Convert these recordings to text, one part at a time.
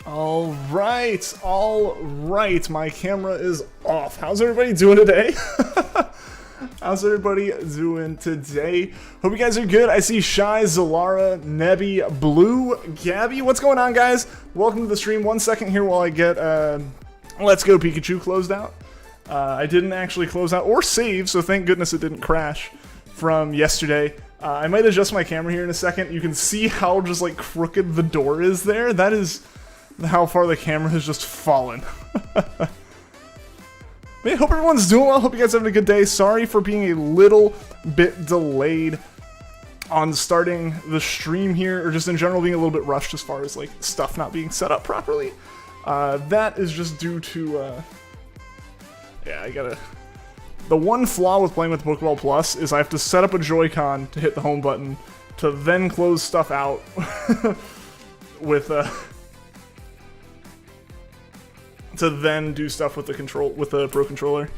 All right, my camera is off. How's everybody doing today? How's everybody doing today? Hope you guys are good. I see Shy, Zalara, Nebby, Blue, Gabby. What's going on, guys? Welcome to the stream. 1 second here while I get Let's Go Pikachu closed out. I didn't actually close out or save, so thank goodness it didn't crash from yesterday. I might adjust my camera here in a second. You can see how just like crooked the door is there. That is how far the camera has just fallen. Man, hope everyone's doing well. Hope you guys are having a good day. Sorry for being a little bit delayed on starting the stream here, or just in general being a little bit rushed as far as like stuff not being set up properly. That is just due to yeah, the one flaw with playing with Pokeball Plus is I have to set up a Joy-Con to hit the home button to then close stuff out with to then do stuff with the Pro Controller.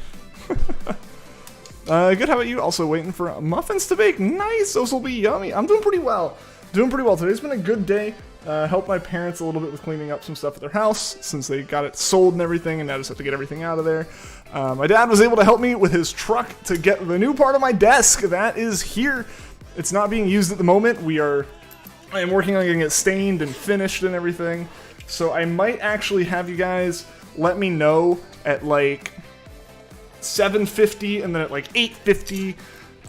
Good, how about you? Also waiting for muffins to bake. Nice, those will be yummy. I'm doing pretty well. Today's been a good day. Helped my parents a little bit with cleaning up some stuff at their house since they got it sold and everything, and now I just have to get everything out of there. My dad was able to help me with his truck to get the new part of my desk. That is here. It's not being used at the moment. I am working on getting it stained and finished and everything. So I might actually have you guys let me know at like 7:50 and then at like 8:50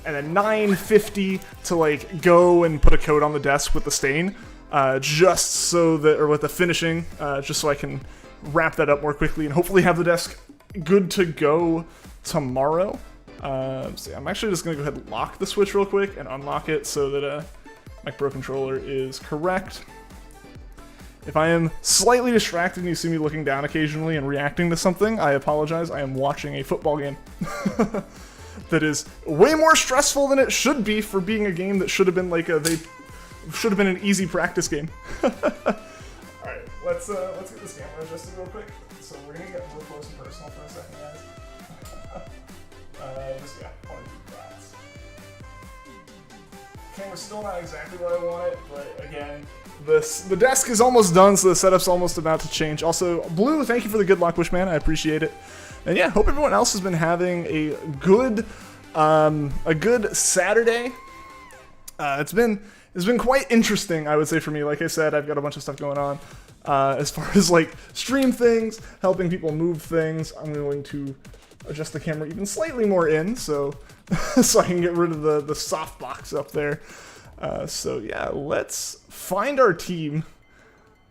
and then 9:50 to like go and put a coat on the desk with the stain, just so that, or with the finishing, just so I can wrap that up more quickly and hopefully have the desk good to go tomorrow. So I'm actually just gonna go ahead and lock the switch real quick and unlock it so that my Pro Controller is correct. If I am slightly distracted and you see me looking down occasionally and reacting to something, I apologize. I am watching a football game. That is way more stressful than it should be for being a game that should have been like should have been an easy practice game. Alright, let's get this camera adjusted real quick. So we're gonna get real close and personal for a second, guys. Yeah, I want to do that. Camera's still not exactly what I want it, but again, the desk is almost done, so the setup's almost about to change. Also, Blue, thank you for the good luck wish, man. I appreciate it. And yeah, hope everyone else has been having a good Saturday. It's been quite interesting, I would say, for me. Like I said, I've got a bunch of stuff going on. As far as like stream things, helping people move things, I'm going to adjust the camera even slightly more in, so so I can get rid of the softbox up there. So yeah, let's find our team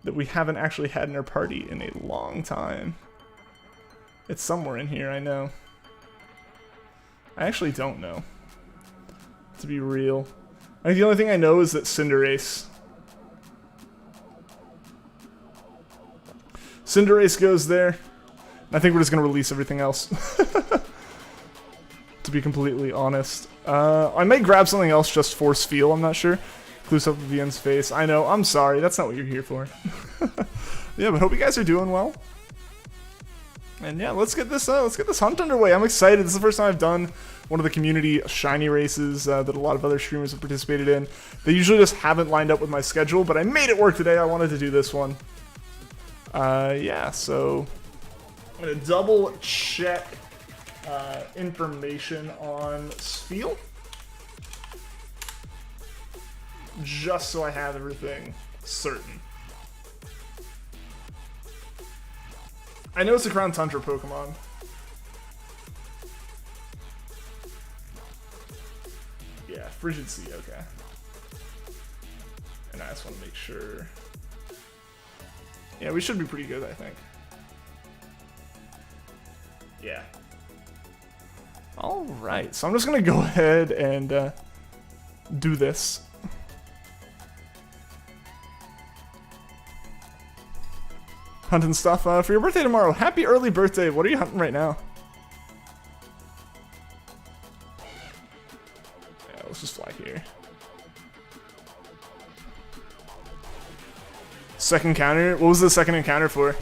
that we haven't actually had in our party in a long time. It's somewhere in here, I know. I actually don't know, to be real. I think the only thing I know is that Cinderace goes there. I think we're just going to release everything else. To be completely honest. I may grab something else just for Spheal, I'm not sure. Close up VN's face. I know, I'm sorry, that's not what you're here for. Yeah, but hope you guys are doing well. And yeah, let's get this hunt underway. I'm excited. This is the first time I've done one of the community shiny races that a lot of other streamers have participated in. They usually just haven't lined up with my schedule, but I made it work today. I wanted to do this one. Yeah, so I'm gonna double check information on Spheal, just so I have everything certain. I know it's a Crown Tundra Pokemon. Yeah, Frigid Sea, okay. And I just want to make sure. Yeah, we should be pretty good, I think. Yeah. Alright, so I'm just going to go ahead and do this. Hunting stuff for your birthday tomorrow. Happy early birthday. What are you hunting right now? Yeah, let's just fly here. Second counter? What was the second encounter for?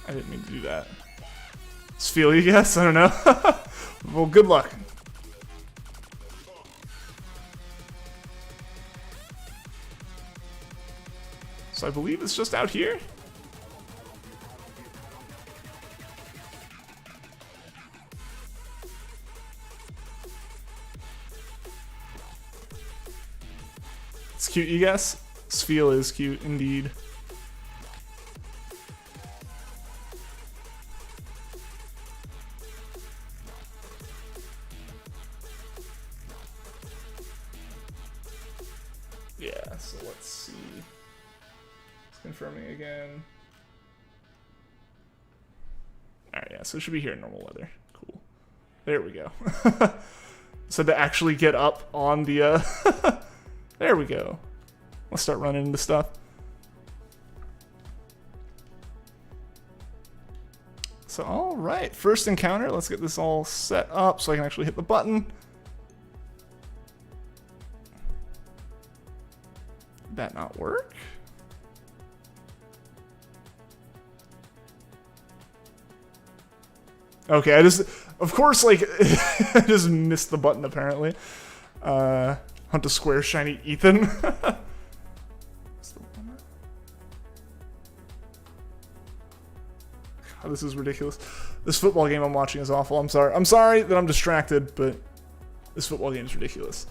I didn't mean to do that. Spheal, you guess? I don't know. Well, good luck. So I believe it's just out here. It's cute, you guess? Spheal is cute, indeed. Yeah, so let's see. Confirming again. Alright, yeah, so it should be here in normal weather. Cool. There we go. So to actually get up on the, there we go. Let's start running into stuff. So, alright, first encounter. Let's get this all set up so I can actually hit the button. Did that not work? Okay, I just, of course, like, I just missed the button, apparently. Hunt a square shiny Ethan. God, this is ridiculous. This football game I'm watching is awful. I'm sorry. I'm sorry that I'm distracted, but this football game is ridiculous.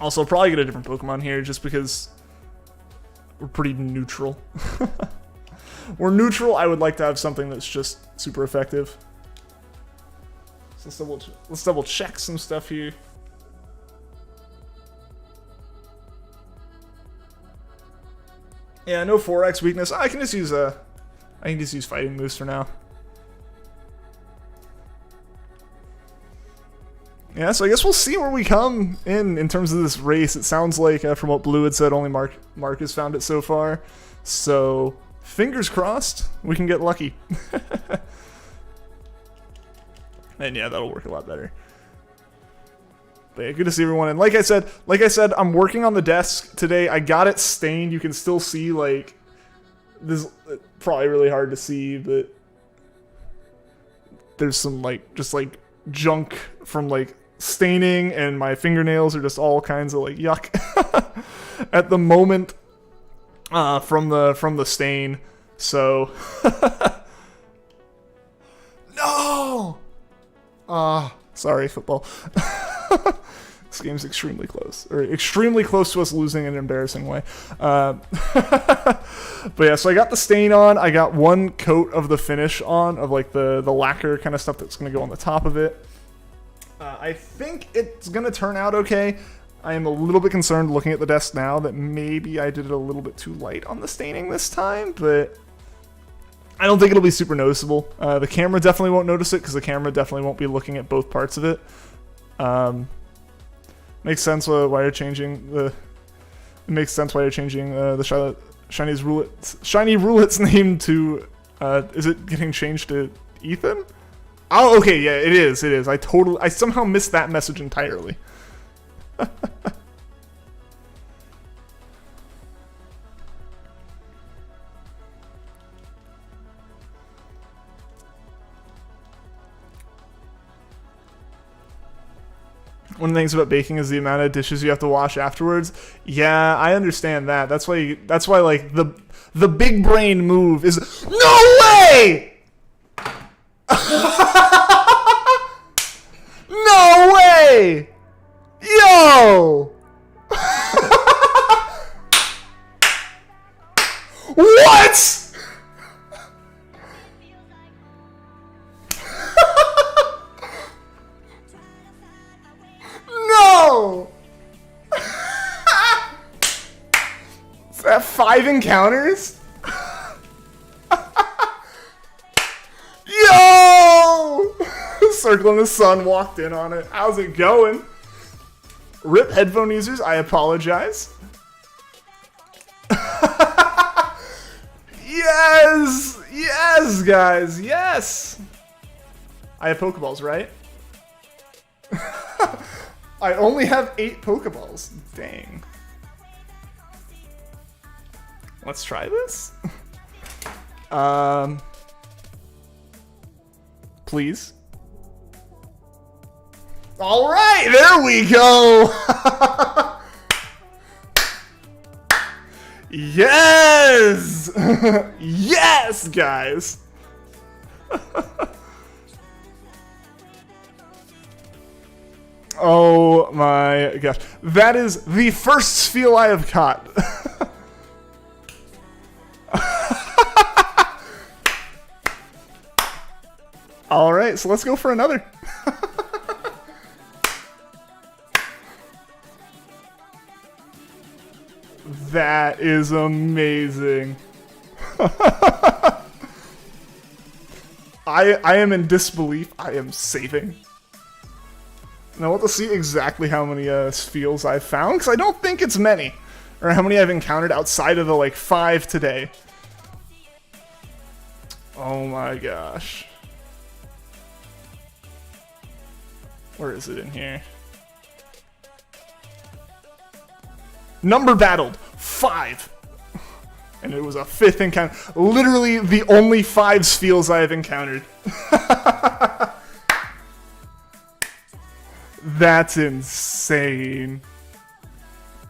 Also, I'll probably get a different Pokemon here just because we're pretty neutral. We're neutral. I would like to have something that's just super effective. So let's double check some stuff here. Yeah, no 4x weakness. I can just use fighting moves for now. Yeah, so I guess we'll see where we come in terms of this race. It sounds like, from what Blue had said, only Mark has found it so far. So fingers crossed, we can get lucky. And yeah, that'll work a lot better. But yeah, good to see everyone. And like I said, I'm working on the desk today. I got it stained. You can still see, like, this is probably really hard to see, but there's some, like, just like junk from like staining, and my fingernails are just all kinds of like yuck at the moment from the stain. So no, Sorry, football. This game's extremely close, or extremely close to us losing in an embarrassing way. But yeah, so I got the stain on. I got one coat of the finish on, of like the lacquer kind of stuff that's going to go on the top of it. I think it's going to turn out okay. I am a little bit concerned looking at the desk now that maybe I did it a little bit too light on the staining this time, but I don't think it'll be super noticeable. The camera definitely won't notice it because the camera definitely won't be looking at both parts of it. Makes sense why you're changing the. It makes sense why you're changing the shiny roulette's name to. Is it getting changed to Ethan? Oh, okay, yeah, it is. It is. I somehow missed that message entirely. One of the things about baking is the amount of dishes you have to wash afterwards. Yeah, I understand that. That's why like the big brain move is no way. No way. Yo. What? No! Is that 5 encounters? Yo! Circle in the Sun walked in on it. How's it going? RIP headphone users, I apologize. Yes! Yes, guys, yes! I have Pokeballs, right? I only have 8 Pokeballs. Dang. Let's try this. Please. All right, there we go. Yes. Yes, guys. Oh my gosh. That is the first Spheal I have caught. Alright, so let's go for another. That is amazing. I am in disbelief. I am saving. And I want to see exactly how many Spheals I've found, because I don't think it's many. Or how many I've encountered outside of the, like, 5 today. Oh my gosh. Where is it in here? Number battled. 5. And it was a 5th encounter. Literally the only 5 Spheals I have encountered. That's insane.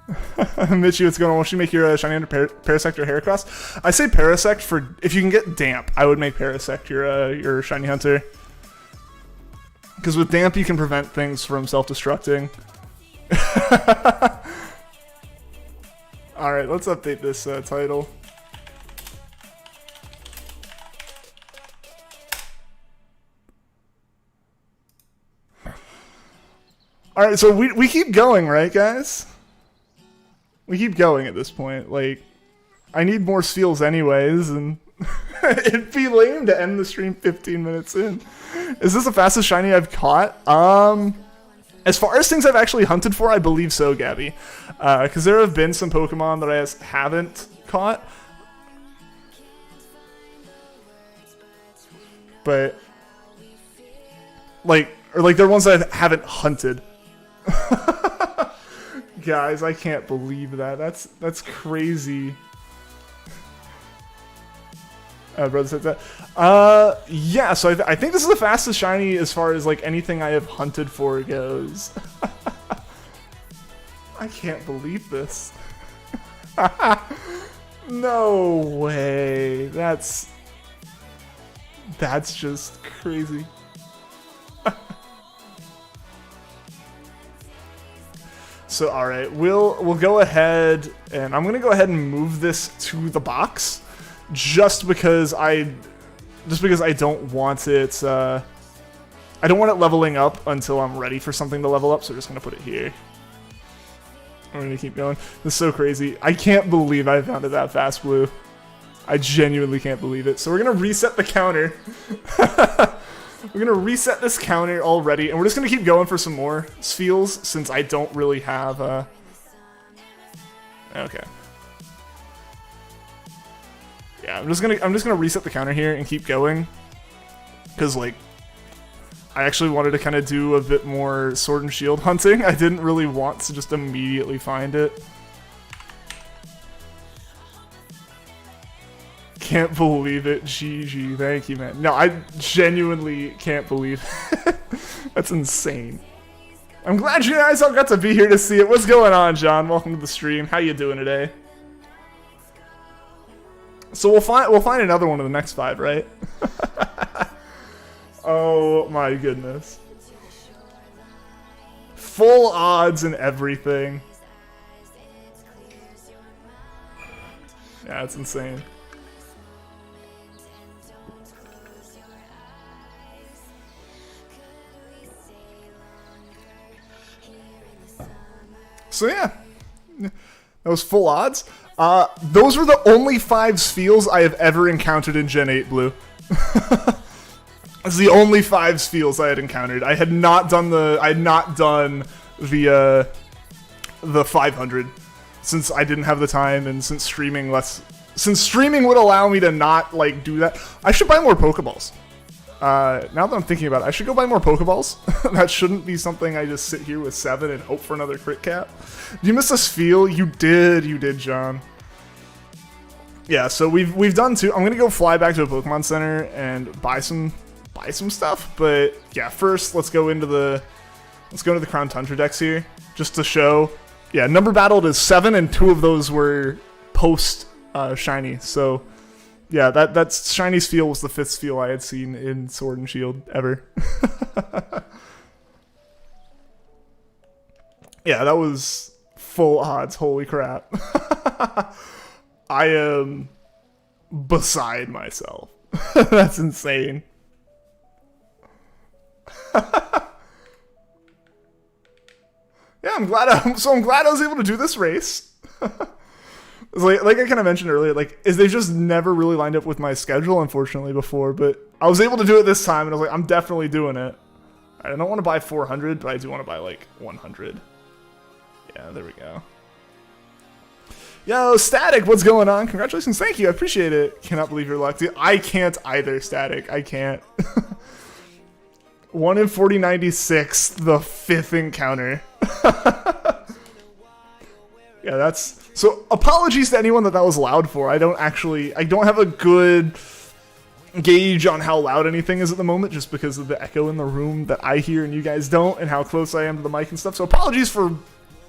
Mitchie, what's going on? Why don't you make your Shiny Hunter Parasect or Heracross? I say Parasect for if you can get Damp. I would make Parasect your Shiny Hunter. Because with Damp you can prevent things from self-destructing. Alright, let's update this title. Alright, so we keep going, right, guys? We keep going at this point. Like, I need more Spheals anyways, and it'd be lame to end the stream 15 minutes in. Is this the fastest shiny I've caught? As far as things I've actually hunted for, I believe so, Gabby. Because there have been some Pokemon that I just haven't caught. But, like, they're ones that I haven't hunted. Guys, I can't believe that. That's crazy. Brother said that. Yeah, so I think this is the fastest shiny as far as like anything I have hunted for goes. I can't believe this. No way. That's just crazy. So all right, we'll go ahead, and I'm gonna go ahead and move this to the box, just because I don't want it. I don't want it leveling up until I'm ready for something to level up. So I'm just gonna put it here. I'm gonna keep going. This is so crazy. I can't believe I found it that fast, Blue. I genuinely can't believe it. So we're gonna reset the counter. We're gonna reset this counter already, and we're just gonna keep going for some more Spheals since I don't really have. Okay. Yeah, I'm just gonna reset the counter here and keep going, because like, I actually wanted to kind of do a bit more sword and shield hunting. I didn't really want to just immediately find it. Can't believe it. GG. Thank you, man. No, I genuinely can't believe it. That's insane. I'm glad you guys all got to be here to see it. What's going on, John? Welcome to the stream. How you doing today? So we'll find another one of the next 5, right? Oh my goodness. Full odds and everything. Yeah, it's insane. So yeah, that was full odds. Those were the only 5 Spheals I have ever encountered in Gen 8 Blue. It's the only 5 Spheals I had encountered. I had not done the 500 since I didn't have the time, and since streaming would allow me to not like do that. I should buy more Pokeballs. Now that I'm thinking about it, I should go buy more Pokeballs. That shouldn't be something I just sit here with 7 and hope for another crit cap. Did you miss a Spheal? You did, John. Yeah, so we've done 2. I'm gonna go fly back to a Pokemon Center and buy some stuff. But yeah, first let's go into the Crown Tundra decks here, just to show. Yeah, number battled is 7, and 2 of those were post shiny. So. Yeah, that's Shiny Spheal was the 5th Spheal I had seen in Sword and Shield ever. Yeah, that was full odds. Holy crap. I am beside myself. That's insane. Yeah, I'm glad I was able to do this race. Like I kind of mentioned earlier, they just never really lined up with my schedule, unfortunately, before. But I was able to do it this time, and I was like, I'm definitely doing it. I don't want to buy 400, but I do want to buy, 100. Yeah, there we go. Yo, Static, what's going on? Congratulations, thank you, I appreciate it. Cannot believe you're lucky. I can't either, Static, I can't. 1 in 4096, the 5th encounter. Yeah, that's... So, apologies to anyone that was loud for. I don't have a good gauge on how loud anything is at the moment, just because of the echo in the room that I hear and you guys don't, and how close I am to the mic and stuff. So, apologies for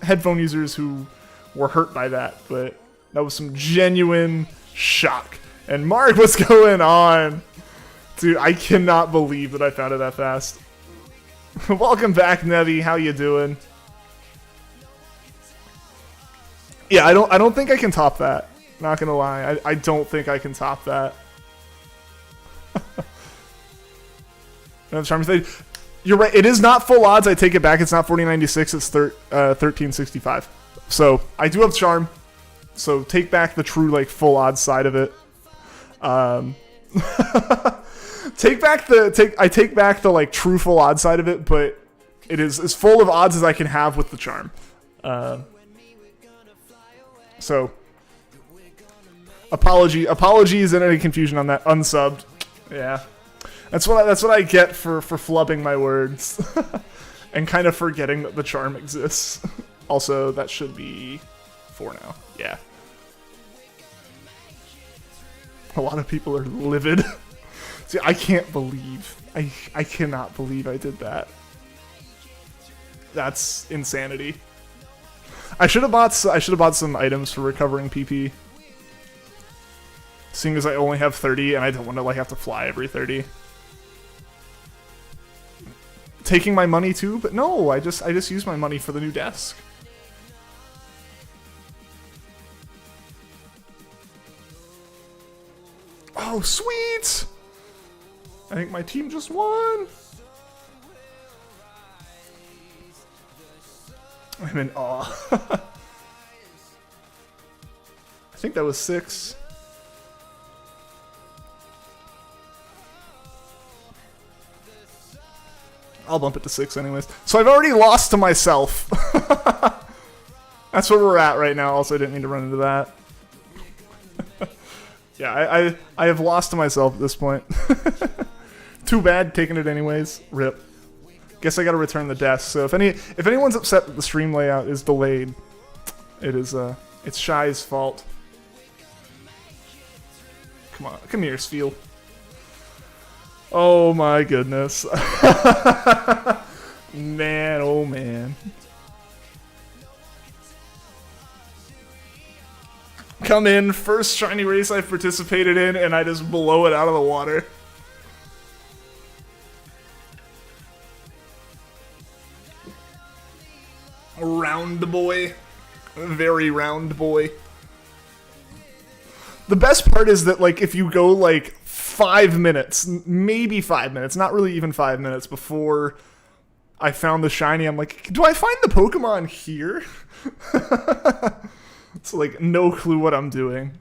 headphone users who were hurt by that, but that was some genuine shock. And Mark, what's going on? Dude, I cannot believe that I found it that fast. Welcome back, Nevi. How you doing? Yeah, I don't think I can top that. Not gonna lie, I don't think I can top that. You're right. It is not full odds. I take it back. It's not 4096. It's 1365. So I do have charm. So take back the true full odds side of it. I take back the true full odds side of it, but it is as full of odds as I can have with the charm. So, apologies and any confusion on that. Unsubbed, yeah. That's what I get for flubbing my words, and kind of forgetting that the charm exists. Also, that should be 4 now. Yeah. A lot of people are livid. See, I can't believe I cannot believe I did that. That's insanity. I should have bought some items for recovering PP. Seeing as I only have 30 and I don't want to have to fly every 30. Taking my money too, but no, I just use my money for the new desk. Oh, sweet! I think my team just won. I'm in awe. I think that was 6. I'll bump it to 6 anyways. So I've already lost to myself. That's where we're at right now. Also, I didn't need to run into that. Yeah, I have lost to myself at this point. Too bad, taking it anyways. Rip. Guess I gotta return the desk. So if anyone's upset that the stream layout is delayed, it's Shy's fault. Come on, come here, Spheal. Oh my goodness. Man, oh man. Come in, first shiny race I've participated in, and I just blow it out of the water. Round boy. Very round boy. The best part is that, like, if you go, like, 5 minutes, maybe 5 minutes, not really even 5 minutes before I found the shiny, I'm like, do I find the Pokemon here? It's like, no clue what I'm doing.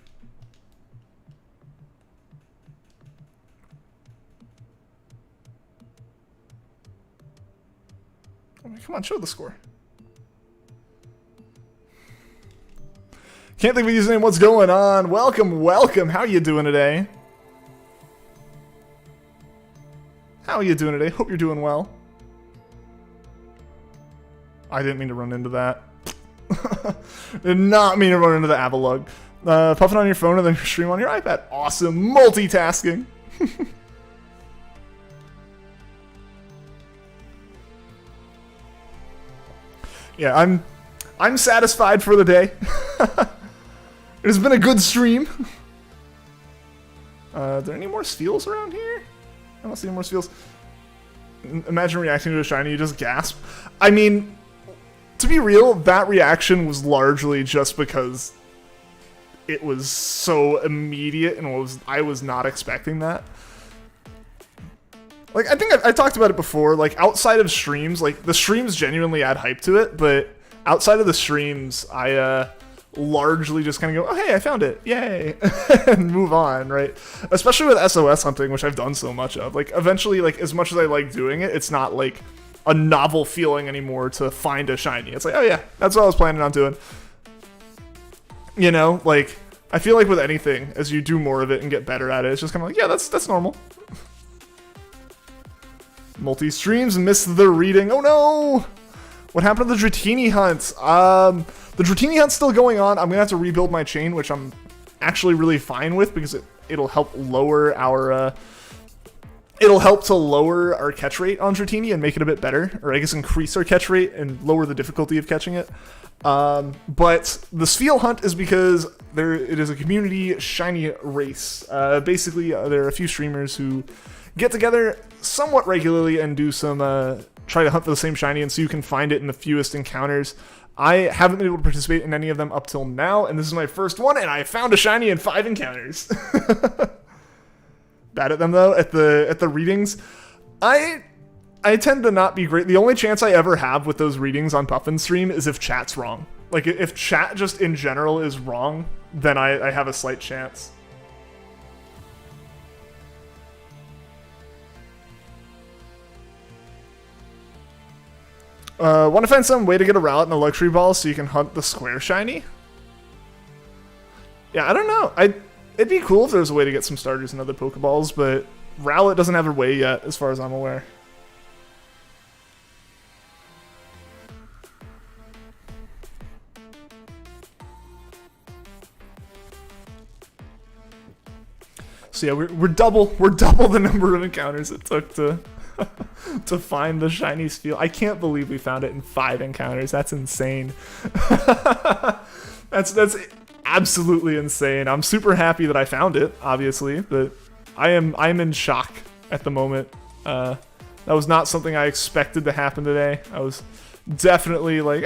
I mean, come on, show the score. Can't think of a username. What's going on? Welcome, welcome. How you doing today? How are you doing today? Hope you're doing well. I didn't mean to run into that. Did not mean to run into the Avalug. Puffing on your phone and then stream on your iPad. Awesome. Multitasking. Yeah, I'm satisfied for the day. It has been a good stream. Are there any more Spheals around here? I don't see any more Spheals. Imagine reacting to a shiny, you just gasp. I mean, to be real, that reaction was largely just because it was so immediate and I was not expecting that. Like, I think I talked about it before, like, outside of streams, like, the streams genuinely add hype to it, but outside of the streams, I largely just kind of go, oh, hey, I found it, yay, and move on, right? Especially with SOS hunting, which I've done so much of. Like, eventually, like, as much as I like doing it, it's not, like, a novel feeling anymore to find a shiny. It's like, oh, yeah, that's what I was planning on doing. You know, like, I feel like with anything, as you do more of it and get better at it, it's just kind of like, yeah, that's normal. Multi-streams, missed the reading. Oh, no! What happened to the Dratini hunt? The Dratini hunt's still going on. I'm gonna have to rebuild my chain, which I'm actually really fine with because it'll help lower our it'll help to lower our catch rate on Dratini and make it a bit better, or I guess increase our catch rate and lower the difficulty of catching it. But the Spheal hunt is because it is a community shiny race. Basically, there are a few streamers who get together somewhat regularly and do some try to hunt for the same shiny, and so you can find it in the fewest encounters. I haven't been able to participate in any of them up till now, and this is my first one, and I found a shiny in 5 encounters. Bad at them though, at the readings. I tend to not be great. The only chance I ever have with those readings on Puffin's stream is if chat's wrong. Like, if chat just in general is wrong, then I have a slight chance. Want to find some way to get a Rowlet and a Luxury Ball so you can hunt the square shiny? Yeah, I don't know. It'd be cool if there was a way to get some starters and other Pokeballs, but Rowlet doesn't have a way yet, as far as I'm aware. So yeah, we're double the number of encounters it took to to find the shiny Spheal. I can't believe we found it in 5 encounters. That's insane. That's absolutely insane. I'm super happy that I found it, obviously, but I'm in shock at the moment. That was not something I expected to happen today. I was definitely like,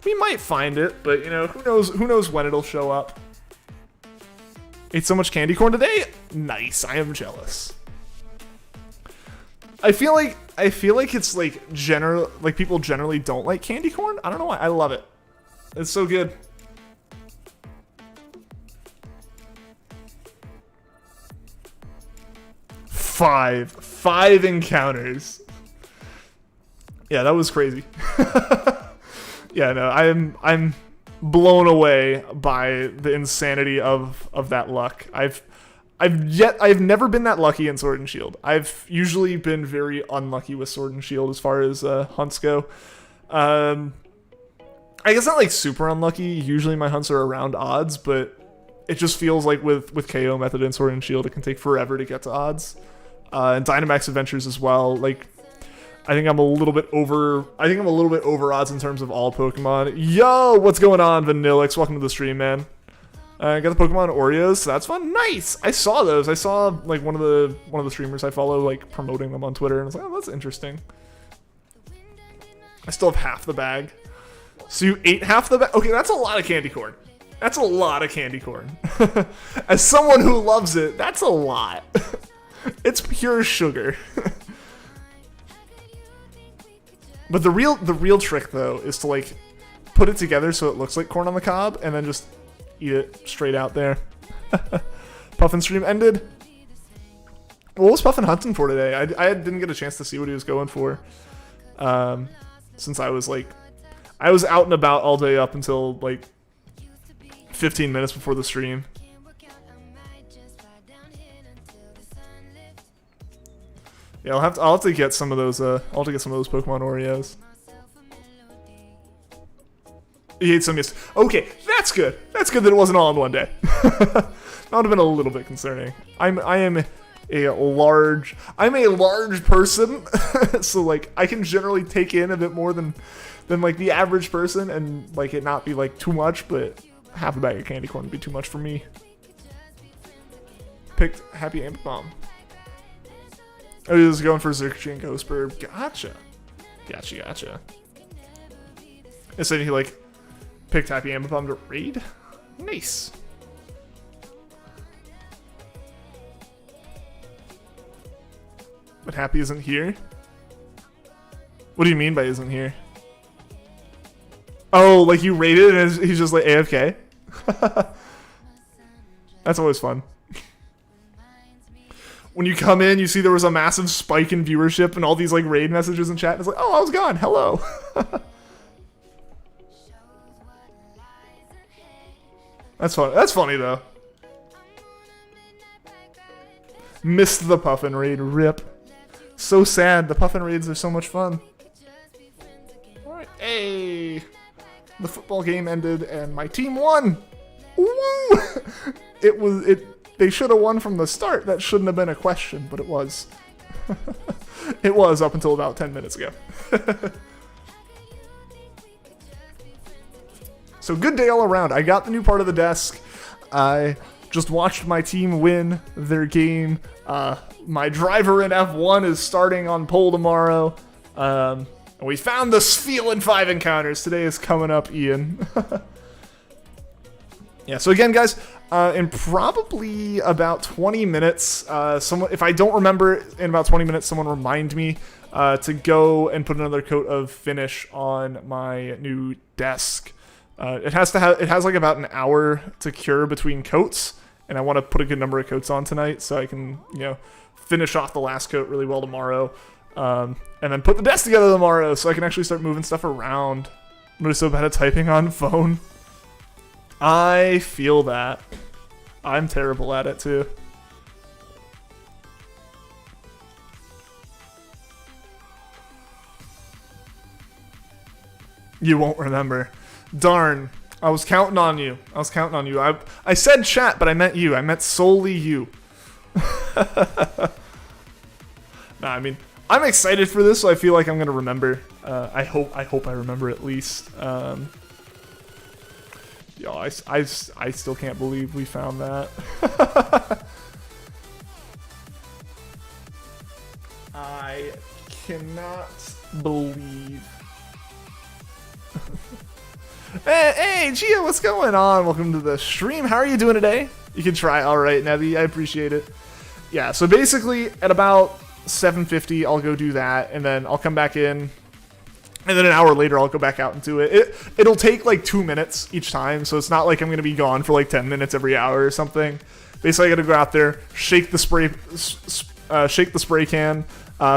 we might find it, but you know, who knows when it'll show up. Ate so much candy corn today. Nice. I am jealous. I feel like it's like people generally don't like candy corn. I don't know why. I love it. It's so good. Five encounters. Yeah, that was crazy. Yeah, no, I'm blown away by the insanity of that luck. I've never been that lucky in Sword and Shield. I've usually been very unlucky with Sword and Shield as far as hunts go. I guess not like super unlucky. Usually my hunts are around odds, but it just feels like with KO method and Sword and Shield, it can take forever to get to odds. And Dynamax Adventures as well. Like, I think I'm a little bit over odds in terms of all Pokemon. Yo, what's going on, Vanillix? Welcome to the stream, man. I got the Pokemon Oreos, so that's fun. Nice. I saw those. I saw like one of the streamers I follow like promoting them on Twitter, and I was like, oh, that's interesting. I still have half the bag. So you ate half the bag? Okay, that's a lot of candy corn. That's a lot of candy corn. As someone who loves it, that's a lot. It's pure sugar. But the real trick though is to like put it together so it looks like corn on the cob, and then just eat it straight out there. Puffin stream ended. What was Puffin hunting for today? I didn't get a chance to see what he was going for. Since I was out and about all day up until like 15 minutes before the stream. Yeah, I'll have to get some of those. I'll have to get some of those Pokemon Oreos. You ate some yesterday. Okay, that's good. That's good that it wasn't all in one day. That would have been a little bit concerning. I'm a large person, so like I can generally take in a bit more than like the average person, and like it not be like too much, but half a bag of candy corn would be too much for me. Picked Happy Amp Bomb. Oh, he was going for Xerxes and Ghostburb. Gotcha. And so he like picked Happy Amp Bomb to raid. Nice. But Happy isn't here? What do you mean by isn't here? Oh, like you raided and he's just like AFK? That's always fun. When you come in, you see there was a massive spike in viewership and all these like raid messages in chat. And it's like, oh, I was gone. Hello. That's fun. That's funny though. Missed the Puffin raid. Rip. So sad. The Puffin raids are so much fun. All right. Hey. The football game ended and my team won. Woo! They should have won from the start. That shouldn't have been a question, but it was. It was up until about 10 minutes ago. So good day all around. I got the new part of the desk. I just watched my team win their game. My driver in F1 is starting on pole tomorrow. And we found the Spheal in 5 encounters. Today is coming up, Ian. Yeah, so again, guys, in probably about 20 minutes, if I don't remember in about 20 minutes, someone remind me to go and put another coat of finish on my new desk. It has like about an hour to cure between coats, and I want to put a good number of coats on tonight so I can, finish off the last coat really well tomorrow, and then put the desk together tomorrow so I can actually start moving stuff around. I'm really so bad at typing on phone. I feel that. I'm terrible at it too. You won't remember. Darn. I was counting on you. I said chat, but I meant you. I meant solely you. Nah, I mean, I'm excited for this, so I feel like I'm gonna remember. I hope I remember at least. Yo, I still can't believe we found that. I cannot believe. Hey, Gia, what's going on? Welcome to the stream. How are you doing today? You can try. All right, Nebby, I appreciate it. Yeah, so basically at about 7:50, I'll go do that, and then I'll come back in, and then an hour later, I'll go back out and do it. It'll take like 2 minutes each time, so it's not like I'm going to be gone for like 10 minutes every hour or something. Basically, I got to go out there, shake the spray can,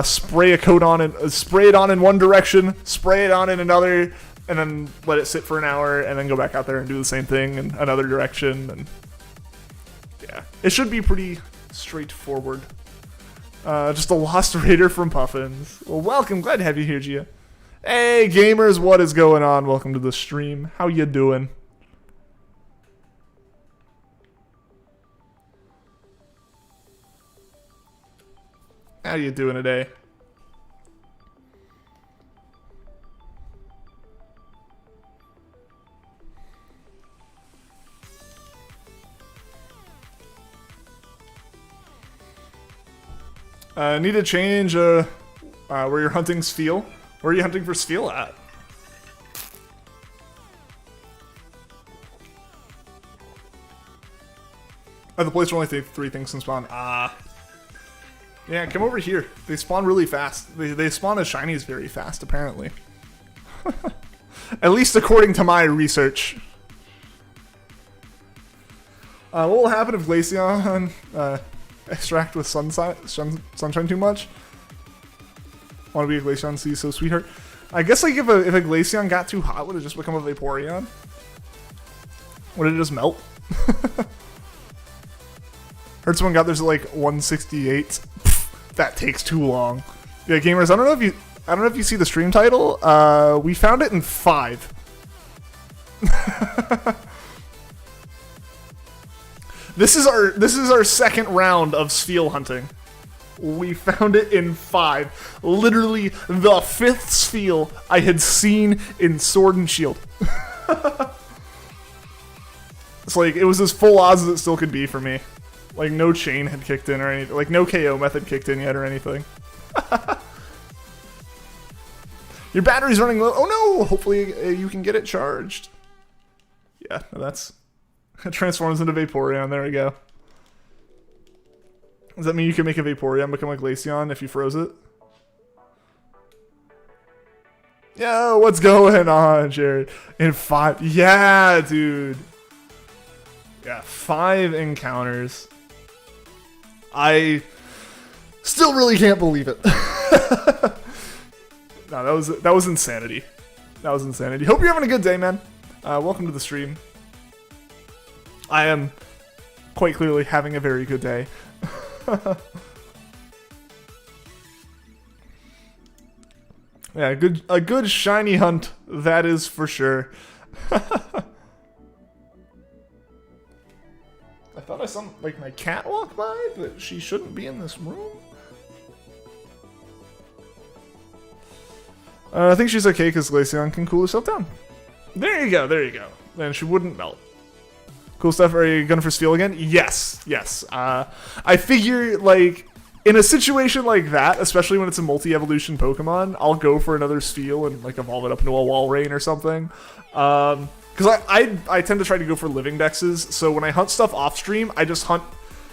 spray a coat on, and spray it on in one direction, spray it on in another, and then let it sit for an hour, and then go back out there and do the same thing in another direction. And yeah, it should be pretty straightforward. Just a lost raider from Puffins. Well, welcome. Glad to have you here, Gia. Hey, gamers, what is going on? Welcome to the stream. How you doing? How you doing today? Need to change where you're hunting Spheal. Where are you hunting for Spheal at? Oh, the place where only three things can spawn. Yeah, come over here. They spawn really fast. They spawn as shinies very fast, apparently. At least according to my research. What will happen if Glaceon extract with sunshine too much? Want to be a Glaceon, see, so sweetheart. I guess like if a Glaceon got too hot, would it just become a Vaporeon? Would it just melt? Heard someone got theirs at like 168. That takes too long. Yeah, gamers, I don't know if you see the stream title. We found it in 5. This is our second round of Spheal hunting. We found it in 5. Literally the 5th Spheal I had seen in Sword and Shield. It's like it was as full odds as it still could be for me. Like no chain had kicked in or anything. Like no KO method kicked in yet or anything. Your battery's running low. Oh no! Hopefully you can get it charged. Yeah, that's... It transforms into Vaporeon. There we go. Does that mean you can make a Vaporeon become a Glaceon if you froze it? Yo, what's going on, Jared? In 5... Yeah, dude. Yeah, 5 encounters. I still really can't believe it. No, that was insanity. That was insanity. Hope you're having a good day, man. Welcome to the stream. I am quite clearly having a very good day. Yeah, a good shiny hunt, that is for sure. I thought I saw like my cat walk by, but she shouldn't be in this room. I think she's okay because Glaceon can cool herself down. There you go, there you go. Then she wouldn't melt. Cool stuff. Are you going for Spheal again? Yes, yes. I figure, like, in a situation like that, especially when it's a multi-evolution Pokemon, I'll go for another Spheal and, like, evolve it up into a Walrein or something. Because I tend to try to go for living dexes, so when I hunt stuff off-stream, I just hunt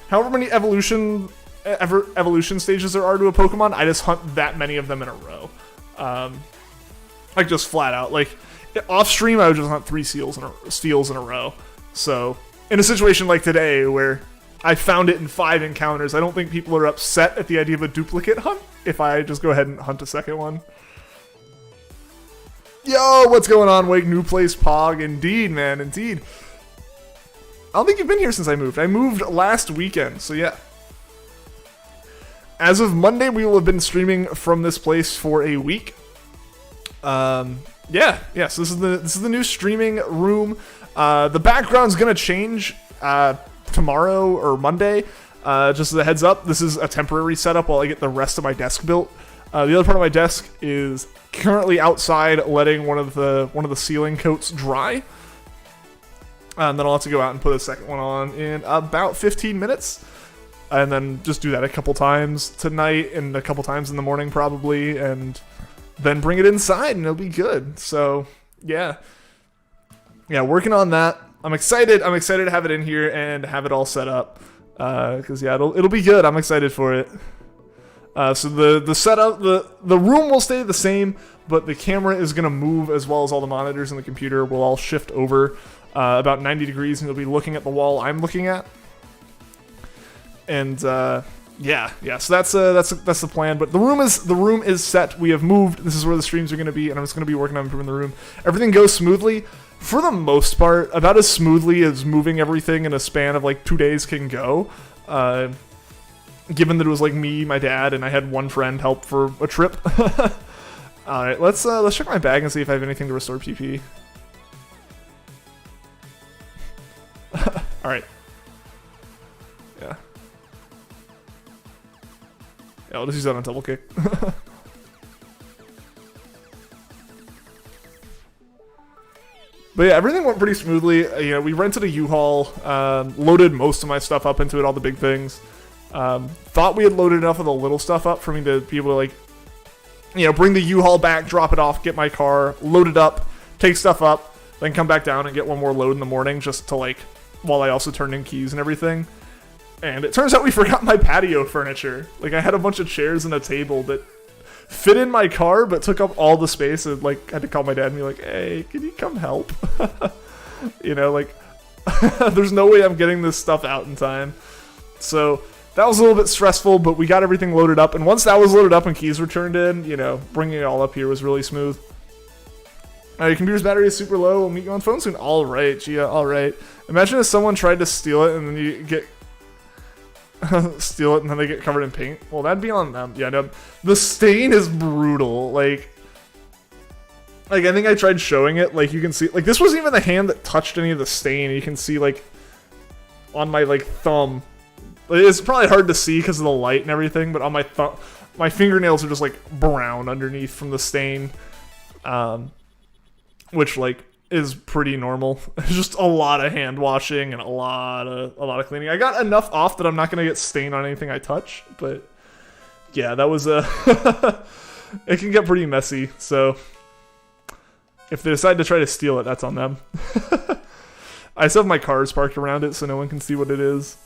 however many evolution stages there are to a Pokemon, I just hunt that many of them in a row. Like, just flat out. Like, off-stream, I would just hunt 3 Spheals in a row. So, in a situation like today, where I found it in 5 encounters, I don't think people are upset at the idea of a duplicate hunt if I just go ahead and hunt a second one. Yo, what's going on, Wake? New place, Pog. Indeed, man, indeed. I don't think you've been here since I moved. I moved last weekend, so yeah. As of Monday, we will have been streaming from this place for a week. Yeah, so this is the new streaming room. The background's gonna change tomorrow or Monday. Just as a heads up, this is a temporary setup while I get the rest of my desk built. The other part of my desk is currently outside, letting one of the ceiling coats dry. And then I'll have to go out and put a second one on in about 15 minutes. And then just do that a couple times tonight and a couple times in the morning probably, and then bring it inside and it'll be good. So, yeah. Yeah, working on that. I'm excited. I'm excited to have it in here and have it all set up. Because yeah, it'll be good. I'm excited for it. So the setup, the room will stay the same, but the camera is gonna move as well as all the monitors in the computer will all shift over about 90 degrees, and you'll be looking at the wall I'm looking at. And yeah. So that's the plan. But the room is set. We have moved. This is where the streams are gonna be, and I'm just gonna be working on improving the room. Everything goes smoothly. For the most part, about as smoothly as moving everything in a span of like 2 days can go. Given that it was like me, my dad, and I had one friend help for a trip. All right, let's check my bag and see if I have anything to restore PP. All right. Yeah. Yeah, I'll just use that on double kick. But yeah, everything went pretty smoothly. You know, we rented a U-Haul, loaded most of my stuff up into it, all the big things. Thought we had loaded enough of the little stuff up for me to be able to, like, you know, bring the U-Haul back, drop it off, get my car, load it up, take stuff up, then come back down and get one more load in the morning just to, like, while I also turned in keys and everything. And it turns out we forgot my patio furniture. Like, I had a bunch of chairs and a table that fit in my car, but took up all the space, and, like, I had to call my dad and be like, hey, can you come help? You know, like, there's no way I'm getting this stuff out in time. So that was a little bit stressful, but we got everything loaded up, and once that was loaded up and keys were turned in, you know, bringing it all up here was really smooth. Your computer's battery is super low. We'll meet you on phone soon. All right, Gia, all right. Imagine if someone tried to steal it and then you get steal it and then they get covered in paint. Well, that'd be on them. Yeah, no, the stain is brutal. Like I think I tried showing it. Like, you can see, like, this wasn't even the hand that touched any of the stain. You can see, like, on my, like, thumb. It's probably hard to see because of the light and everything, but on my thumb, my fingernails are just, like, brown underneath from the stain. Which, like, is pretty normal. It's just a lot of hand washing and a lot of cleaning. I got enough off that I'm not gonna get stain on anything I touch, but yeah, that was it can get pretty messy. So if they decide to try to steal it, that's on them. I still have my cars parked around it so no one can see what it is.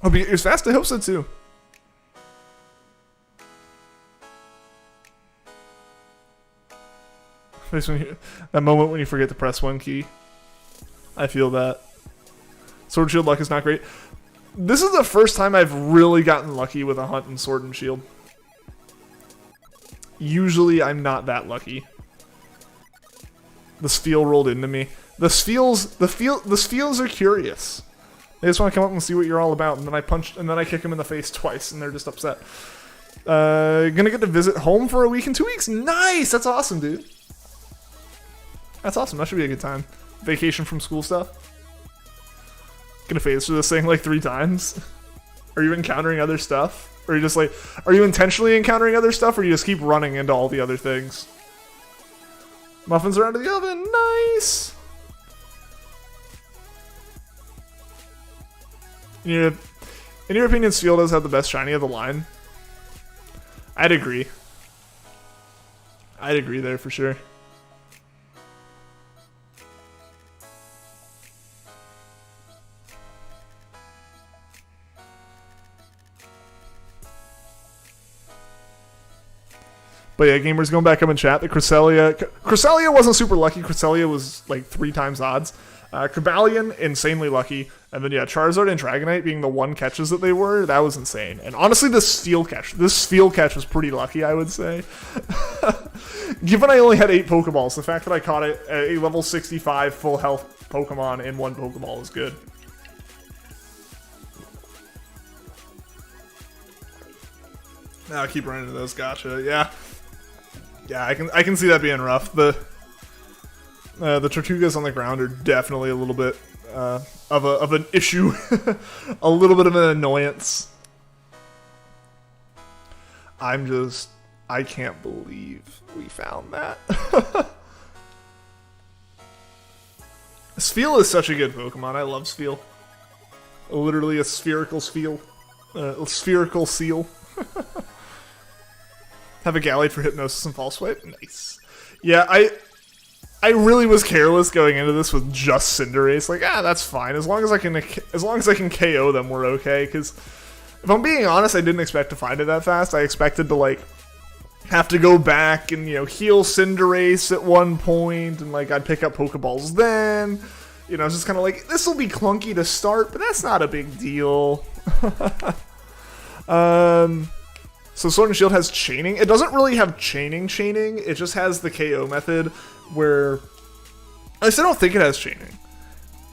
Hope you get yours fast. I hope so too. That moment when you forget to press one key. I feel that. Sword Shield luck is not great. This is the first time I've really gotten lucky with a hunt and sword and shield. Usually I'm not that lucky. The Spheal rolled into me. The Spheals are curious. They just want to come up and see what you're all about, and then I kick them in the face twice, and they're just upset. Gonna get to visit home for a week and 2 weeks. Nice! That's awesome, dude. That's awesome. That should be a good time. Vacation from school stuff. Gonna phase through this thing like 3 times. Are you encountering other stuff? Or are you just like, are you intentionally encountering other stuff, or you just keep running into all the other things? Muffins are out of the oven. Nice! In your opinion, Spheal does have the best shiny of the line? I'd agree. I'd agree there for sure. But yeah, gamers going back up in chat. The Cresselia wasn't super lucky. Cresselia was like 3 times odds. Crebalion, insanely lucky. And then yeah, Charizard and Dragonite being the 1 catches that they were, that was insane. And honestly, this Spheal catch was pretty lucky, I would say. Given I only had 8 Pokeballs, the fact that I caught it a level 65 full health Pokemon in 1 Pokeball is good. I'll keep running into those. Gotcha. Yeah. Yeah, I can see that being rough. The Tortugas on the ground are definitely a little bit of an issue, a little bit of an annoyance. I can't believe we found that. Spheal is such a good Pokemon. I love Spheal. Literally a spherical Spheal, a spherical seal. Have a Gallade for Hypnosis and False Swipe. Nice. Yeah, I I really was careless going into this with just Cinderace. Like, that's fine. As long as I can KO them, we're okay. Because if I'm being honest, I didn't expect to find it that fast. I expected to, like, have to go back and, heal Cinderace at one point. And, like, I'd pick up Pokeballs then. It's just kind of like, this will be clunky to start, but that's not a big deal. So Sword and Shield has chaining. It doesn't really have chaining. It just has the KO method where... I still don't think it has chaining.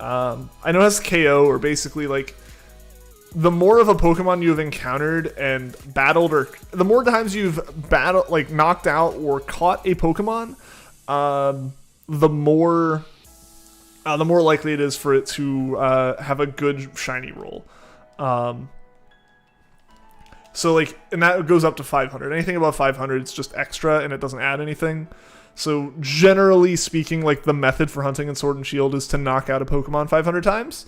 I know it has KO, or basically, like, the more of a Pokemon you've encountered and battled, or the more times you've knocked out or caught a Pokemon, the more likely it is for it to have a good shiny roll. So, like, and that goes up to 500. Anything above 500, it's just extra, and it doesn't add anything. So, generally speaking, like, the method for hunting in Sword and Shield is to knock out a Pokemon 500 times.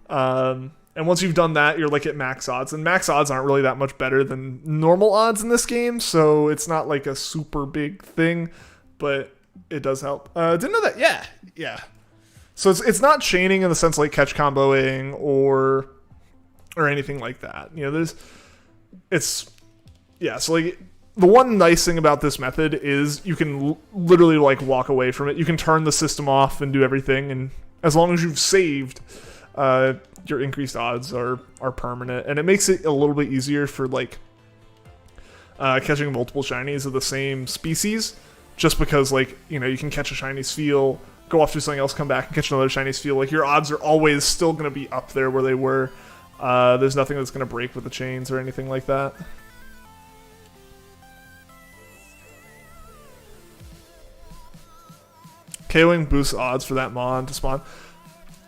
And once you've done that, you're, like, at max odds. And max odds aren't really that much better than normal odds in this game, so it's not, like, a super big thing, but it does help. Didn't know that. Yeah. So, it's not chaining in the sense, like, catch comboing or anything like that. So, like, the one nice thing about this method is you can literally, like, walk away from it. You can turn the system off and do everything, and as long as you've saved, your increased odds are permanent, and it makes it a little bit easier for, like, catching multiple shinies of the same species, just because, like, you can catch a shiny Spheal, go off to something else, come back and catch another shiny Spheal. Like, your odds are always still going to be up there where they were. There's nothing that's going to break with the chains or anything like that. KOing boosts odds for that Mon to spawn.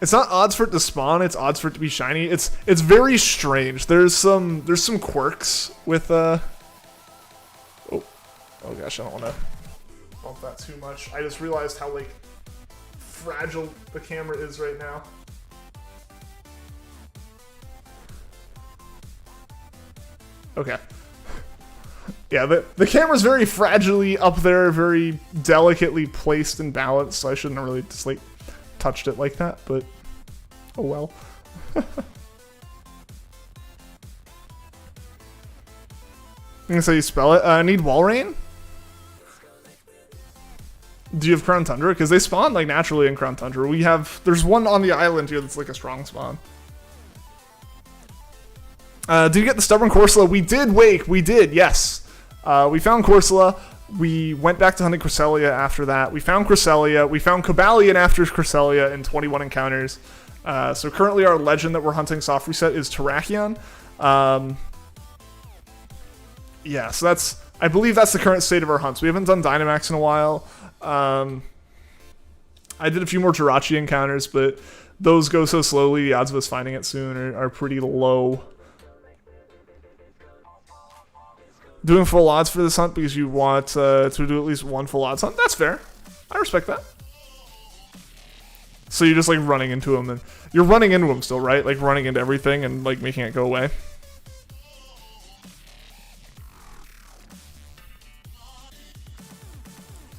It's not odds for it to spawn, it's odds for it to be shiny. It's very strange. There's some quirks with oh gosh, I don't want to bump that too much. I just realized how, like, fragile the camera is right now. Okay. Yeah, the camera's very fragilely up there, very delicately placed and balanced, so I shouldn't have really just, like, touched it like that, but oh well. That's how you spell it. I need Walrein? Do you have Crown Tundra? Because they spawn, like, naturally in Crown Tundra. There's one on the island here that's, like, a strong spawn. Did you get the Stubborn Corsola? We did, Wake. We did, yes. We found Corsola. We went back to hunting Cresselia after that. We found Cresselia. We found Cobalion after Cresselia in 21 encounters. So currently our legend that we're hunting soft reset is Terrakion. Yeah, so I believe that's the current state of our hunts. We haven't done Dynamax in a while. I did a few more Jirachi encounters, but those go so slowly, the odds of us finding it soon are pretty low. Doing full odds for this hunt because you want to do at least one full odds hunt. That's fair. I respect that. So you're just, like, running into them, and you're running into them still, right? Like, running into everything and, like, making it go away.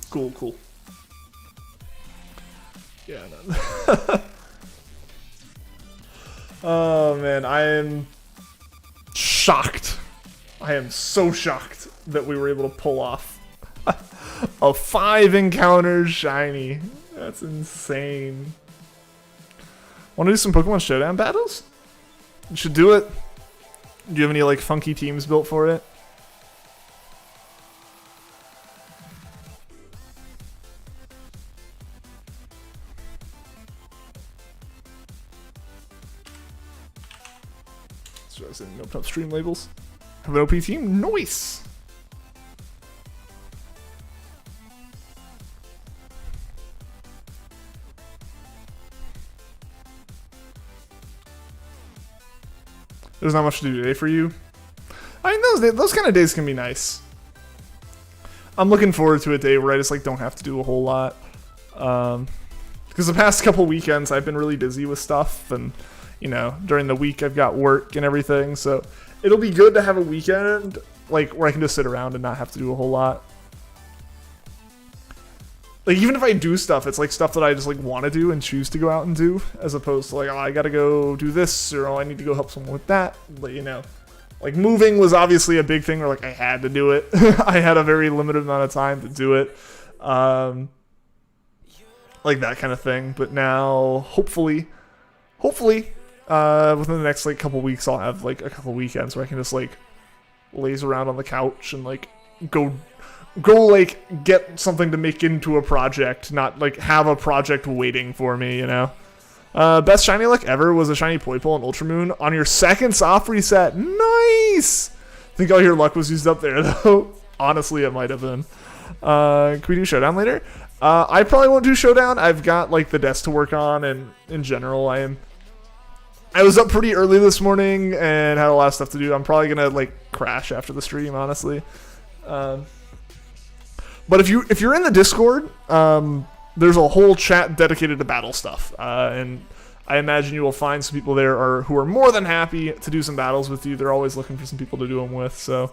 Cool. Yeah. No. Oh man, I am shocked. I am so shocked that we were able to pull off a 5 encounters shiny. That's insane. Want to do some Pokemon Showdown battles? You should do it. Do you have any, like, funky teams built for it? So I was saying, open up stream labels. Have an OP team? Nice! There's not much to do today for you. I mean, those kind of days can be nice. I'm looking forward to a day where I just, like, don't have to do a whole lot. Because the past couple weekends I've been really busy with stuff, and, you know, during the week I've got work and everything, so it'll be good to have a weekend, like, where I can just sit around and not have to do a whole lot. like, even if I do stuff, it's like stuff that I just like want to do and choose to go out and do, as opposed to like, oh, I gotta go do this, or oh, I need to go help someone with that. But you know, like moving was obviously a big thing where like I had to do it. I had a very limited amount of time to do it, like that kind of thing. But now, hopefully, within the next like couple weeks, I'll have like a couple weekends where I can just like laze around on the couch and like go like get something to make into a project, not like have a project waiting for me, you know. Best shiny luck ever was a shiny Poipole and Ultramoon on your second soft reset. Nice. I think all your luck was used up there though. Honestly, it might have been. Can we do Showdown later? I probably won't do Showdown. I've got like the desk to work on, and in general I was up pretty early this morning and had a lot of stuff to do. I'm probably gonna like crash after the stream, honestly. But if you're in the Discord, there's a whole chat dedicated to battle stuff, and I imagine you will find some people there who are more than happy to do some battles with you. They're always looking for some people to do them with, so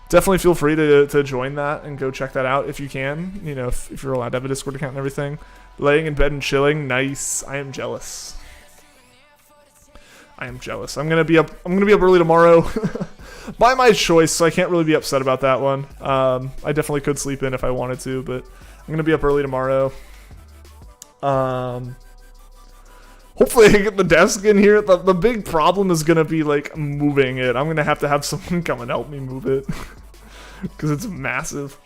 definitely feel free to join that and go check that out if you can. You know, if you're allowed to have a Discord account and everything. Laying in bed and chilling, nice. I am jealous. I'm gonna be up early tomorrow. By my choice, so I can't really be upset about that one. I definitely could sleep in if I wanted to, but I'm going to be up early tomorrow. Hopefully I can get the desk in here. The big problem is going to be, like, moving it. I'm going to have someone come and help me move it. Because it's massive.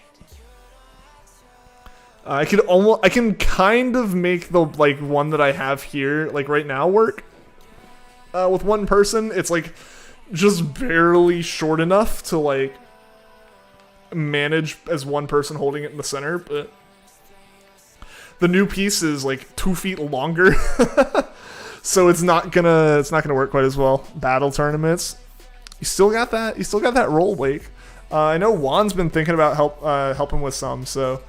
I can kind of make the, like, one that I have here, like, right now work. With one person, it's, like, just barely short enough to like manage as one person holding it in the center, but the new piece is like 2 feet longer. So it's not gonna work quite as well. Battle tournaments, you still got that roll, Blake. I know Juan's been thinking about helping with some, so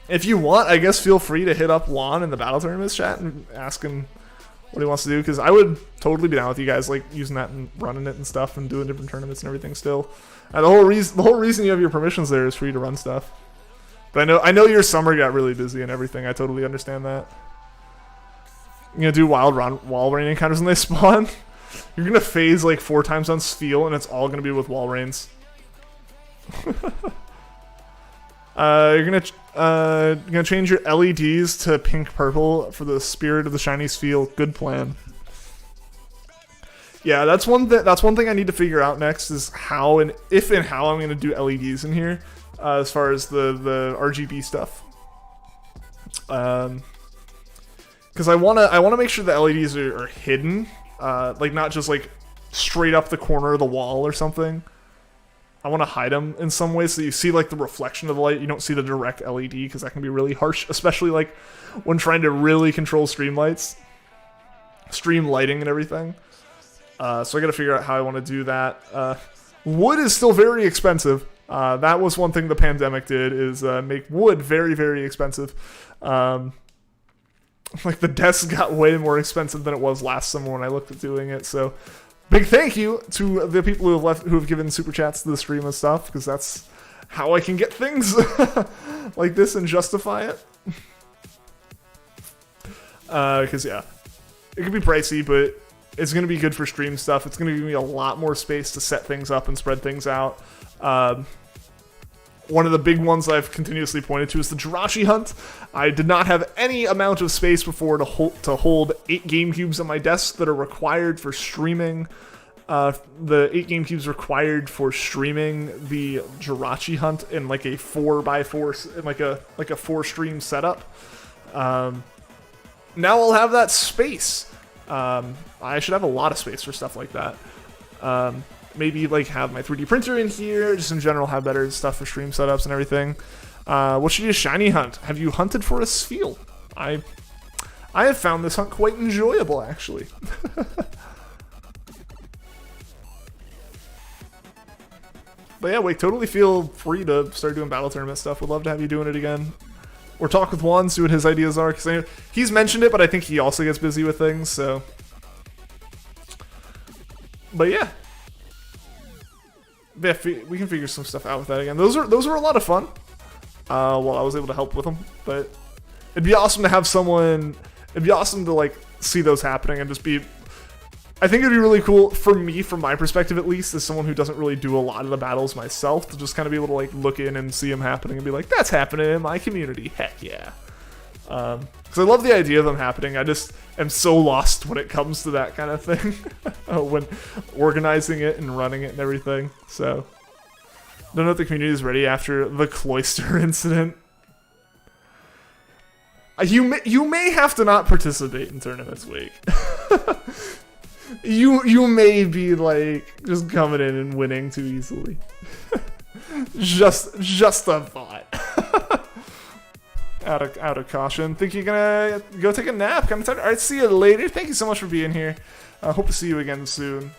if you want, I guess feel free to hit up Juan in the battle tournaments chat and ask him what he wants to do, because I would totally be down with you guys like using that and running it and stuff and doing different tournaments and everything still. And the whole reason you have your permissions there is for you to run stuff. But I know your summer got really busy and everything. I totally understand that. You're gonna do wall rain encounters when they spawn. You're gonna phase like 4 times on Spheal, and it's all gonna be with wall rains. You're gonna change your LEDs to pink purple for the spirit of the shiny Spheal. Good plan. Yeah, that's one thing I need to figure out next is how and how I'm gonna do LEDs in here, as far as the RGB stuff. Because I wanna make sure the LEDs are hidden, like not just like straight up the corner of the wall or something. I want to hide them in some way so you see like the reflection of the light. You don't see the direct LED because that can be really harsh, especially like when trying to really control stream lighting and everything. So I got to figure out how I want to do that. Wood is still very expensive. That was one thing the pandemic did, is make wood very, very expensive. Like the desk got way more expensive than it was last summer when I looked at doing it. So big thank you to the people who have given super chats to the stream and stuff, because that's how I can get things like this and justify it. Because yeah, it could be pricey, but it's going to be good for stream stuff. It's going to give me a lot more space to set things up and spread things out. One of the big ones I've continuously pointed to is the Jirachi hunt. I did not have any amount of space before to hold 8 GameCubes on my desk that are required for streaming. The 8 GameCubes required for streaming the Jirachi hunt in like a 4x4, in like a 4-stream setup. Now I'll have that space. I should have a lot of space for stuff like that. Maybe like have my 3D printer in here, just in general have better stuff for stream setups and everything. What should you shiny hunt? Have you hunted for a Spheal? I have found this hunt quite enjoyable, actually. But yeah, Wake, totally feel free to start doing battle tournament stuff. Would love to have you doing it again. Or talk with Juan, see what his ideas are, because he's mentioned it, but I think he also gets busy with things, so. But yeah. Yeah, we can figure some stuff out with that again. Those were a lot of fun. while I was able to help with them. But it'd be awesome to have someone. It'd be awesome to like see those happening and just be. I think it'd be really cool for me, from my perspective at least, as someone who doesn't really do a lot of the battles myself, to just kind of be able to like look in and see them happening and be like, that's happening in my community. Heck yeah. Because I love the idea of them happening. I just am so lost when it comes to that kind of thing. When organizing it and running it and everything. So, don't know if the community is ready after the cloister incident. You may have to not participate in tournaments week. You may be like just coming in and winning too easily. just a thought. Out of caution. Think you're gonna go take a nap. Kind of tired. All right, see you later. Thank you so much for being here. Hope to see you again soon.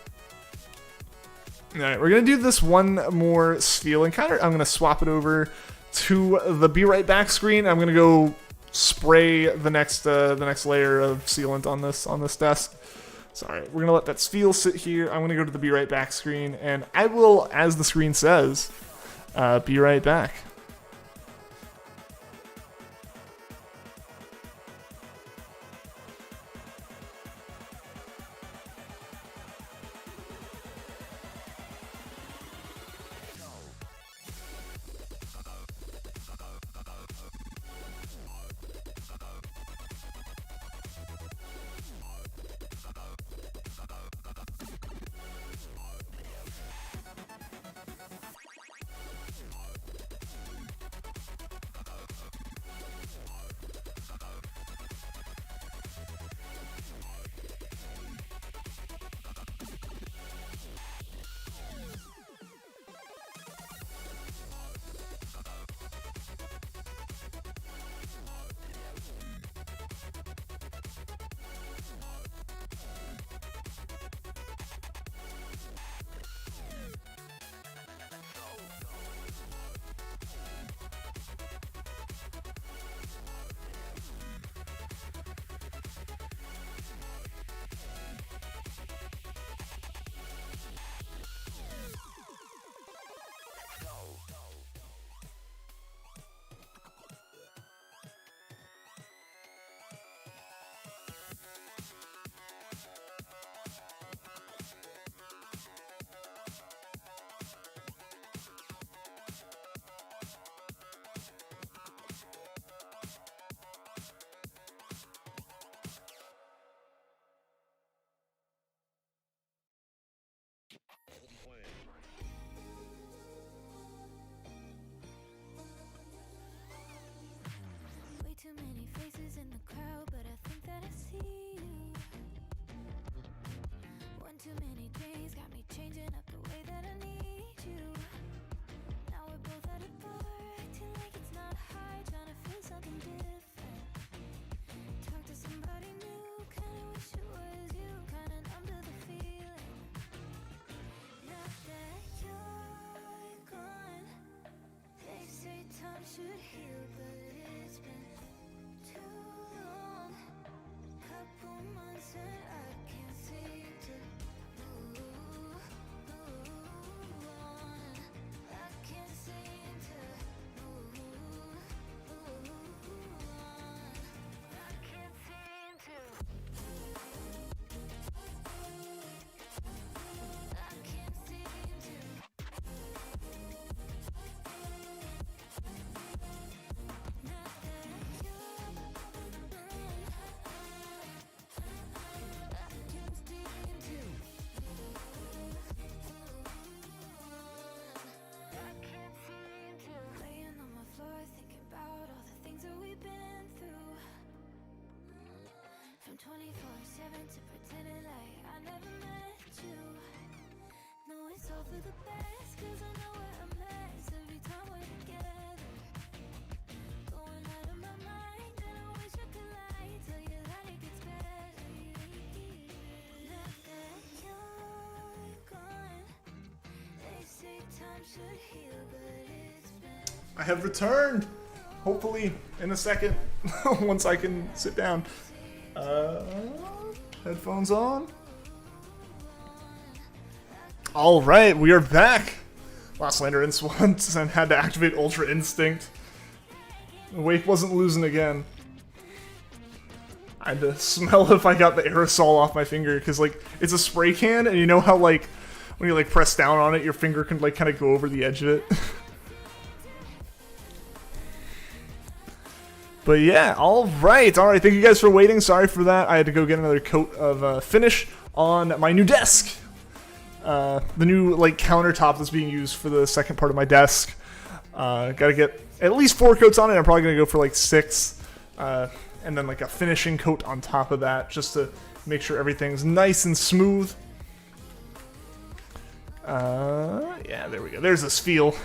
All right, we're gonna do this one more Spheal encounter. I'm gonna swap it over to the Be Right Back screen. I'm gonna go spray the next layer of sealant on this desk. Sorry, we're gonna let that Spheal sit here. I'm gonna go to the Be Right Back screen, and I will, as the screen says, be right back. Way too many faces in the crowd, but I think that I see you. One too many days got me changing up the way that I need you. Now we're both at a bar, acting like it's not hard, trying to feel something different. Talk to somebody new, kinda wish it was you, kinda numb to the feeling. Now that you're gone, they say time should heal, but it's been too long. Couple months and I can't seem to move on. I can't seem to move on. I can't seem to. I can't seem to. Not that you're gone. I can't seem to. I can't seem to. Laying on my floor, thinking about all the things that we've been through. From 24/7 to pretending like I never met you. No, it's all for the best, 'cause I know we're a mess every time we're together. Going out of my mind, and I wish I could lie, tell you that it gets better. Now that you're gone, they say time should heal, but it's been. I have returned. Hopefully in a second, once I can sit down. Headphones on. All right, we are back. Last lander in once and had to activate Ultra Instinct Wake wasn't losing again. I had to smell if I got the aerosol off my finger, because, like, it's a spray can, and you know how, like, when you, like, press down on it, your finger can, like, kind of go over the edge of it? But yeah, alright, thank you guys for waiting, sorry for that. I had to go get another coat of finish on my new desk. The new, like, countertop that's being used for the second part of my desk. Gotta get at least 4 coats on it. I'm probably gonna go for like 6, and then like a finishing coat on top of that, just to make sure everything's nice and smooth. Yeah, there we go. There's a Spheal.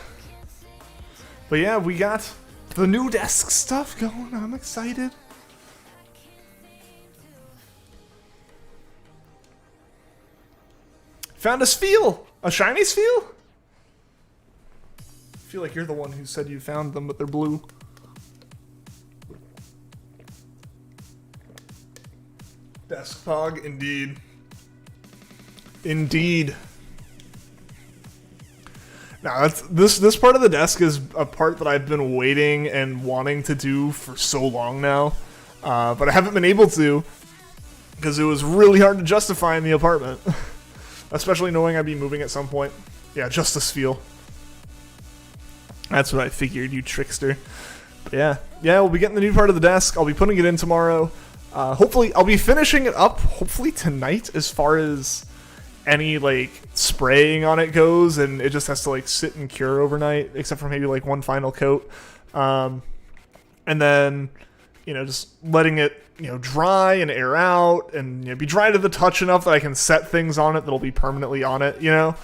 But yeah, we got the new desk stuff going. I'm excited. Found a Spheal! A shiny Spheal? I feel like you're the one who said you found them, but they're blue. Desk Pog, indeed. Indeed. Now, this part of the desk is a part that I've been waiting and wanting to do for so long now, but I haven't been able to because it was really hard to justify in the apartment, especially knowing I'd be moving at some point. Yeah, just a Spheal. That's what I figured, you trickster. But yeah, we'll be getting the new part of the desk. I'll be putting it in tomorrow. Hopefully, I'll be finishing it up, hopefully tonight, as far as any, like, spraying on it goes, and it just has to, like, sit and cure overnight, except for maybe, like, one final coat. And then, you know, just letting it, you know, dry and air out, and, you know, be dry to the touch enough that I can set things on it that'll be permanently on it, you know?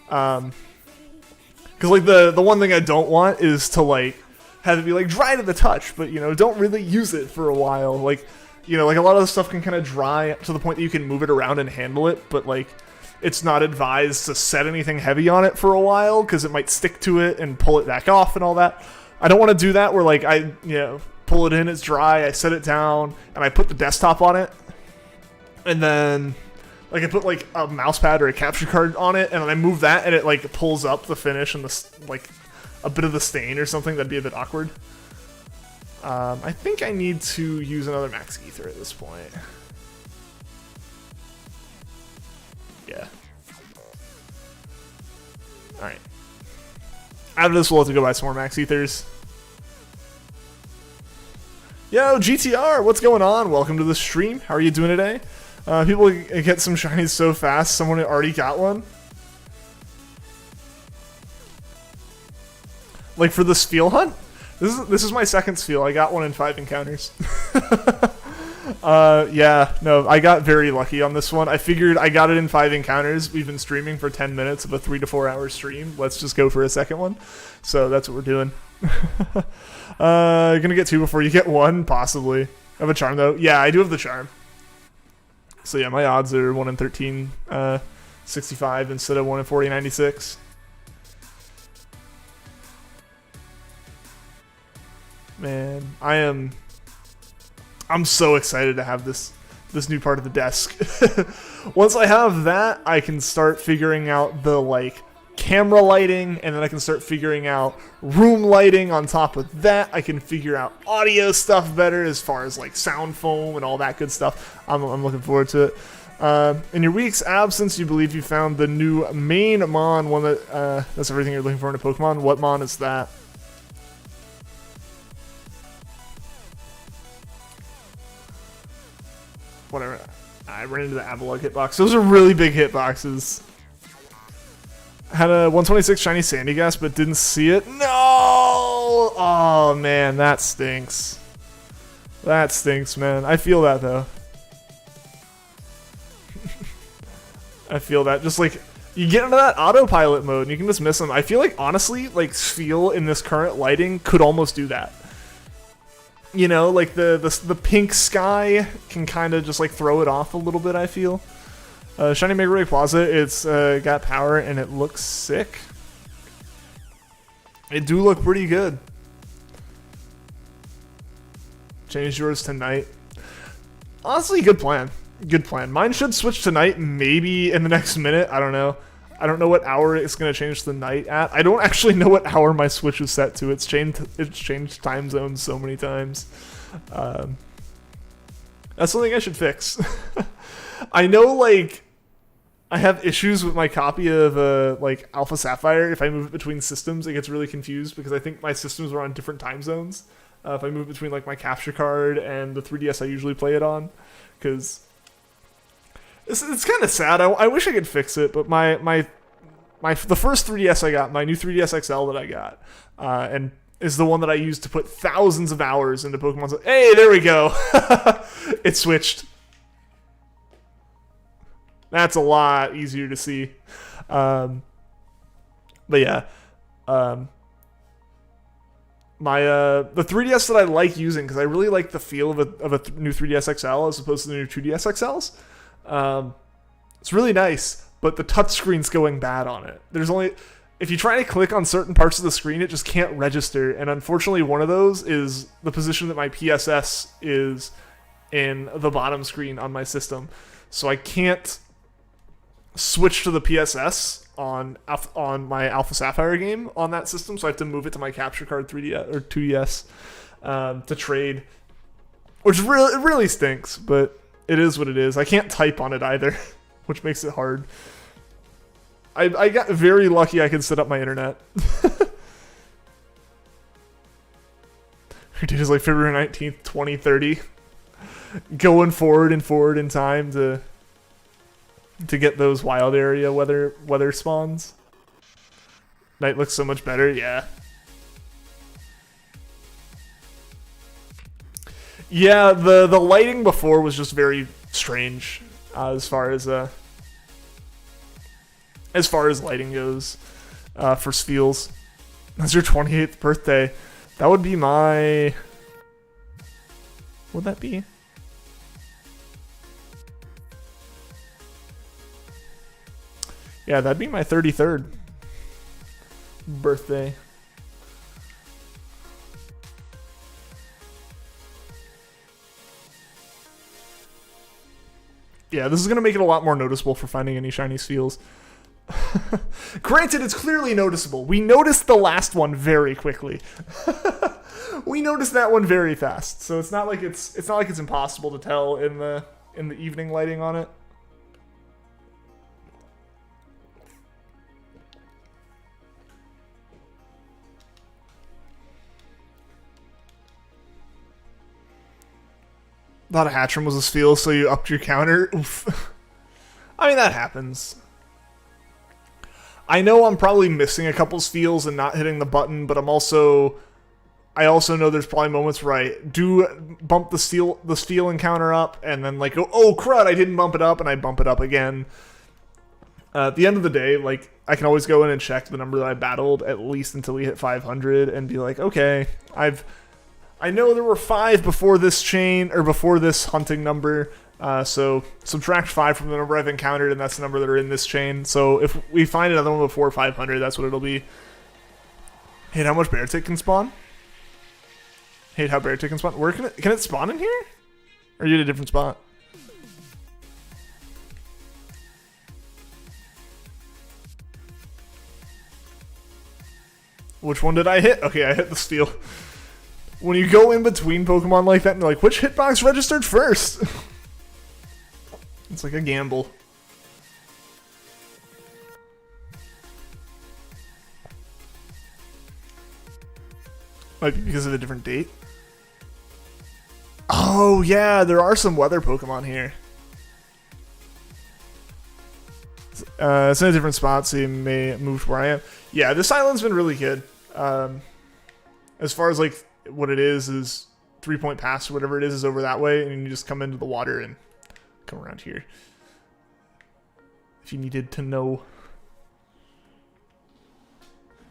Because, like, the one thing I don't want is to, like, have it be, like, dry to the touch, but, you know, don't really use it for a while. Like, you know, like, a lot of the stuff can kind of dry to the point that you can move it around and handle it, but, like, it's not advised to set anything heavy on it for a while, because it might stick to it and pull it back off and all that. I don't want to do that where, like, I, you know, pull it in, it's dry, I set it down, and I put the desktop on it, and then, like, I put, like, a mouse pad or a capture card on it, and then I move that, and it, like, pulls up the finish and the, like, a bit of the stain or something. That'd be a bit awkward. I think I need to use another max ether at this point. Yeah. Alright. After this, we'll have to go buy some more max ethers. Yo, GTR, what's going on? Welcome to the stream. How are you doing today? People get some shinies so fast, someone already got one. Like for the Spheal hunt? This is my second Spheal. I got one in 5 encounters. Yeah, no, I got very lucky on this one. I figured I got it in 5 encounters. We've been streaming for 10 minutes of a 3 to 4 hour stream. Let's just go for a second one. So that's what we're doing. You're gonna get 2 before you get 1, possibly. I have a charm though. Yeah, I do have the charm. So yeah, my odds are 1 in 13, 65 instead of 1 in 40, 96. Man, I'm so excited to have this new part of the desk. Once I have that, I can start figuring out the, like, camera lighting, and then I can start figuring out room lighting on top of that. I can figure out audio stuff better as far as, like, sound foam and all that good stuff. I'm looking forward to it. In your week's absence, you believe you found the new main Mon, one that's everything you're looking for in a Pokemon. What Mon is that? Whatever. I ran into the Avalugg hitbox. Those are really big hitboxes. Had a 126 shiny Sandy Gas, but didn't see it. No! Oh, man, that stinks. That stinks, man. I feel that, though. I feel that. Just, like, you get into that autopilot mode, and you can just miss them. I feel like, honestly, like, Spheal in this current lighting could almost do that. You know, like the pink sky can kind of just like throw it off a little bit, I feel. Shiny Mega Ray Plaza, it's got power and it looks sick. It do look pretty good. Change yours tonight. Honestly, good plan. Good plan. Mine should switch tonight, maybe in the next minute. I don't know. I don't know what hour it's going to change the night at. I don't actually know what hour my Switch is set to. It's changed time zones so many times. That's something I should fix. I know, like, I have issues with my copy of like Alpha Sapphire. If I move it between systems, it gets really confused because I think my systems are on different time zones. If I move between like my capture card and the 3DS I usually play it on, because it's kind of sad. I wish I could fix it, but the first 3DS I got, my new 3DS XL that I got, and is the one that I used to put thousands of hours into Pokemon. Hey, there we go. It switched. That's a lot easier to see. But yeah. The 3DS that I like using, because I really like the feel of a new 3DS XL as opposed to the new 2DS XLs. It's really nice, but the touchscreen's going bad on it. If you try to click on certain parts of the screen, it just can't register. And unfortunately, one of those is the position that my PSS is in the bottom screen on my system. So I can't switch to the PSS on my Alpha Sapphire game on that system. So I have to move it to my capture card 3DS or 2DS to trade, which really stinks, but it is what it is. I can't type on it either, which makes it hard. I got very lucky I could set up my internet. Your date is like February 19th, 2030. Going forward in time to get those wild area weather spawns. Night looks so much better, yeah. Yeah, the lighting before was just very strange as far as lighting goes for Spheals. That's your 28th birthday. That would be my... Would that be? Yeah, that'd be my 33rd birthday. Yeah, this is going to make it a lot more noticeable for finding any shiny Spheals. Granted, it's clearly noticeable. We noticed the last one very quickly. We noticed that one very fast. So it's not like it's impossible to tell in the evening lighting on it. Thought a Hatchram was a Spheal, so you upped your counter. Oof. I mean, that happens. I know I'm probably missing a couple Spheals and not hitting the button, but I also know there's probably moments where I do bump the Spheal encounter up, and then like go, oh crud, I didn't bump it up, and I bump it up again. At the end of the day, like, I can always go in and check the number that I battled at least until we hit 500, and be like, okay, I know there were 5 before this chain, or before this hunting number, so subtract 5 from the number I've encountered, and that's the number that are in this chain. So if we find another one before 500, that's what it'll be. Hate how much Beartic can spawn? Hate how Beartic can spawn? Where can it spawn in here? Or are you at a different spot? Which one did I hit? Okay, I hit the Spheal. When you go in between Pokemon like that, and they're like, which hitbox registered first? It's like a gamble. Might be because of a different date. Oh, yeah, there are some weather Pokemon here. It's in a different spot, so you may move to where I am. Yeah, this island's been really good. As far as, like, what it is 3 Point Pass or whatever it is over that way, and you just come into the water and come around here. If you needed to know.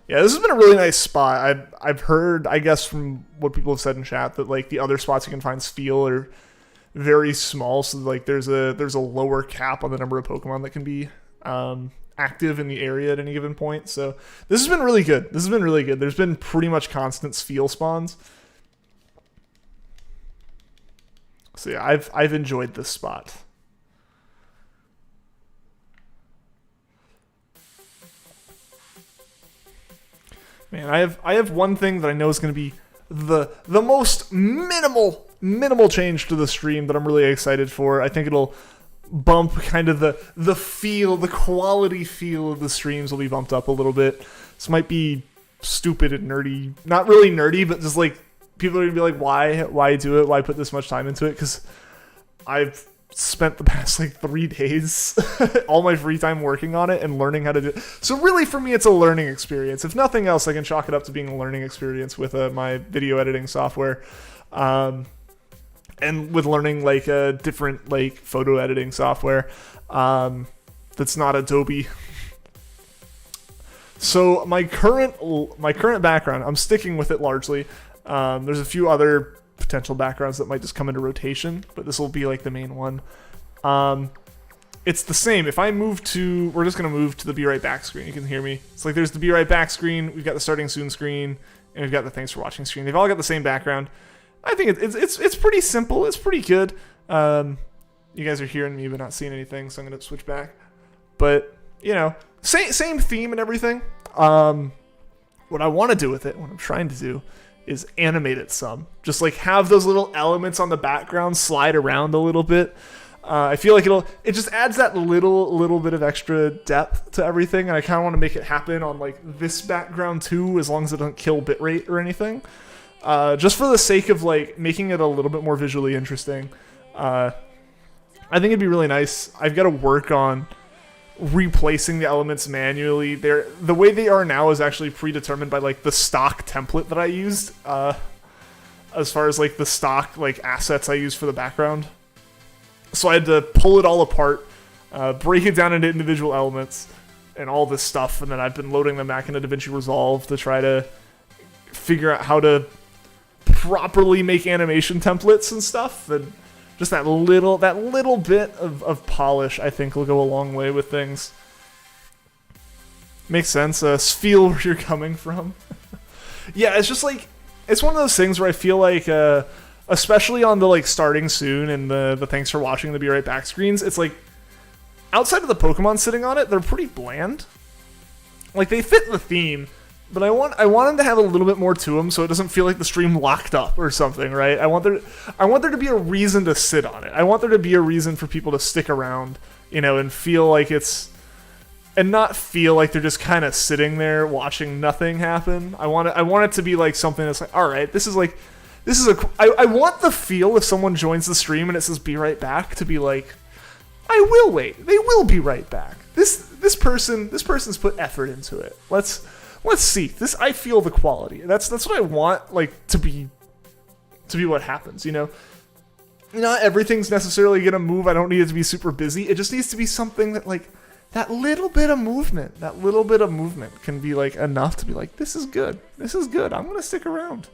Yeah, this has been a really nice spot. I've heard, I guess, from what people have said in chat, that like the other spots you can find Spheal are very small, so like there's a lower cap on the number of Pokemon that can be active in the area at any given point. So this has been really good. There's been pretty much constant Spheal spawns. So yeah, I've enjoyed this spot. Man, I have one thing that I know is going to be the most minimal change to the stream that I'm really excited for. I think it'll bump kind of the feel, the quality feel of the streams will be bumped up a little bit. This might be stupid and nerdy. Not really nerdy, but just like people are going to be like, why do it? Why put this much time into it? Because I've spent the past like 3 days all my free time working on it and learning how to do it. So really for me it's a learning experience. If nothing else, I can chalk it up to being a learning experience with my video editing software, and with learning like a different like photo editing software that's not Adobe. So my current background, I'm sticking with it largely. There's a few other potential backgrounds that might just come into rotation, but this will be like the main one. It's the same. If I move to, we're just going to move to the be right back screen. You can hear me. It's like there's the be right back screen. We've got the starting soon screen, and we've got the thanks for watching screen. They've all got the same background. I think it's pretty simple. It's pretty good. You guys are hearing me but not seeing anything, so I'm going to switch back. But, you know, same theme and everything. What I want to do with it, what I'm trying to do, is animate it some. Just like have those little elements on the background slide around a little bit. I feel like it just adds that little bit of extra depth to everything, and I kind of want to make it happen on like this background too, as long as it doesn't kill bitrate or anything. Just for the sake of like making it a little bit more visually interesting. I think it'd be really nice. I've got to work on replacing the elements manually. The way they are now is actually predetermined by like the stock template that I used, as far as like the stock like assets I use for the background. So I had to pull it all apart, break it down into individual elements and all this stuff, and then I've been loading them back into DaVinci Resolve to try to figure out how to properly make animation templates and stuff. And just that little bit of polish, I think, will go a long way with things. Makes sense. Spheal where you're coming from. Yeah, it's just like, it's one of those things where I feel like, especially on the like starting soon and the thanks for watching, the be right back screens, it's like, outside of the Pokemon sitting on it, they're pretty bland. Like, they fit the theme, but I want them to have a little bit more to them, so it doesn't feel like the stream locked up or something, right? I want there to be a reason to sit on it. I want there to be a reason for people to stick around, you know, and feel like and not feel like they're just kind of sitting there watching nothing happen. I want it to be like something that's like, all right, I want the feel if someone joins the stream and it says be right back to be like, I will wait. They will be right back. This person's put effort into it. Let's see. This, I feel the quality. That's what I want, like, to be what happens, you know? Not everything's necessarily gonna move. I don't need it to be super busy. It just needs to be something that, like, that little bit of movement can be like enough to be like, this is good. I'm gonna stick around.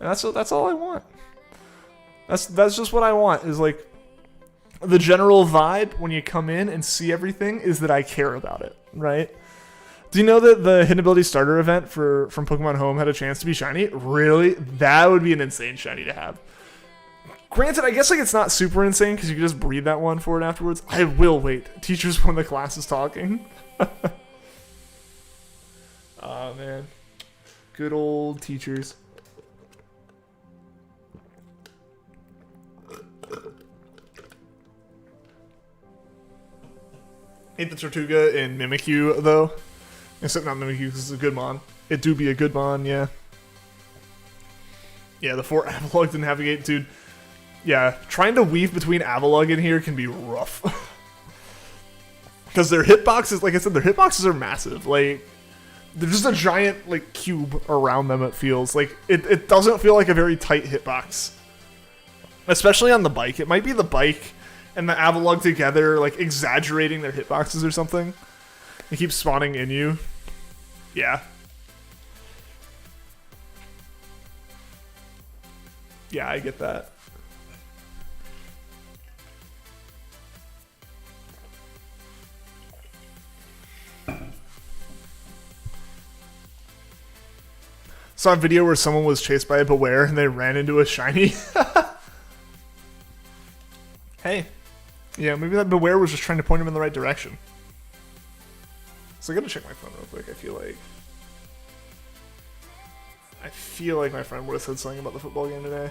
And that's all I want. That's just what I want, is like the general vibe when you come in and see everything is that I care about it, right? Do you know that the Hidden Ability Starter event from Pokemon Home had a chance to be shiny? Really? That would be an insane shiny to have. Granted, I guess like it's not super insane because you can just breed that one for it afterwards. I will wait. Teachers when the class is talking. Oh man. Good old teachers. Ain't the Tortuga in Mimikyu though? Except not Mimikyu because it's a good mon. It do be a good mon, yeah. Yeah, the 4 Avalugg to navigate, dude. Yeah, trying to weave between Avalugg in here can be rough. Because their hitboxes, like I said, their hitboxes are massive. Like, they're just a giant, like, cube around them, it feels. Like, it doesn't feel like a very tight hitbox. Especially on the bike. It might be the bike and the Avalugg together, like, exaggerating their hitboxes or something. They keep spawning in you. Yeah. Yeah, I get that. Saw a video where someone was chased by a Beware and they ran into a shiny. Hey. Yeah, maybe that Beware was just trying to point him in the right direction. So I gotta check my phone real quick, I feel like. feel like my friend would have said something about the football game today.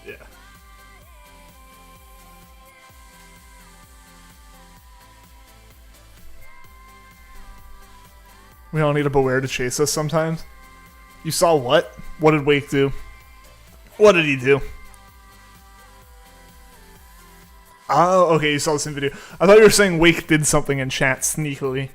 Yeah. We all need a Beware to chase us sometimes. You saw what? What did Wake do? What did he do? Oh, okay, you saw the same video. I thought you were saying Wake did something in chat sneakily.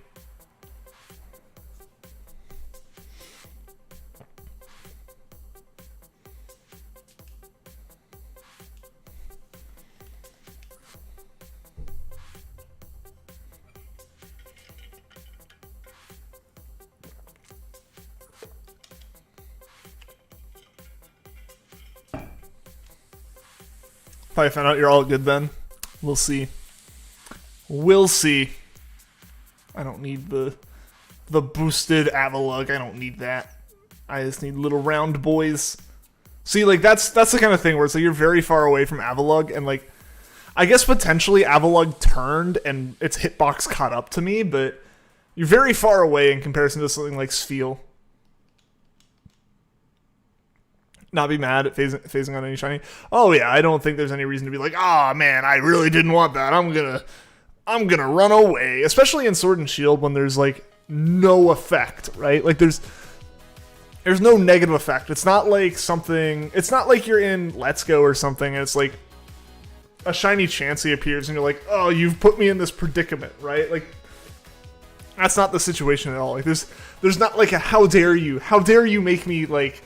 Probably found out you're all good then. We'll see. We'll see. I don't need the boosted Avalug. I don't need that. I just need little round boys. See, like that's the kind of thing where it's like you're very far away from Avalug, and like I guess potentially Avalug turned and its hitbox caught up to me, but you're very far away in comparison to something like Spheal. Not be mad at phasing on any shiny. Oh yeah, I don't think there's any reason to be like, ah, man, I really didn't want that. I'm gonna run away. Especially in Sword and Shield when there's like no effect, right? Like there's no negative effect. It's not like something. It's not like you're in Let's Go or something, and it's like a shiny Chansey appears, and you're like, oh, you've put me in this predicament, right? Like that's not the situation at all. Like there's not like a how dare you make me like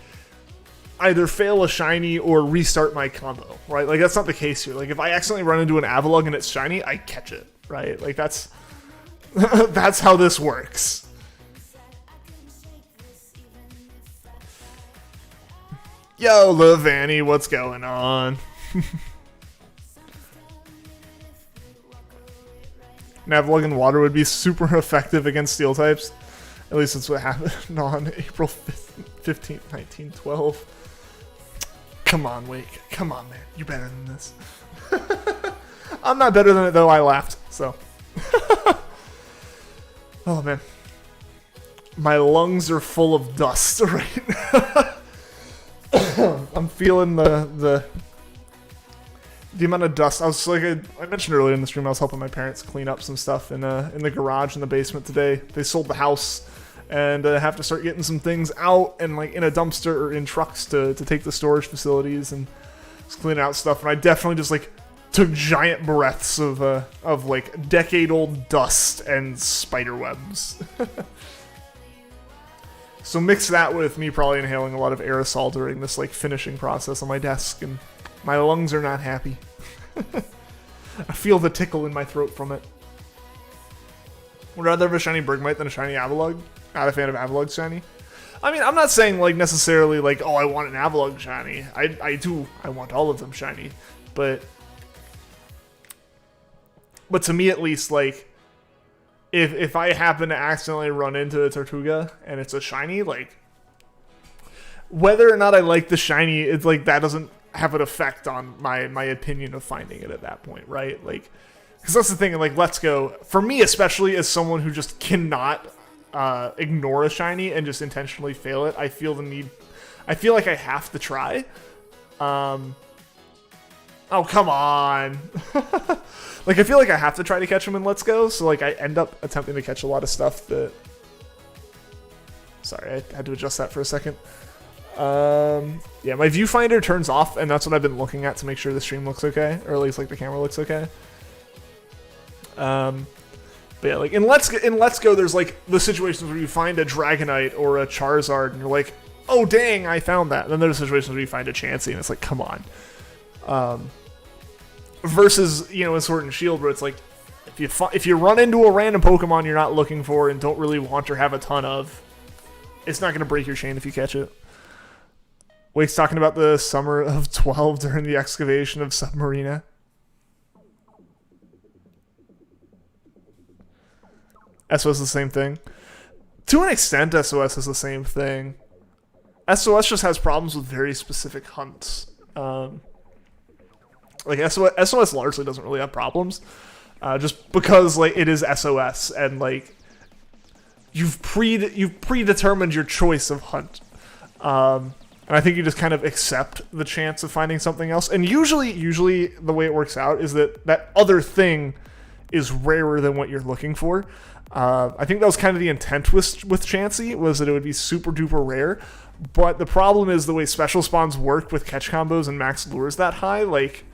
either fail a shiny or restart my combo, right? Like that's not the case here. Like if I accidentally run into an Avalug and it's shiny, I catch it, right? Like that's that's how this works. Yo, Levani, what's going on? Avalug and water would be super effective against steel types. At least that's what happened on April 15th, 1912. Come on, Wake. Come on, man. You're better than this. I'm not better than it, though. I laughed, so. Oh, man. My lungs are full of dust right now. I'm feeling the amount of dust. I was like, I mentioned earlier in the stream, I was helping my parents clean up some stuff in the garage in the basement today. They sold the house. And have to start getting some things out and like in a dumpster or in trucks to take to storage facilities and just clean out stuff. And I definitely just like took giant breaths of like decade-old dust and spider webs. So mix that with me probably inhaling a lot of aerosol during this like finishing process on my desk, and my lungs are not happy. I feel the tickle in my throat from it. Would rather have a shiny Bergmite than a shiny Avalug. Not a fan of Avalug shiny. I mean, I'm not saying like necessarily like, oh, I want an Avalug shiny. I do. I want all of them shiny. But to me at least, like if I happen to accidentally run into a Tortuga and it's a shiny, like whether or not I like the shiny, it's like that doesn't have an effect on my opinion of finding it at that point, right? Like, because that's the thing. Like, Let's Go for me, especially as someone who just cannot ignore a shiny and just intentionally fail it. I feel the need. I feel like I have to try. Oh, come on. Like, I feel like I have to try to catch him in Let's Go, so like I end up attempting to catch a lot of stuff that. Sorry, I had to adjust that for a second. Yeah, my viewfinder turns off, and that's what I've been looking at to make sure the stream looks okay, or at least like the camera looks okay. But yeah, like in Let's Go, there's like the situations where you find a Dragonite or a Charizard, and you're like, oh dang, I found that. And then there's situations where you find a Chansey, and it's like, come on. Versus, you know, in Sword and Shield, where it's like, if you run into a random Pokemon you're not looking for and don't really want or have a ton of, it's not going to break your chain if you catch it. Wake's talking about the summer of 12 during the excavation of Submarina. SOS is the same thing. To an extent, SOS is the same thing. SOS just has problems with very specific hunts. Like SOS largely doesn't really have problems, just because like it is SOS, and like you've predetermined your choice of hunt. And I think you just kind of accept the chance of finding something else. And usually the way it works out is that other thing is rarer than what you're looking for. I think that was kind of the intent with Chansey, was that it would be super duper rare. But the problem is the way special spawns work with catch combos and max lures that high, like,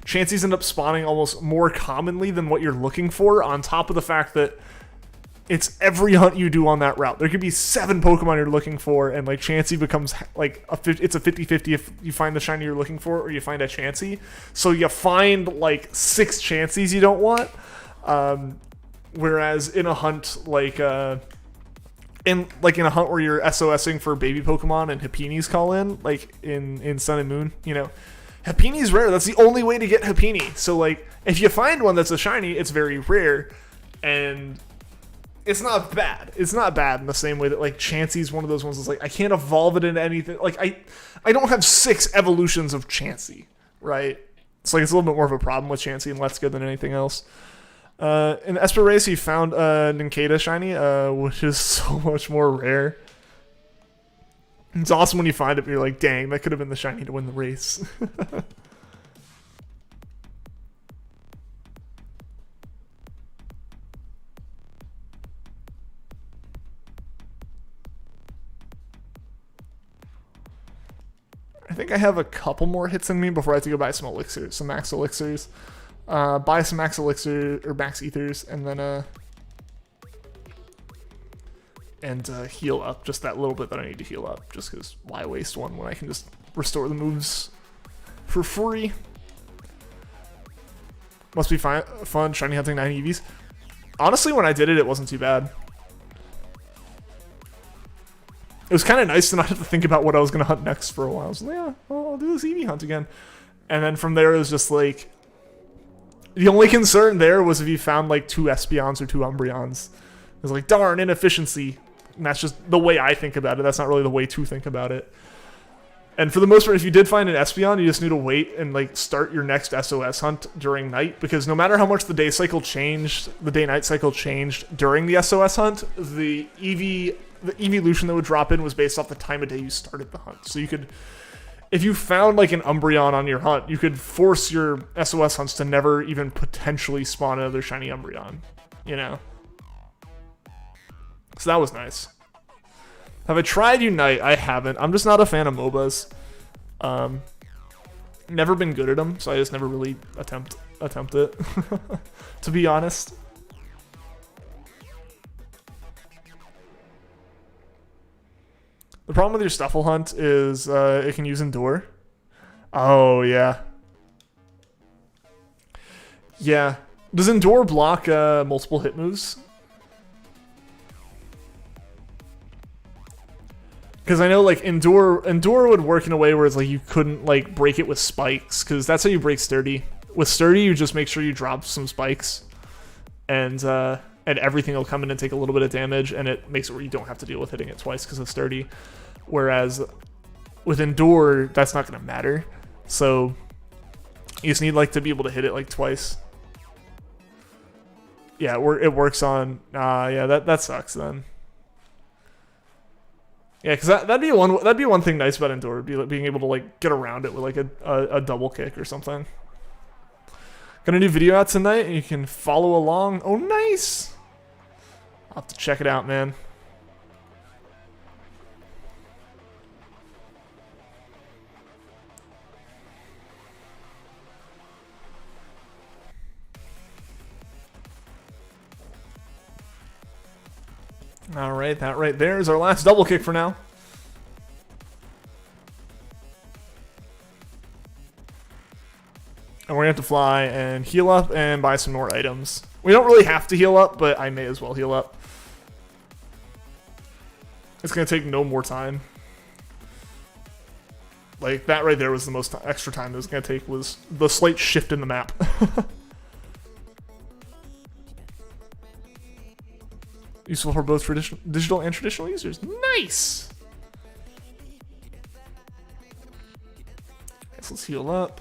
Chanseys end up spawning almost more commonly than what you're looking for, on top of the fact that it's every hunt you do on that route. There could be 7 Pokemon you're looking for, and like Chansey becomes like it's a 50-50 if you find the shiny you're looking for or you find a Chansey. So you find like 6 Chanseys you don't want. Whereas in a hunt in a hunt where you're SOSing for baby Pokemon and Hapinis call in, like in Sun and Moon, you know, Hapini's rare. That's the only way to get Hapini. So like if you find one that's a shiny, it's very rare, and it's not bad. It's not bad in the same way that like Chansey's one of those ones that's like I can't evolve it into anything. Like I don't have 6 evolutions of Chansey, right? It's like it's a little bit more of a problem with Chansey and Let's Go than anything else. In the Esper race, you found Nincada shiny, which is so much more rare. It's awesome when you find it, but you're like, dang, that could have been the shiny to win the race. I think I have a couple more hits in me before I have to go buy some elixirs, some max elixirs. Buy some max elixir or max ethers, and then heal up just that little bit that I need to heal up. Just because why waste one when I can just restore the moves for free? Must be fun shiny hunting 9 EVs. Honestly, when I did it, it wasn't too bad. It was kind of nice to not have to think about what I was going to hunt next for a while. I was like, yeah, well, I'll do this EV hunt again. And then from there, it was just like, the only concern there was if you found like 2 Espeons or 2 Umbreons. It was like, darn, inefficiency. And that's just the way I think about it. That's not really the way to think about it. And for the most part, if you did find an Espeon, you just need to wait and like start your next SOS hunt during night, because no matter how much the day night cycle changed during the SOS hunt, the evolution that would drop in was based off the time of day you started the hunt. So you could, if you found like an Umbreon on your hunt, you could force your SOS hunts to never even potentially spawn another shiny Umbreon, you know? So that was nice. Have I tried Unite? I haven't. I'm just not a fan of MOBAs. Never been good at them, so I just never really attempt it, to be honest. The problem with your Stuffle hunt is it can use Endure. Oh, yeah. Yeah. Does Endure block multiple hit moves? Because I know like Endure would work in a way where it's like you couldn't like break it with spikes, because that's how you break Sturdy. With Sturdy, you just make sure you drop some spikes, and everything will come in and take a little bit of damage, and it makes it where you don't have to deal with hitting it twice because of Sturdy. Whereas with Endure, that's not going to matter. So you just need like to be able to hit it like twice. Yeah, it works on. Yeah, that sucks then. Yeah, because that'd be one thing nice about Endure, be like being able to like get around it with like a double kick or something. Got a new video out tonight, and you can follow along. Oh, nice! I'll have to check it out, man. All right, that right there is our last double kick for now. And we're going to have to fly and heal up and buy some more items. We don't really have to heal up, but I may as well heal up. It's going to take no more time. Like, that right there was the most extra time it was going to take, was the slight shift in the map. Useful for both digital and traditional users. Nice! Guess let's heal up.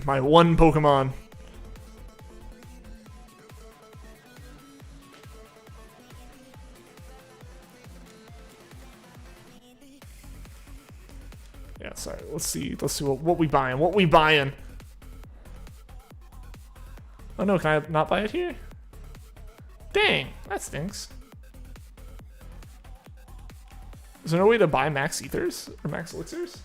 My one Pokemon. Let's see what we buying. What we buying? Oh no, can I not buy it here? Dang, that stinks. Is there no way to buy max ethers or max elixirs?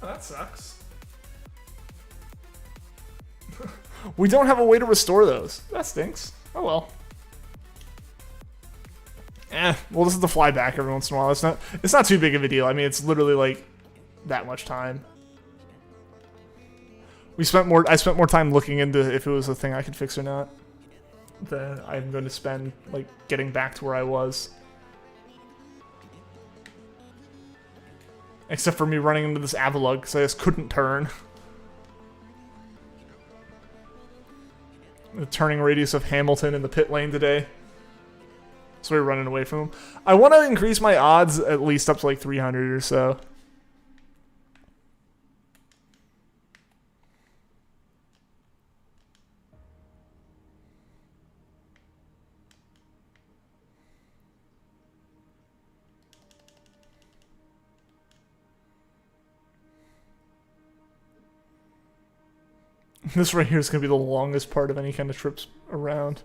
Oh, that sucks. We don't have a way to restore those. That stinks. Oh well. Well, this is the fly back every once in a while. It's not too big of a deal. I mean, it's literally like that much time. I spent more time looking into if it was a thing I could fix or not than I'm going to spend like getting back to where I was. Except for me running into this Avalug because I just couldn't turn. The turning radius of Hamilton in the pit lane today. So we're running away from him. I want to increase my odds at least up to like 300 or so. This right here is going to be the longest part of any kind of trips around.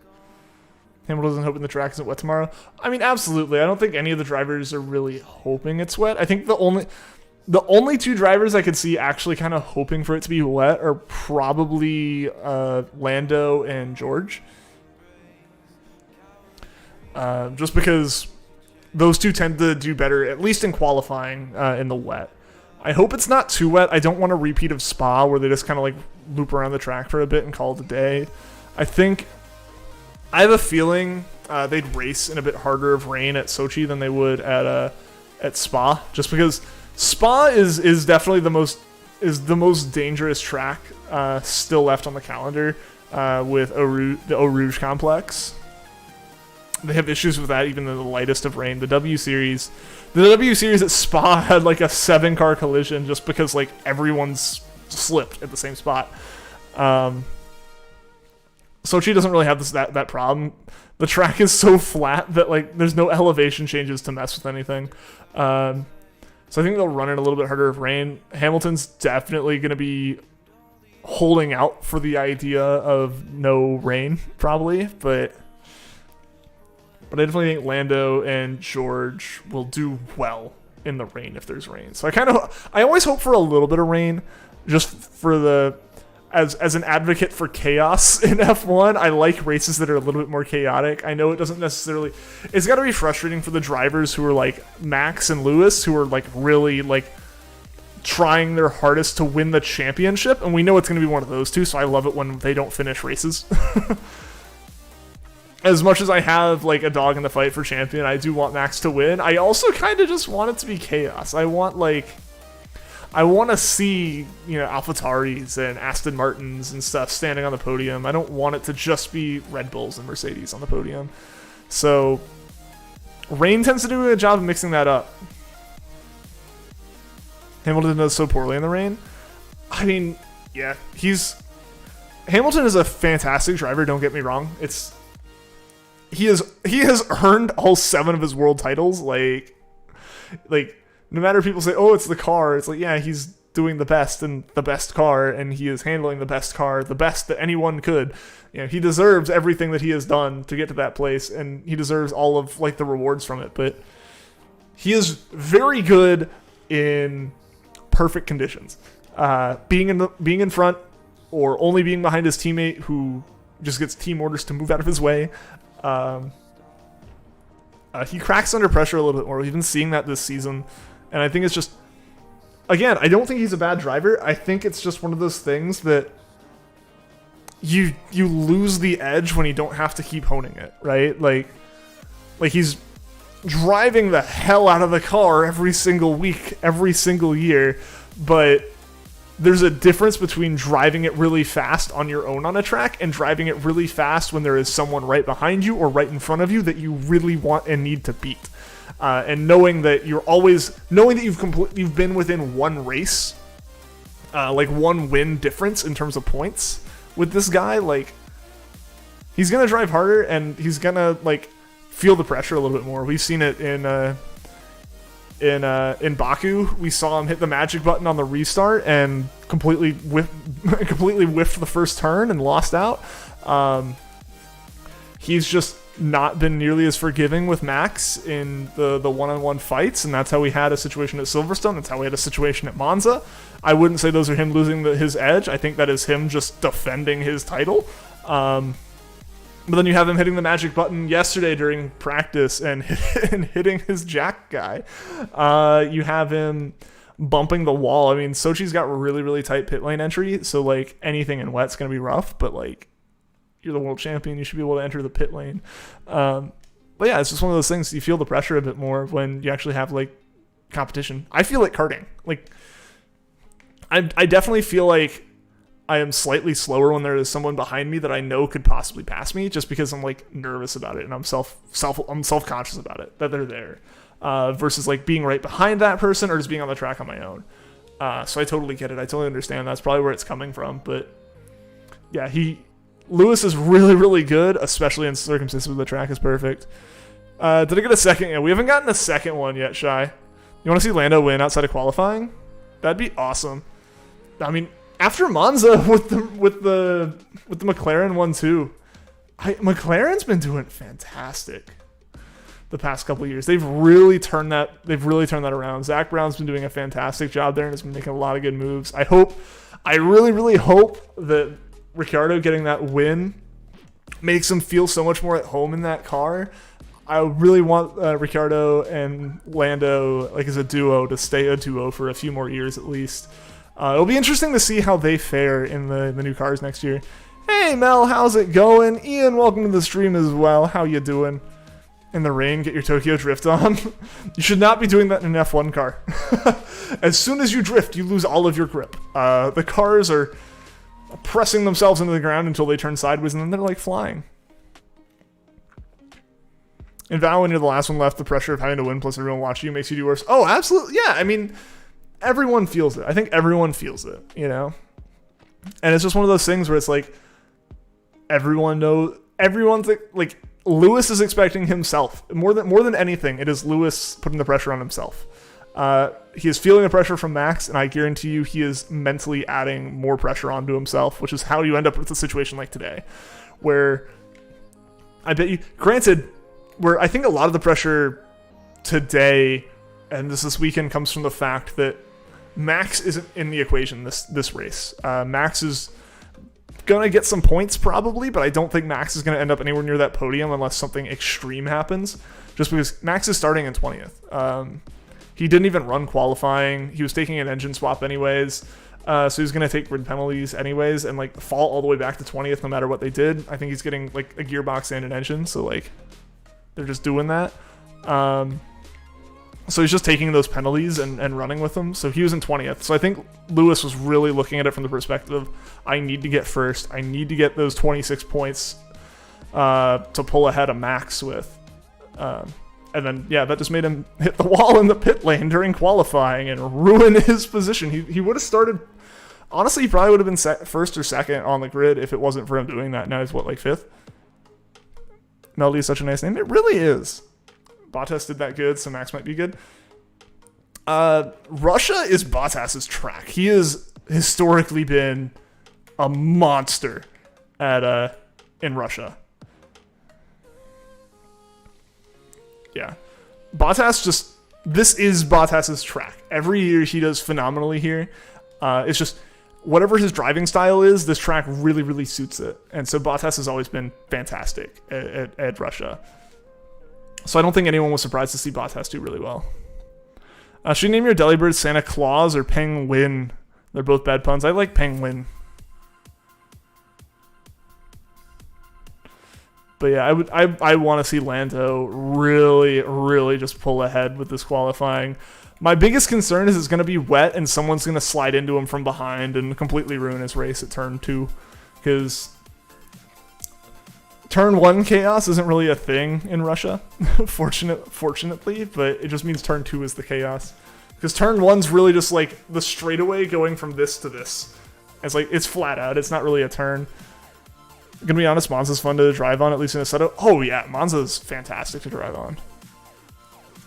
Hamilton's hoping the track isn't wet tomorrow. I mean, absolutely. I don't think any of the drivers are really hoping it's wet. I think the only two drivers I could see actually kind of hoping for it to be wet are probably Lando and George. Just because those two tend to do better, at least in qualifying, in the wet. I hope it's not too wet. I don't want a repeat of Spa where they just kind of like loop around the track for a bit and call it a day. I have a feeling they'd race in a bit harder of rain at Sochi than they would at Spa, just because Spa is definitely the most dangerous track still left on the calendar with the Eau Rouge complex. They have issues with that even in the lightest of rain. The W Series at Spa had like a 7-car collision just because like everyone's slipped at the same spot. Sochi doesn't really have that problem. The track is so flat that like there's no elevation changes to mess with anything. So I think they'll run it a little bit harder of rain. Hamilton's definitely going to be holding out for the idea of no rain, probably, but I definitely think Lando and George will do well in the rain if there's rain. So I always hope for a little bit of rain, just for as an advocate for chaos in F1. I like races that are a little bit more chaotic. I know it doesn't necessarily. It's got to be frustrating for the drivers who are like Max and Lewis, who are like really like trying their hardest to win the championship, and we know it's going to be one of those two. So I love it when they don't finish races. As much as I have like a dog in the fight for champion, I do want Max to win. I also kind of just want it to be chaos. I want to see, AlphaTauris and Aston Martins and stuff standing on the podium. I don't want it to just be Red Bulls and Mercedes on the podium. So rain tends to do a good job of mixing that up. Hamilton does so poorly in the rain. I mean, yeah, Hamilton is a fantastic driver, don't get me wrong. He has earned all 7 of his world titles. Like no matter if people say, oh, it's the car, it's like, yeah, he's doing the best in the best car, and he is handling the best car, the best that anyone could. He deserves everything that he has done to get to that place, and he deserves all of like the rewards from it. But he is very good in perfect conditions. Being in front or only being behind his teammate who just gets team orders to move out of his way. He cracks under pressure a little bit more. We've been seeing that this season, and I think it's just, again, I don't think he's a bad driver. I think it's just one of those things that you lose the edge when you don't have to keep honing it, right? Like he's driving the hell out of the car every single week, every single year, but there's a difference between driving it really fast on your own on a track and driving it really fast when there is someone right behind you or right in front of you that you really want and need to beat. And knowing that you've been within one race, like one win difference in terms of points with this guy, like he's gonna drive harder and he's gonna like feel the pressure a little bit more. We've seen it in Baku. We saw him hit the magic button on the restart and completely whiffed the first turn and lost out. He's just not been nearly as forgiving with Max in the one-on-one fights, and that's how we had a situation at Silverstone. That's how we had a situation at Monza. I wouldn't say those are him losing his edge. I think that is him just defending his title. But then you have him hitting the magic button yesterday during practice and hitting his jack guy. You have him bumping the wall. I mean, Sochi's got really, really tight pit lane entry, so like anything in wet's going to be rough, but like you're the world champion, you should be able to enter the pit lane. But yeah, it's just one of those things. You feel the pressure a bit more when you actually have like competition. I feel like karting. Like I definitely feel like I am slightly slower when there is someone behind me that I know could possibly pass me, just because I'm like nervous about it and I'm self-conscious about it that they're there, versus like being right behind that person or just being on the track on my own. So I totally get it. I totally understand. That's probably where it's coming from. But yeah, Lewis is really, really good, especially in circumstances where the track is perfect. Did I get a second? Yeah, we haven't gotten a second one yet, Shy. You want to see Lando win outside of qualifying? That'd be awesome. I mean, after Monza with the McLaren one too, McLaren's been doing fantastic the past couple of years. They've really turned that around. Zach Brown's been doing a fantastic job there and has been making a lot of good moves. I really, really hope that Ricciardo getting that win makes him feel so much more at home in that car. I really want Ricciardo and Lando, like as a duo, to stay a duo for a few more years at least. It'll be interesting to see how they fare in the new cars next year. Hey Mel, how's it going? Ian, welcome to the stream as well. How you doing? In the rain, get your Tokyo Drift on. You should not be doing that in an F1 car. As soon as you drift, you lose all of your grip. The cars are pressing themselves into the ground until they turn sideways, and then they're like flying. And Val, when you're the last one left, the pressure of having to win plus everyone watching you makes you do worse. Oh, absolutely. Yeah, I mean, everyone feels it. I think everyone feels it, you know? And it's just one of those things where it's like, everyone's like, Lewis is expecting himself. More than anything, it is Lewis putting the pressure on himself. He is feeling the pressure from Max, and I guarantee you he is mentally adding more pressure onto himself, which is how you end up with a situation like today, where I bet you, granted, where I think a lot of the pressure today and this weekend comes from the fact that Max isn't in the equation this race. Max is going to get some points probably, but I don't think Max is going to end up anywhere near that podium unless something extreme happens, just because Max is starting in 20th. He didn't even run qualifying. He was taking an engine swap anyways, so he's going to take grid penalties anyways and like fall all the way back to 20th no matter what they did. I think he's getting like a gearbox and an engine, so like they're just doing that. So he's just taking those penalties and running with them. So he was in 20th. So I think Lewis was really looking at it from the perspective of, I need to get first. I need to get those 26 points to pull ahead of Max with. And then, yeah, that just made him hit the wall in the pit lane during qualifying and ruin his position. He would have started... Honestly, he probably would have been first or second on the grid if it wasn't for him doing that. Now he's, what, like 5th? Melody is such a nice name. It really is. Bottas did that good, so Max might be good. Russia is Bottas's track. He has historically been a monster in Russia. Yeah. This is Bottas's track. Every year he does phenomenally here. It's just, whatever his driving style is, this track really, really suits it. And so Bottas has always been fantastic at Russia. So I don't think anyone was surprised to see Bottas do really well. Should you name your Delibird Santa Claus or Penguin? They're both bad puns. I like Penguin. But yeah, I want to see Lando really, really just pull ahead with this qualifying. My biggest concern is it's going to be wet and someone's going to slide into him from behind and completely ruin his race at turn 2. Because turn 1 chaos isn't really a thing in Russia, fortunately, but it just means turn 2 is the chaos. Because turn 1's really just like the straightaway going from this to this. It's like, it's flat out, it's not really a turn. Gonna be honest, Monza's fun to drive on, at least in a setup. Oh yeah, Monza's fantastic to drive on.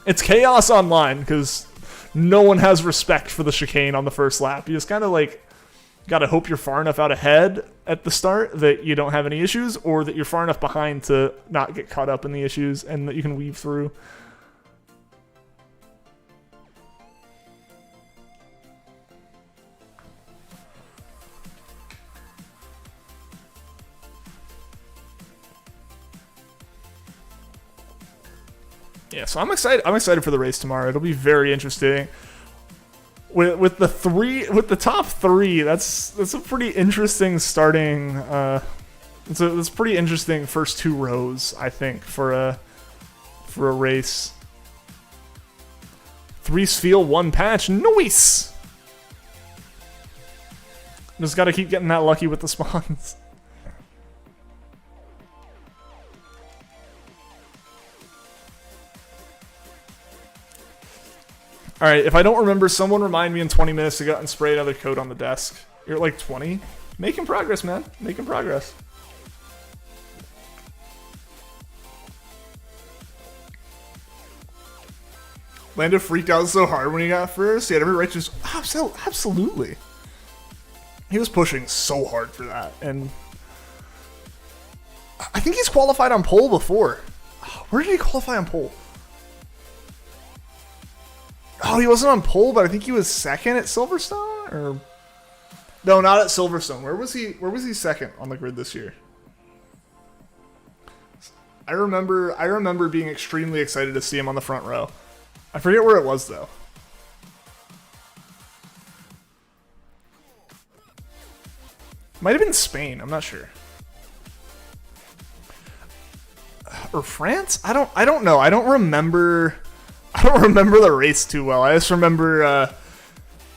It's chaos online, because no one has respect for the chicane on the first lap. You just kind of like gotta hope you're far enough out ahead at the start that you don't have any issues, or that you're far enough behind to not get caught up in the issues and that you can weave through. Yeah, so I'm excited. I'm excited for the race tomorrow. It'll be very interesting. With the top 3, that's a pretty interesting starting. It's pretty interesting first 2 rows, I think, for a race. 3 Spheal, 1 patch, nice. Just got to keep getting that lucky with the spawns. Alright, if I don't remember, someone remind me in 20 minutes to go out and spray another coat on the desk. You're at like 20? Making progress, man. Making progress. Lando freaked out so hard when he got first. He had every right to just... Absolutely. He was pushing so hard for that. And I think he's qualified on pole before. Where did he qualify on pole? Oh, he wasn't on pole, but I think he was second at Silverstone, or no, not at Silverstone. Where was he second on the grid this year? I remember being extremely excited to see him on the front row. I forget where it was though. Might have been Spain. I'm not sure. Or France? I don't know. I don't remember the race too well. I just remember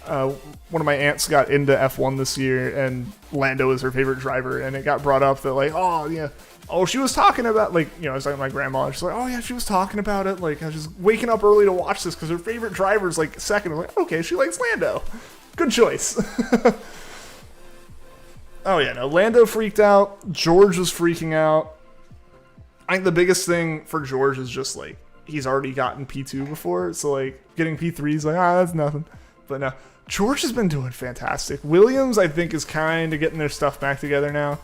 one of my aunts got into F1 this year, and Lando was her favorite driver, and it got brought up that like, oh yeah, oh she was talking about, like, you know, I was talking to my grandma, she's like, oh yeah, she was talking about it, like I was just waking up early to watch this because her favorite driver's like second. I'm like, okay, she likes Lando, good choice. Oh yeah, no, Lando freaked out, George was freaking out. I think the biggest thing for George is just like, he's already gotten P2 before, so like getting P3 is like, that's nothing. But no, George has been doing fantastic. Williams, I think, is kind of getting their stuff back together now,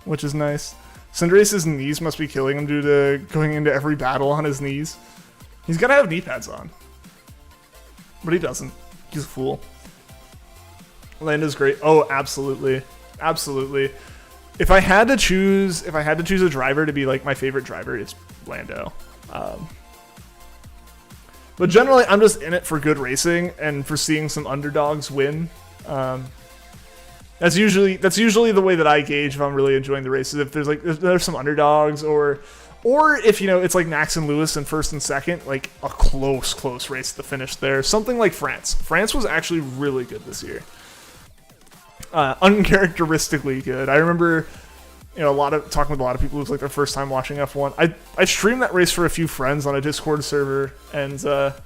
which is nice. Cinderace's knees must be killing him due to going into every battle on his knees. He's got to have knee pads on, but he doesn't. He's a fool. Lando's great. Oh, absolutely, absolutely. If I had to choose a driver to be like my favorite driver, it's Lando. But generally, I'm just in it for good racing and for seeing some underdogs win. That's usually the way that I gauge if I'm really enjoying the races. If there's some underdogs, or if, you know, it's like Max and Lewis in first and second, like a close race at the finish there. Something like France. France was actually really good this year. Uncharacteristically good. I remember, you know, talking with a lot of people who was like their first time watching F1. I streamed that race for a few friends on a Discord server, and like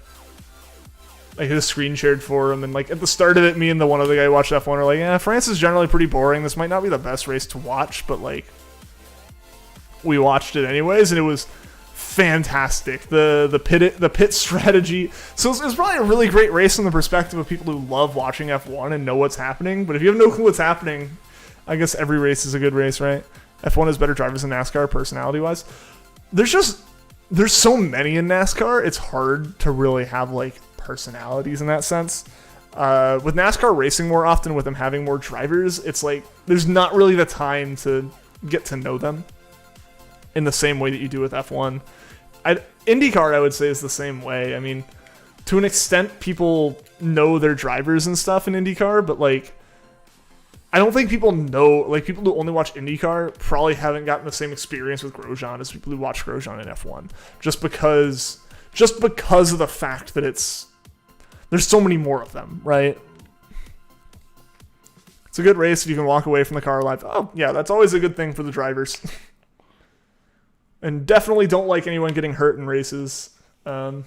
just screen shared for them. And like at the start of it, me and the one other guy who watched F1 are like, yeah, France is generally pretty boring. This might not be the best race to watch, but like we watched it anyways, and it was fantastic. The pit strategy. So it's probably a really great race from the perspective of people who love watching F1 and know what's happening. But if you have no clue what's happening, I guess every race is a good race, right? F1 has better drivers than NASCAR, personality-wise. There's so many in NASCAR, it's hard to really have, like, personalities in that sense. With NASCAR racing more often, with them having more drivers, it's like, there's not really the time to get to know them in the same way that you do with F1. IndyCar, I would say, is the same way. I mean, to an extent, people know their drivers and stuff in IndyCar, but, like, I don't think people know, like, people who only watch IndyCar probably haven't gotten the same experience with Grosjean as people who watch Grosjean in F1. Just because of the fact that there's so many more of them, right? It's a good race if you can walk away from the car alive. Oh, yeah, that's always a good thing for the drivers. And definitely don't like anyone getting hurt in races. But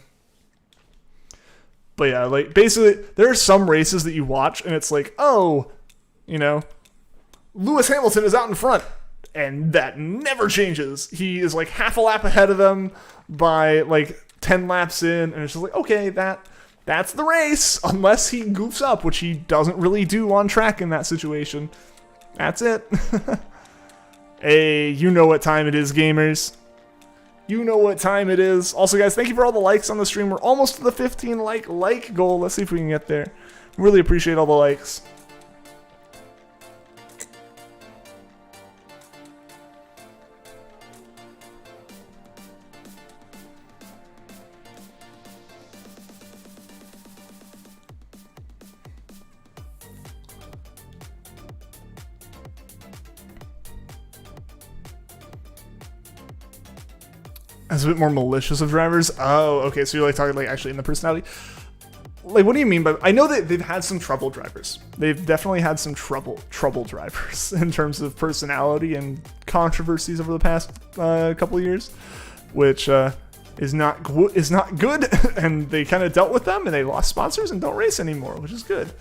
yeah, like, basically, there are some races that you watch, and it's like, oh, you know, Lewis Hamilton is out in front. And that never changes. He is like half a lap ahead of them by like 10 laps in, and it's just like, okay, that's the race, unless he goofs up, which he doesn't really do on track in that situation. That's it. Hey, you know what time it is, gamers. You know what time it is. Also, guys, thank you for all the likes on the stream. We're almost to the 15 like goal. Let's see if we can get there. Really appreciate all the likes. As a bit more malicious of drivers. Oh, okay. So you're like talking like actually in the personality. Like, what do you mean by? I know that they've had some trouble drivers. They've definitely had some trouble drivers in terms of personality and controversies over the past couple of years, which is not good. And they kind of dealt with them, and they lost sponsors and don't race anymore, which is good.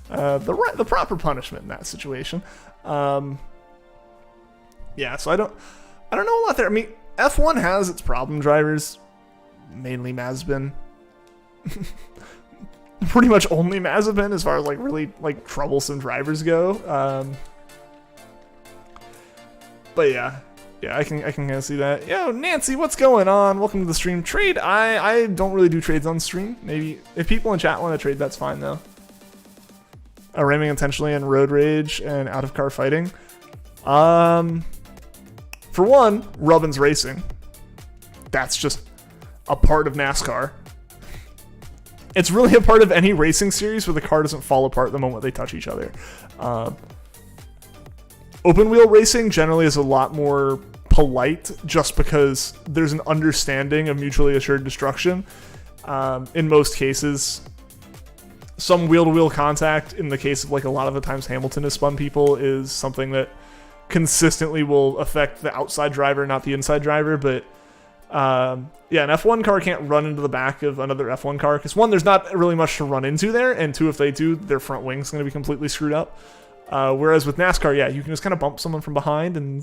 The proper punishment in that situation. Yeah. So I don't know a lot there. I mean, F1 has its problem drivers, mainly Mazepin. Pretty much only Mazepin as far as like really like troublesome drivers go. But yeah, I can kind of see that. Yo, Nancy, what's going on? Welcome to the stream. Trade? I don't really do trades on stream. Maybe if people in chat want to trade, that's fine though. Ramming intentionally in road rage and out of car fighting. For one, Rubbin's racing. That's just a part of NASCAR. It's really a part of any racing series where the car doesn't fall apart the moment they touch each other. Open wheel racing generally is a lot more polite just because there's an understanding of mutually assured destruction. In most cases, some wheel-to-wheel contact, in the case of like a lot of the times Hamilton has spun people, is something that consistently will affect the outside driver, not the inside driver. But yeah, an F1 car can't run into the back of another F1 car because one, there's not really much to run into there, and two, if they do, their front wing's going to be completely screwed up. Whereas with NASCAR, yeah, you can just kind of bump someone from behind and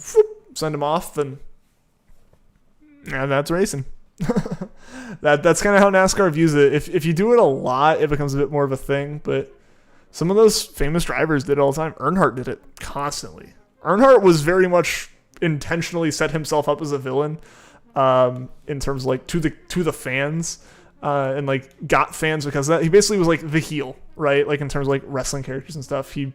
send them off, and that's racing. That's kind of how NASCAR views it. If you do it a lot, it becomes a bit more of a thing. But some of those famous drivers did it all the time. Earnhardt did it constantly. Earnhardt was very much intentionally set himself up as a villain, in terms of like to the fans, and like got fans because of that. He basically was like the heel, right? Like in terms of like wrestling characters and stuff. He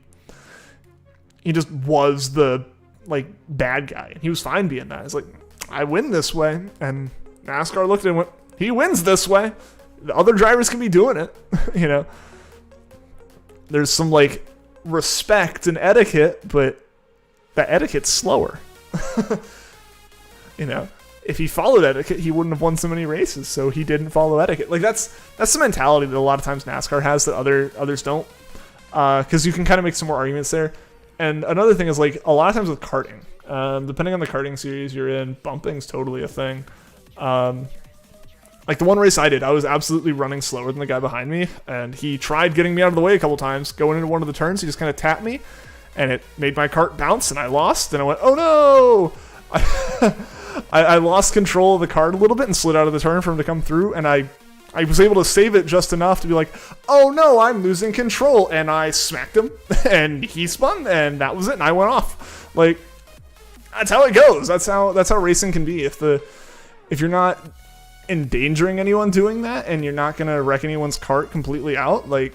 just was the like bad guy, and he was fine being that. It's like, I win this way, and NASCAR looked at him and went, he wins this way. The other drivers can be doing it, you know. There's some like respect and etiquette, but that etiquette's slower. You know, if he followed etiquette, he wouldn't have won so many races. So he didn't follow etiquette. Like that's the mentality that a lot of times NASCAR has that others don't. Because you can kind of make some more arguments there. And another thing is like a lot of times with karting, depending on the karting series you're in, bumping's totally a thing. Like the one race I did, I was absolutely running slower than the guy behind me, and he tried getting me out of the way a couple times. Going into one of the turns, he just kind of tapped me, and it made my cart bounce, and I lost, and I went, oh no! I lost control of the cart a little bit and slid out of the turn for him to come through, and I was able to save it just enough to be like, oh no, I'm losing control, and I smacked him, and he spun, and that was it, and I went off. Like, that's how it goes. That's how racing can be. If you're not endangering anyone doing that, and you're not gonna wreck anyone's cart completely out, like,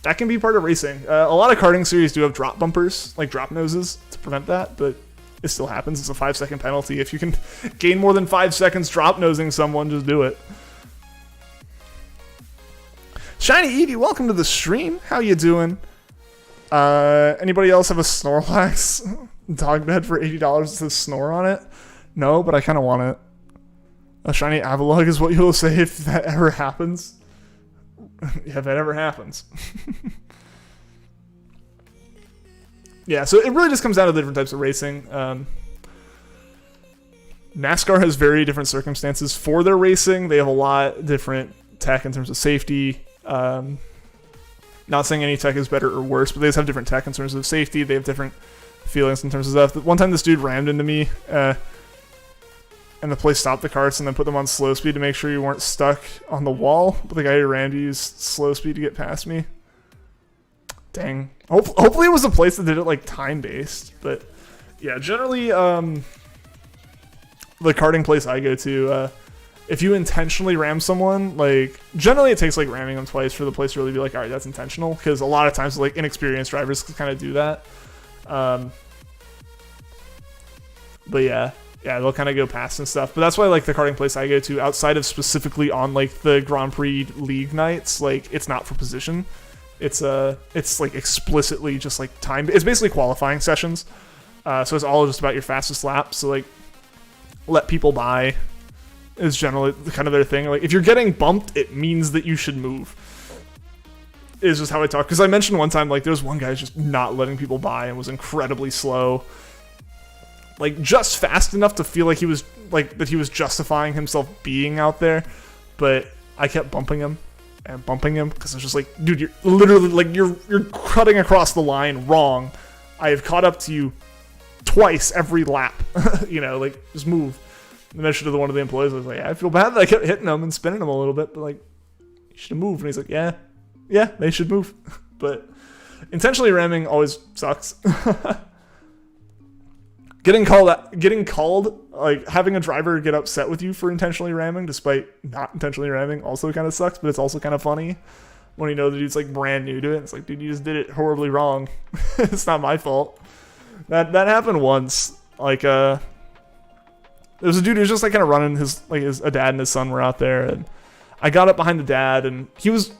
that can be part of racing. A lot of karting series do have drop bumpers, like drop noses, to prevent that, but it still happens. It's a 5-second penalty. If you can gain more than 5 seconds drop nosing someone, just do it. Shiny Edie, welcome to the stream. How you doing? Anybody else have a Snorlax dog bed for $80 that says snore on it? No, but I kind of want it. A shiny Avalugg is what you'll say if that ever happens. if it ever happens. Yeah, so it really just comes down to the different types of racing. NASCAR has very different circumstances for their racing. They have a lot different tech in terms of safety. Not saying any tech is better or worse, but they just have different tech in terms of safety. They have different feelings in terms of stuff. One time this dude rammed into me, and the police stopped the carts and then put them on slow speed to make sure you weren't stuck on the wall. But the guy who rammed used slow speed to get past me. Dang. Hopefully it was a place that did it like time-based. But yeah, generally, the karting place I go to, if you intentionally ram someone, like, generally it takes like ramming them twice for the place to really be like, all right, that's intentional. Because a lot of times like inexperienced drivers kind of do that. But yeah, they'll kind of go past and stuff. But that's why like the karting place I go to, outside of specifically on like the Grand Prix League nights, like it's not for position. It's like explicitly just like time. It's basically qualifying sessions. So it's all just about your fastest lap. So like, let people by is generally kind of their thing. Like if you're getting bumped, it means that you should move. Is just how I talk. Because I mentioned one time, like there's one guy just not letting people by and was incredibly slow. Like just fast enough to feel like he was like that he was justifying himself being out there, but I kept bumping him because I was just like, dude, you're literally like you're cutting across the line wrong. I have caught up to you twice every lap. You know, like just move. And I mentioned to one of the employees, I was like, I feel bad that I kept hitting him and spinning him a little bit, but like you should have moved. And he's like, yeah, they should move. But intentionally ramming always sucks. Getting called, like having a driver get upset with you for intentionally ramming, despite not intentionally ramming, also kind of sucks. But it's also kind of funny when you know the dude's like brand new to it. It's like, dude, you just did it horribly wrong. It's not my fault. That happened once. Like there was a dude who was just like kind of running a dad and his son were out there, and I got up behind the dad, and he was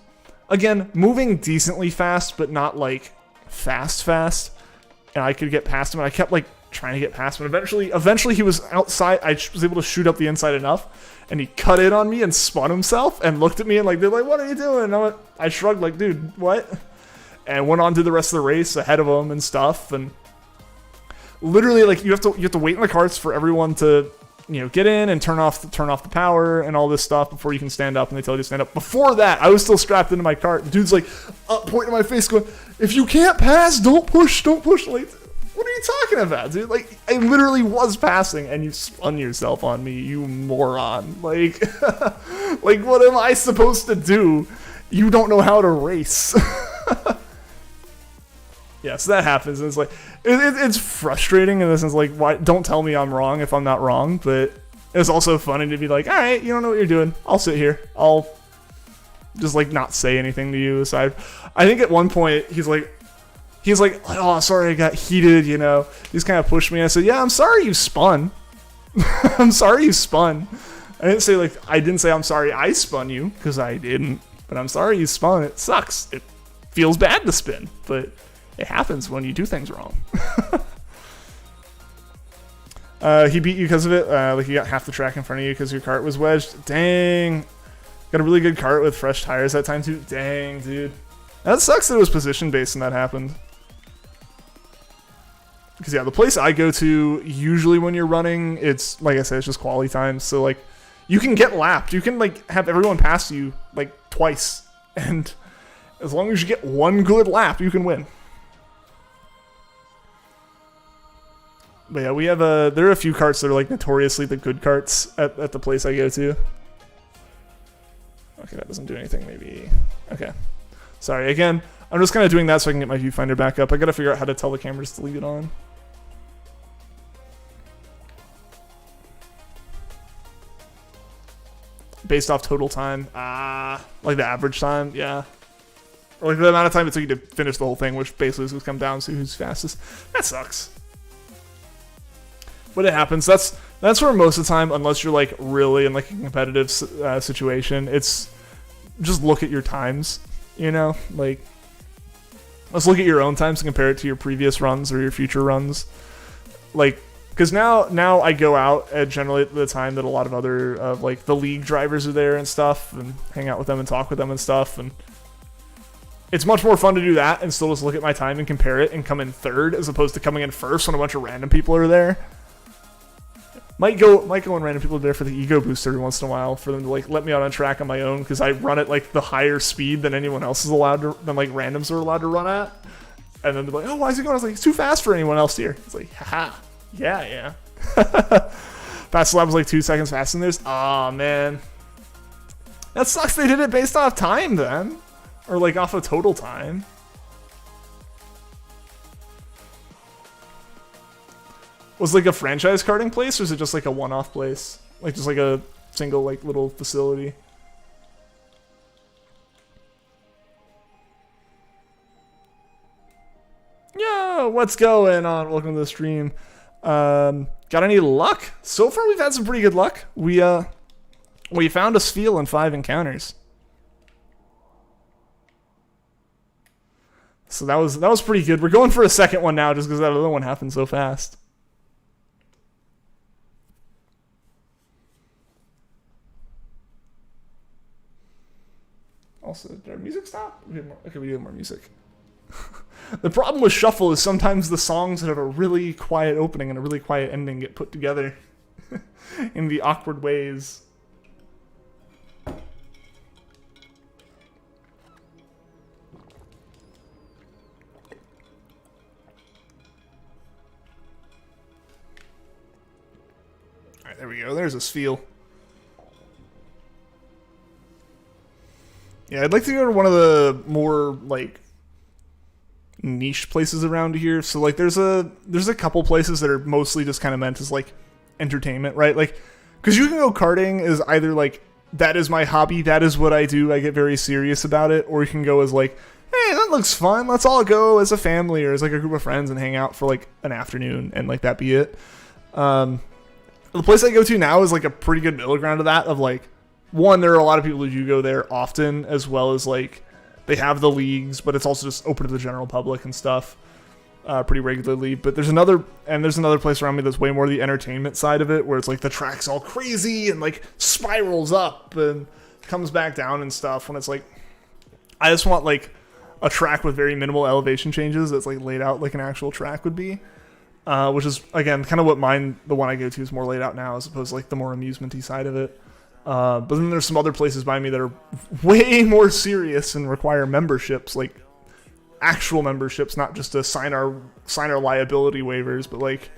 again moving decently fast, but not like fast. And I could get past him, and I kept like trying to get past him. Eventually he was outside. I was able to shoot up the inside enough, and he cut in on me and spun himself and looked at me and like they're like, "What are you doing?" And I shrugged like, "Dude, what?" And went on to the rest of the race ahead of him and stuff. And literally, like you have to wait in the carts for everyone to get in and turn off the power and all this stuff before you can stand up, and they tell you to stand up. Before that, I was still strapped into my cart. The dude's like up pointing at my face going, "If you can't pass, don't push." Like, what are you talking about, dude? Like, I literally was passing, and you spun yourself on me, you moron. Like, like, what am I supposed to do? You don't know how to race. Yeah, so that happens, and it's like, it's frustrating in the sense, like, why? Don't tell me I'm wrong if I'm not wrong, but it's also funny to be like, all right, you don't know what you're doing. I'll sit here. I'll just, like, not say anything to you aside. I think at one point, he's like, oh, sorry, I got heated, He's kind of pushed me. I said, yeah, I'm sorry you spun. I'm sorry you spun. I didn't say I'm sorry I spun you, because I didn't. But I'm sorry you spun. It sucks. It feels bad to spin, but it happens when you do things wrong. He beat you because of it. Like, you got half the track in front of you because your cart was wedged. Dang. Got a really good cart with fresh tires that time, too. Dang, dude. That sucks that it was position-based and that happened. Because, yeah, the place I go to, usually when you're running, it's, like I said, it's just quality time. So, like, you can get lapped. You can, like, have everyone pass you, like, twice. And as long as you get one good lap, you can win. But, yeah, we have there are a few carts that are, like, notoriously the good carts at the place I go to. Okay, that doesn't do anything, maybe. Okay. Sorry, again, I'm just kind of doing that so I can get my viewfinder back up. I gotta figure out how to tell the cameras to leave it on. Based off total time. Like the average time, yeah. Or like the amount of time it took you to finish the whole thing, which basically is going to come down to who's fastest. That sucks. But it happens. That's where most of the time, unless you're like really in like a competitive situation, it's just look at your times, like let's look at your own times and compare it to your previous runs or your future runs. Like, because now I go out at generally at the time that a lot of other like the league drivers are there and stuff, and hang out with them and talk with them and stuff, and It's much more fun to do that and still just look at my time and compare it and come in third as opposed to coming in first when a bunch of random people are there. Might go when random people are there for the ego boost every once in a while for them to like let me out on track on my own because I run at like the higher speed than anyone else is allowed to, than like randoms are allowed to run at. And then they're like, oh, why is he going? I was like, it's too fast for anyone else here. It's like, haha, yeah. Fast lap was like 2 seconds faster than theirs. Aw, man. That sucks they did it based off time then. Or like off of total time. Was it like a franchise karting place, or is it just like a one-off place? Like just like a single like little facility? Yo, what's going on? Welcome to the stream. Got any luck? So far we've had some pretty good luck. We found a Spheal in 5 encounters. So that was pretty good. We're going for a second one now just because that other one happened so fast. Also, did our music stop? Okay, we do have more music. The problem with Shuffle is sometimes the songs that have a really quiet opening and a really quiet ending get put together in the awkward ways. Alright, there we go. There's a Spheal. Yeah, I'd like to go to one of the more, like, niche places around here. So, like, there's a couple places that are mostly just kind of meant as, like, entertainment, right? Like, because you can go karting as either, like, that is my hobby, that is what I do, I get very serious about it, or you can go as, like, hey, that looks fun, let's all go as a family or as, like, a group of friends and hang out for, like, an afternoon and, like, that be it. The place I go to now is, like, a pretty good middle ground of that, of, like, one, there are a lot of people who do go there often, as well as, like, they have the leagues, but it's also just open to the general public and stuff pretty regularly. But there's another place around me that's way more the entertainment side of it, where it's, like, the track's all crazy and, like, spirals up and comes back down and stuff, when it's, like, I just want, like, a track with very minimal elevation changes that's, like, laid out like an actual track would be. Which is, again, kind of what the one I go to is more laid out now, as opposed to, like, the more amusement-y side of it. But then there's some other places by me that are way more serious and require memberships, like actual memberships, not just to sign our liability waivers, but like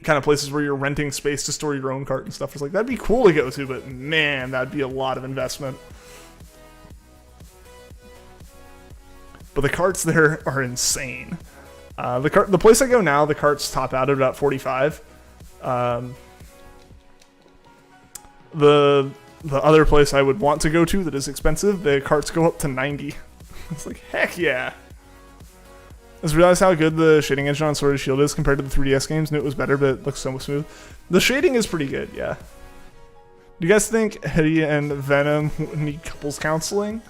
kind of places where you're renting space to store your own cart and stuff. It's like, that'd be cool to go to, but man, that'd be a lot of investment. But the carts there are insane. The place I go now, the carts top out at about 45. The other place I would want to go to that is expensive, the carts go up to 90. It's like, heck yeah. I just realized how good the shading engine on Sword and Shield is compared to the 3DS games. Knew it was better, but it looks so smooth. The shading is pretty good, yeah. Do you guys think Eddie and Venom need couples counseling?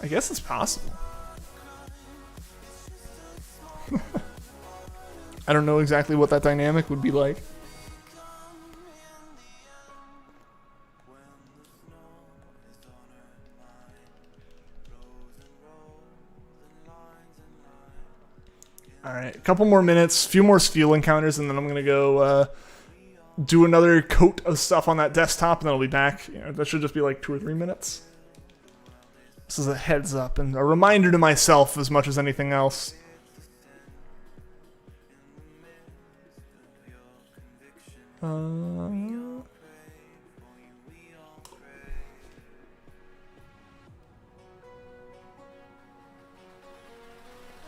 I guess it's possible. I don't know exactly what that dynamic would be like. Alright, a couple more minutes, few more Spheal encounters, and then I'm going to go do another coat of stuff on that desktop, and then I'll be back. You know, that should just be like 2 or 3 minutes. This is a heads up and a reminder to myself as much as anything else.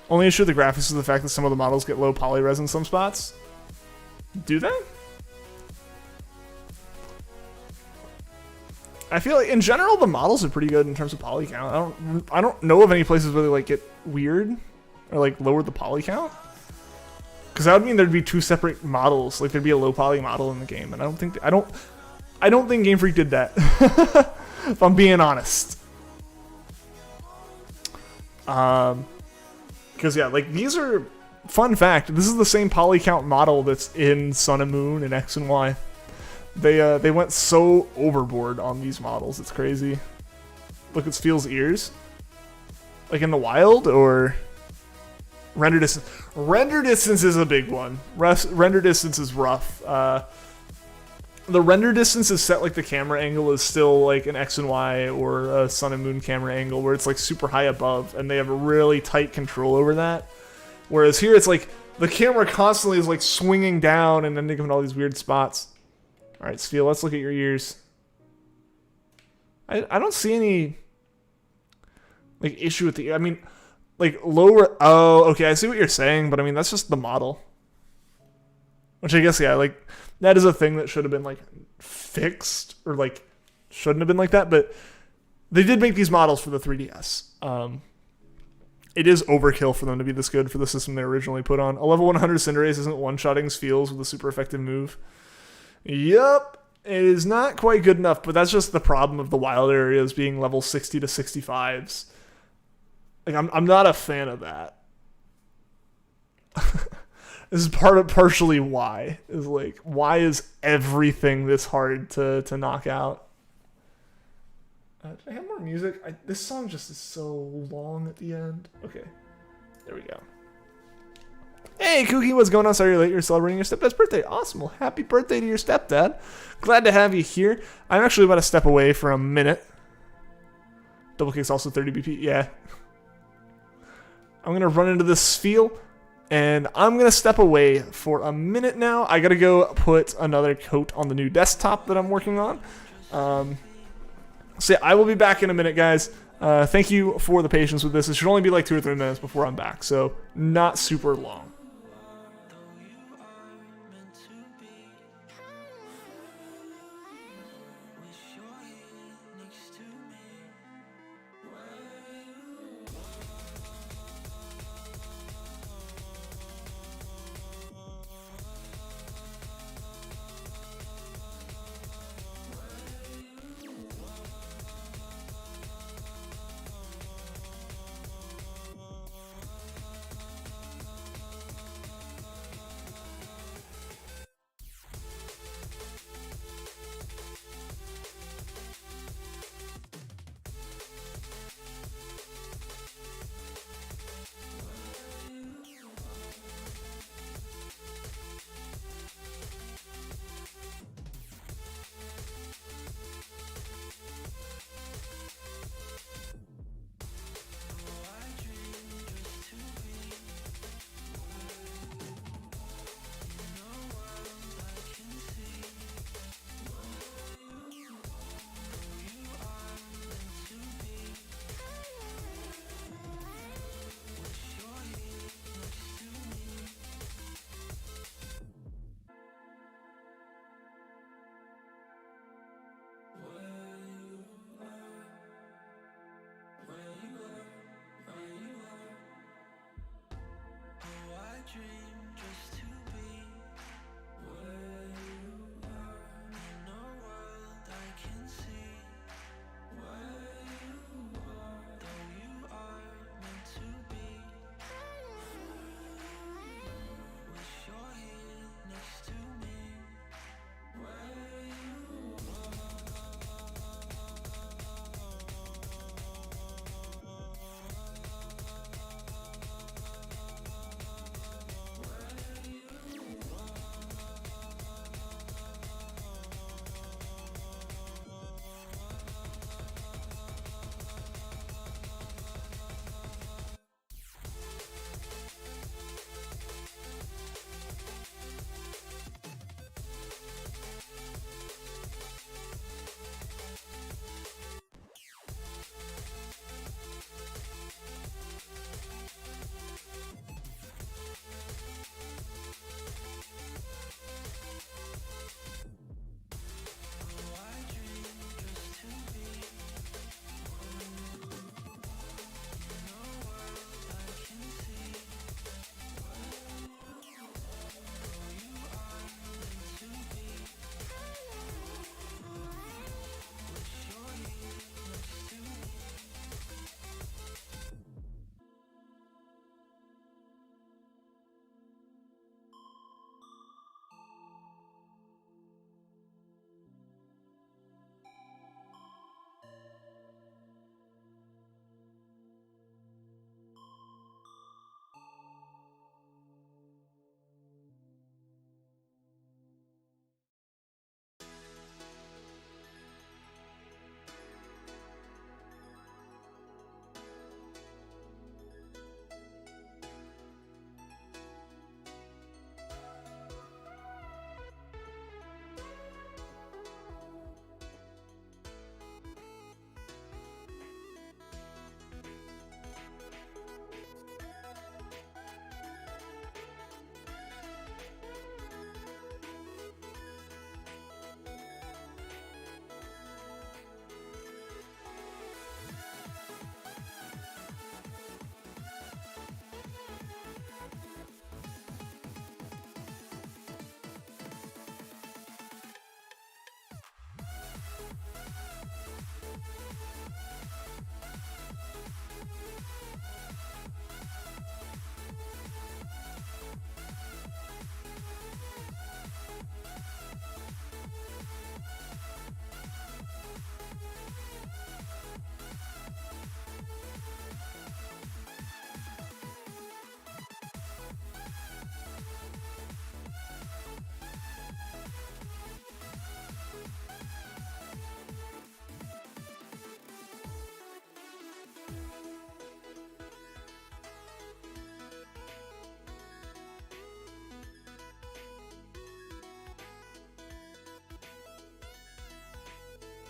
Only issue with the graphics is the fact that some of the models get low poly res in some spots. Do they? I feel like in general the models are pretty good in terms of poly count. I don't know of any places where they like get weird or like lower the poly count. Because that would mean there'd be 2 separate models. Like there'd be a low poly model in the game, and I don't think Game Freak did that. If I'm being honest. Because yeah, like these are, fun fact, this is the same poly count model that's in Sun and Moon and X and Y. They went so overboard on these models, it's crazy. look at Spheal's ears? Like in the wild, or render distance? Render distance is a big one. Render distance is rough. The render distance is set like the camera angle is still like an X and Y or a sun and moon camera angle where it's like super high above, and they have a really tight control over that. Whereas here it's like the camera constantly is like swinging down and ending up in all these weird spots. All right, Spheal, let's look at your ears. I don't see any like issue with the, I mean, like lower, oh, okay, I see what you're saying, but I mean, that's just the model. Which I guess, yeah, like, that is a thing that should have been, like, fixed, or, like, shouldn't have been like that, but they did make these models for the 3DS. It is overkill for them to be this good for the system they originally put on. A level 100 Cinderace isn't one-shotting Spheals with a super effective move. Yup, it is not quite good enough, but that's just the problem of the wild areas being level 60 to 65s. Like, I'm not a fan of that. This is partially why. Is like, why is everything this hard to knock out? Did I have more music? This song just is so long at the end. Okay, there we go. Hey, Kookie, what's going on? Sorry you're late. You're celebrating your stepdad's birthday. Awesome. Well, happy birthday to your stepdad. Glad to have you here. I'm actually about to step away for a minute. Double kick's also 30 BP. Yeah. I'm going to run into this Spheal. And I'm going to step away for a minute now. I got to go put another coat on the new desktop that I'm working on. So yeah, I will be back in a minute, guys. Thank you for the patience with this. It should only be like 2 or 3 minutes before I'm back, so not super long.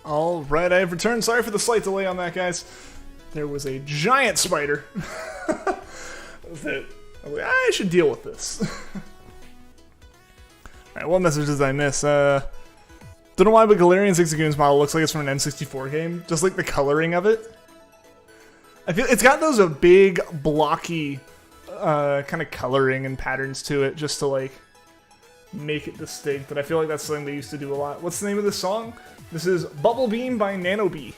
Alright, I have returned. Sorry for the slight delay on that, guys. There was a giant spider that I should deal with this. Alright, what messages did I miss? Don't know why, but Galarian Zigzagoon's model looks like it's from an N64 game. Just like the coloring of it. I feel it's got those big, blocky kind of coloring and patterns to it just to like make it distinct. And I feel like that's something they used to do a lot. What's the name of this song? This is Bubble Beam by Nano Bee.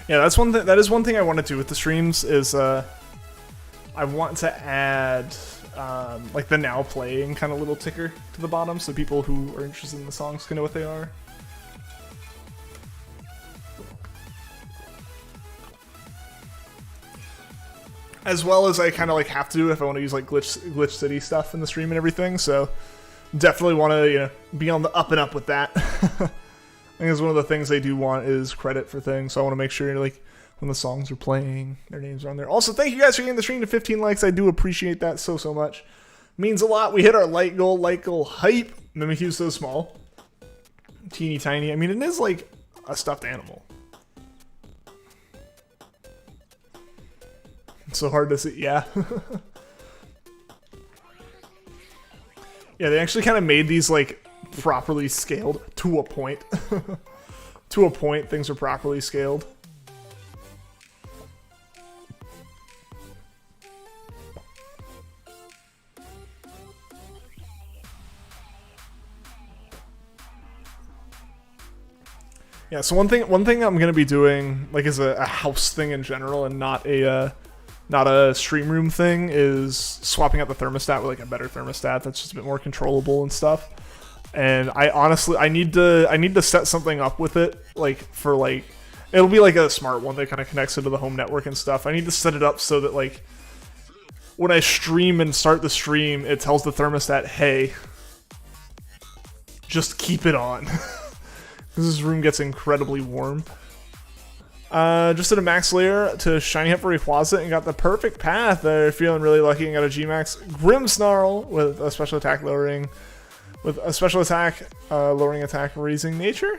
Yeah, that's one thing. That is one thing I want to do with the streams. Is I want to add like the now playing kind of little ticker to the bottom, so people who are interested in the songs can know what they are. As well as I kind of like have to do if I want to use like Glitch City stuff in the stream and everything. So definitely want to be on the up and up with that. I think it's one of the things they do want is credit for things, so I want to make sure like when the songs are playing, their names are on there. Also, thank you guys for getting the stream to 15 likes. I do appreciate that so much. Means a lot. We hit our light goal hype. Mimikyu's so small. Teeny tiny. I mean, it is like a stuffed animal. It's so hard to see. Yeah. Yeah, they actually kind of made these like properly scaled to a point. To a point, things are properly scaled. Yeah, so one thing I'm gonna be doing, like as a house thing in general, and not a stream room thing, is swapping out the thermostat with like a better thermostat that's just a bit more controllable and stuff. And I need to set something up with it, like for like it'll be like a smart one that kind of connects into the home network and stuff. I need to set it up so that like when I stream and start the stream, it tells the thermostat, hey, just keep it on. This room gets incredibly warm. Just did a max layer to shiny up for Rayquaza and got the perfect path there. Feeling really lucky and got a G-Max Grimmsnarl with a special attack lowering. With a special attack, lowering attack, raising nature?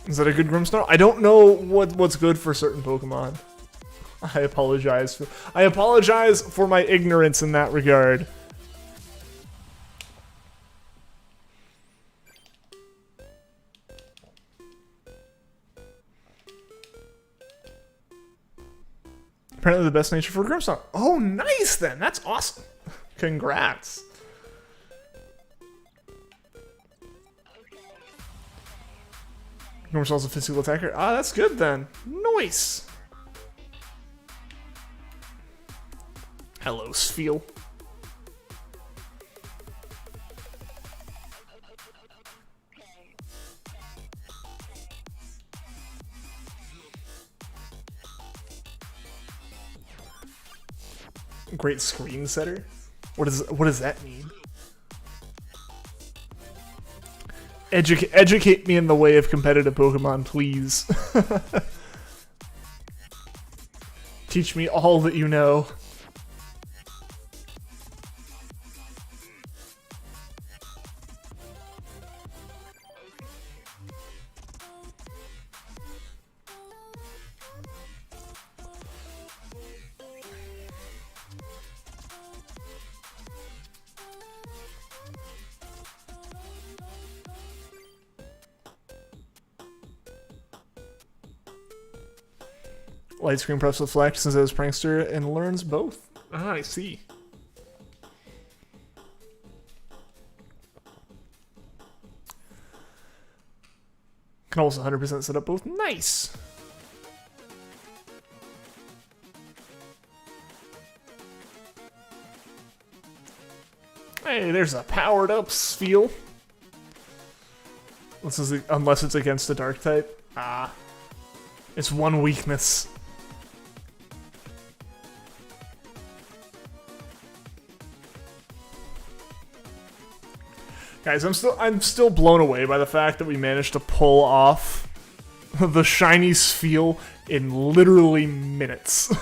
Is that a good Grimmsnarl? I don't know what's good for certain Pokemon. I apologize for my ignorance in that regard. Apparently the best nature for Grimmsnarl. Oh, nice then. That's awesome. Congrats. Grimmsnarl's a physical attacker. Ah, that's good then. Nice. Hello, Spheal. Great screen setter? What does that mean? Educate me in the way of competitive Pokemon, please. Teach me all that you know. Light screen press with flex since it was prankster and learns both. Ah, I see. Can also 100% set up both. Nice. Hey, there's a powered up Spheal. Unless it's against the dark type. Ah. It's one weakness. Guys, I'm still blown away by the fact that we managed to pull off the shiny Spheal in literally minutes.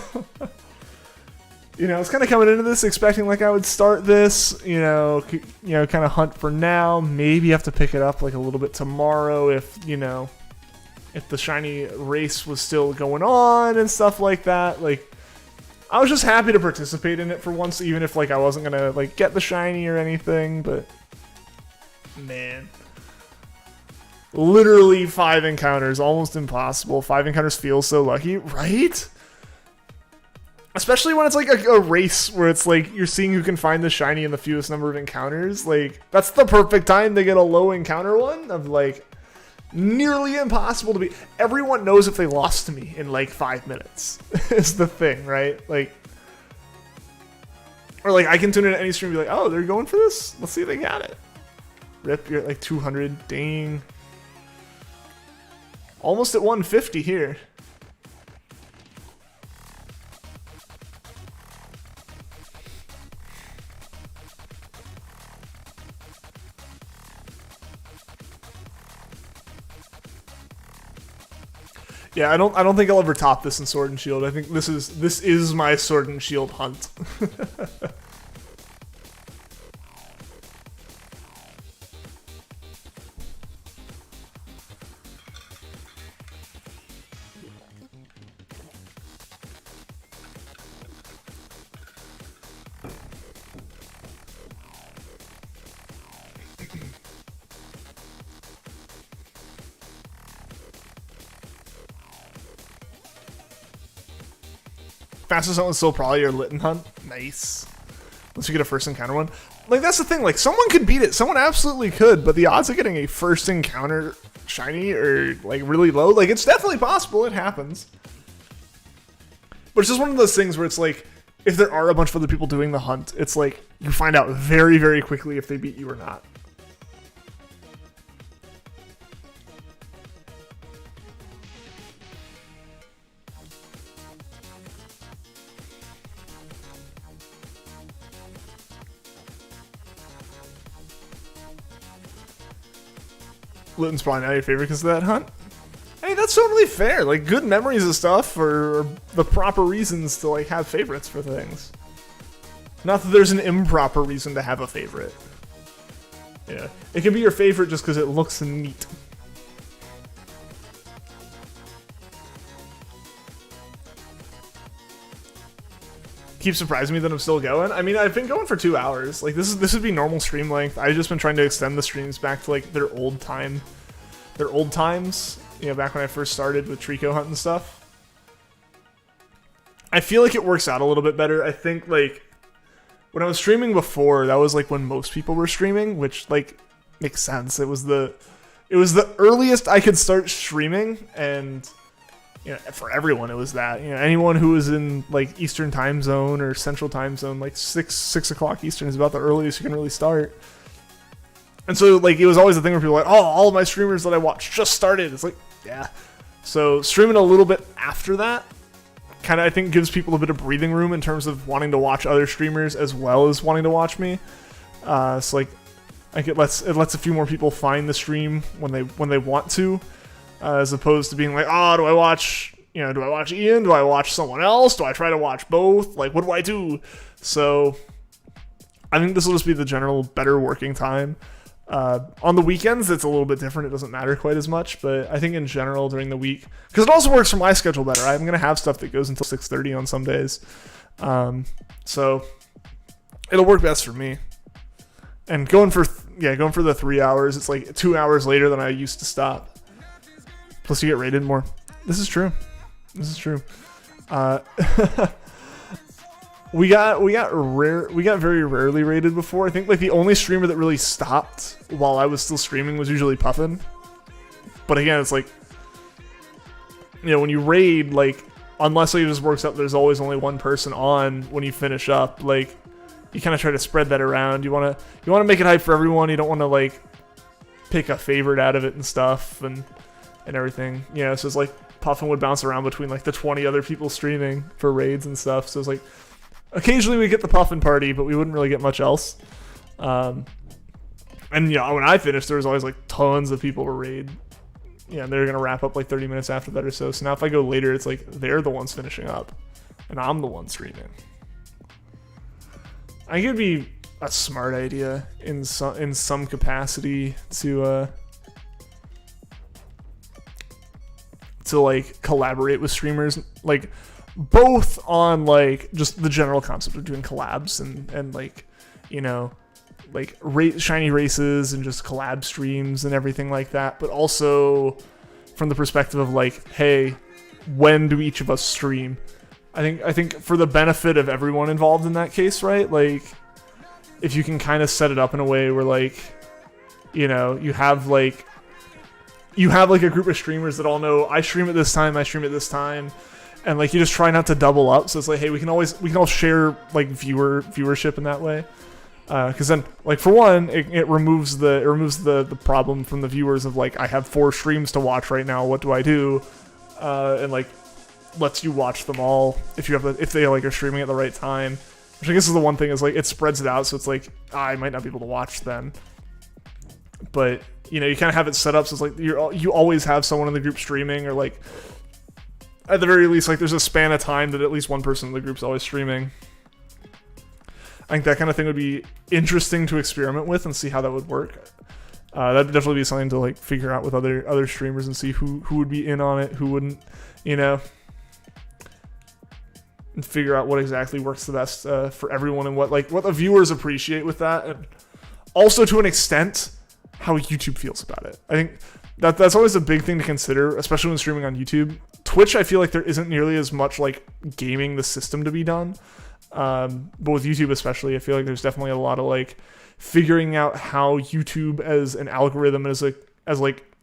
You know, I was kind of coming into this expecting like I would start this, you know, kind of hunt for now. Maybe have to pick it up like a little bit tomorrow if, you know, if the shiny race was still going on and stuff like that. Like, I was just happy to participate in it for once, even if like I wasn't gonna like get the shiny or anything. But man, literally 5 encounters, almost impossible. 5 encounters feels so lucky, right? Especially when it's like a race where it's like you're seeing who can find the shiny in the fewest number of encounters. Like, that's the perfect time to get a low encounter one of like nearly impossible to beat. Everyone knows if they lost to me in like 5 minutes is the thing, right? Like, or like I can tune in at any stream and be like, oh, they're going for this? Let's see if they got it. Rip, you're at like 200. Dang. Almost at 150 here. Yeah, I don't think I'll ever top this in Sword and Shield. I think this is my Sword and Shield hunt. Fastest hunt was still probably your Litten hunt. Nice. Once you get a first encounter one. Like, that's the thing. Like, someone could beat it. Someone absolutely could. But the odds of getting a first encounter shiny are, like, really low. Like, it's definitely possible. It happens. But it's just one of those things where it's like, if there are a bunch of other people doing the hunt, it's like, you find out very, very quickly if they beat you or not. Litten's probably not your favorite because of that hunt. Hey, that's totally fair. Like, good memories of stuff are the proper reasons to, like, have favorites for things. Not that there's an improper reason to have a favorite. Yeah. It can be your favorite just because it looks neat. Keeps surprising me that I'm still going. I mean, I've been going for 2 hours. Like, this would be normal stream length. I've just been trying to extend the streams back to like their old times. You know, back when I first started with Trico Hunt and stuff. I feel like it works out a little bit better. I think like when I was streaming before, that was like when most people were streaming, which like makes sense. It was the earliest I could start streaming, and you know, for everyone it was that. You know, anyone who was in like Eastern time zone or Central time zone, like 6 o'clock Eastern is about the earliest you can really start. And so like it was always the thing where people were like, oh, all of my streamers that I watch just started. It's like, yeah. So streaming a little bit after that kind of, I think, gives people a bit of breathing room in terms of wanting to watch other streamers as well as wanting to watch me. So like it lets a few more people find the stream when they want to. As opposed to being like, oh, do I watch Ian? Do I watch someone else? Do I try to watch both? Like, what do I do? So I think this will just be the general better working time. On the weekends, it's a little bit different. It doesn't matter quite as much, but I think in general during the week, because it also works for my schedule better. I'm going to have stuff that goes until 6:30 on some days. So it'll work best for me. And going for the 3 hours, it's like 2 hours later than I used to stop. Plus you get rated more. This is true. We got very rarely rated before. I think like the only streamer that really stopped while I was still streaming was usually Puffin. But again, it's like, you know, when you raid, like, unless it just works out, there's always only one person on when you finish up. Like, you kind of try to spread that around. You want to make it hype for everyone. You don't want to like pick a favorite out of it and stuff and everything. Yeah, so it's like Puffin would bounce around between like the 20 other people streaming for raids and stuff. So it's like occasionally we get the Puffin party, but we wouldn't really get much else. And And yeah, when I finished, there was always like tons of people to raid. Yeah, and they're gonna wrap up like 30 minutes after that or so. So now if I go later, it's like they're the ones finishing up, and I'm the one streaming. I think it'd be a smart idea in some capacity to like collaborate with streamers, like both on like just the general concept of doing collabs and like, you know, like shiny races and just collab streams and everything like that, but also from the perspective of like, hey, when do each of us stream? I think for the benefit of everyone involved in that case, right? Like, if you can kind of set it up in a way where like, you know, you have like a group of streamers that all know I stream at this time, and like you just try not to double up. So it's like, hey, we can all share like viewership in that way. Because then, like, for one, it removes the problem from the viewers of like, I have 4 streams to watch right now. What do I do? And like, lets you watch them all if they like are streaming at the right time. Which I guess is the one thing is like it spreads it out, so it's like I might not be able to watch then. But you know, you kind of have it set up so it's like you always have someone in the group streaming, or like at the very least, like there's a span of time that at least one person in the group's always streaming. I think that kind of thing would be interesting to experiment with and see how that would work. That'd definitely be something to like figure out with other streamers and see who would be in on it, who wouldn't, you know, and figure out what exactly works the best for everyone and what the viewers appreciate with that, and also to an extent how YouTube feels about it. I think that's always a big thing to consider, especially when streaming on YouTube. Twitch, I feel like there isn't nearly as much like gaming the system to be done. But with YouTube especially, I feel like there's definitely a lot of like figuring out how YouTube as an algorithm, as like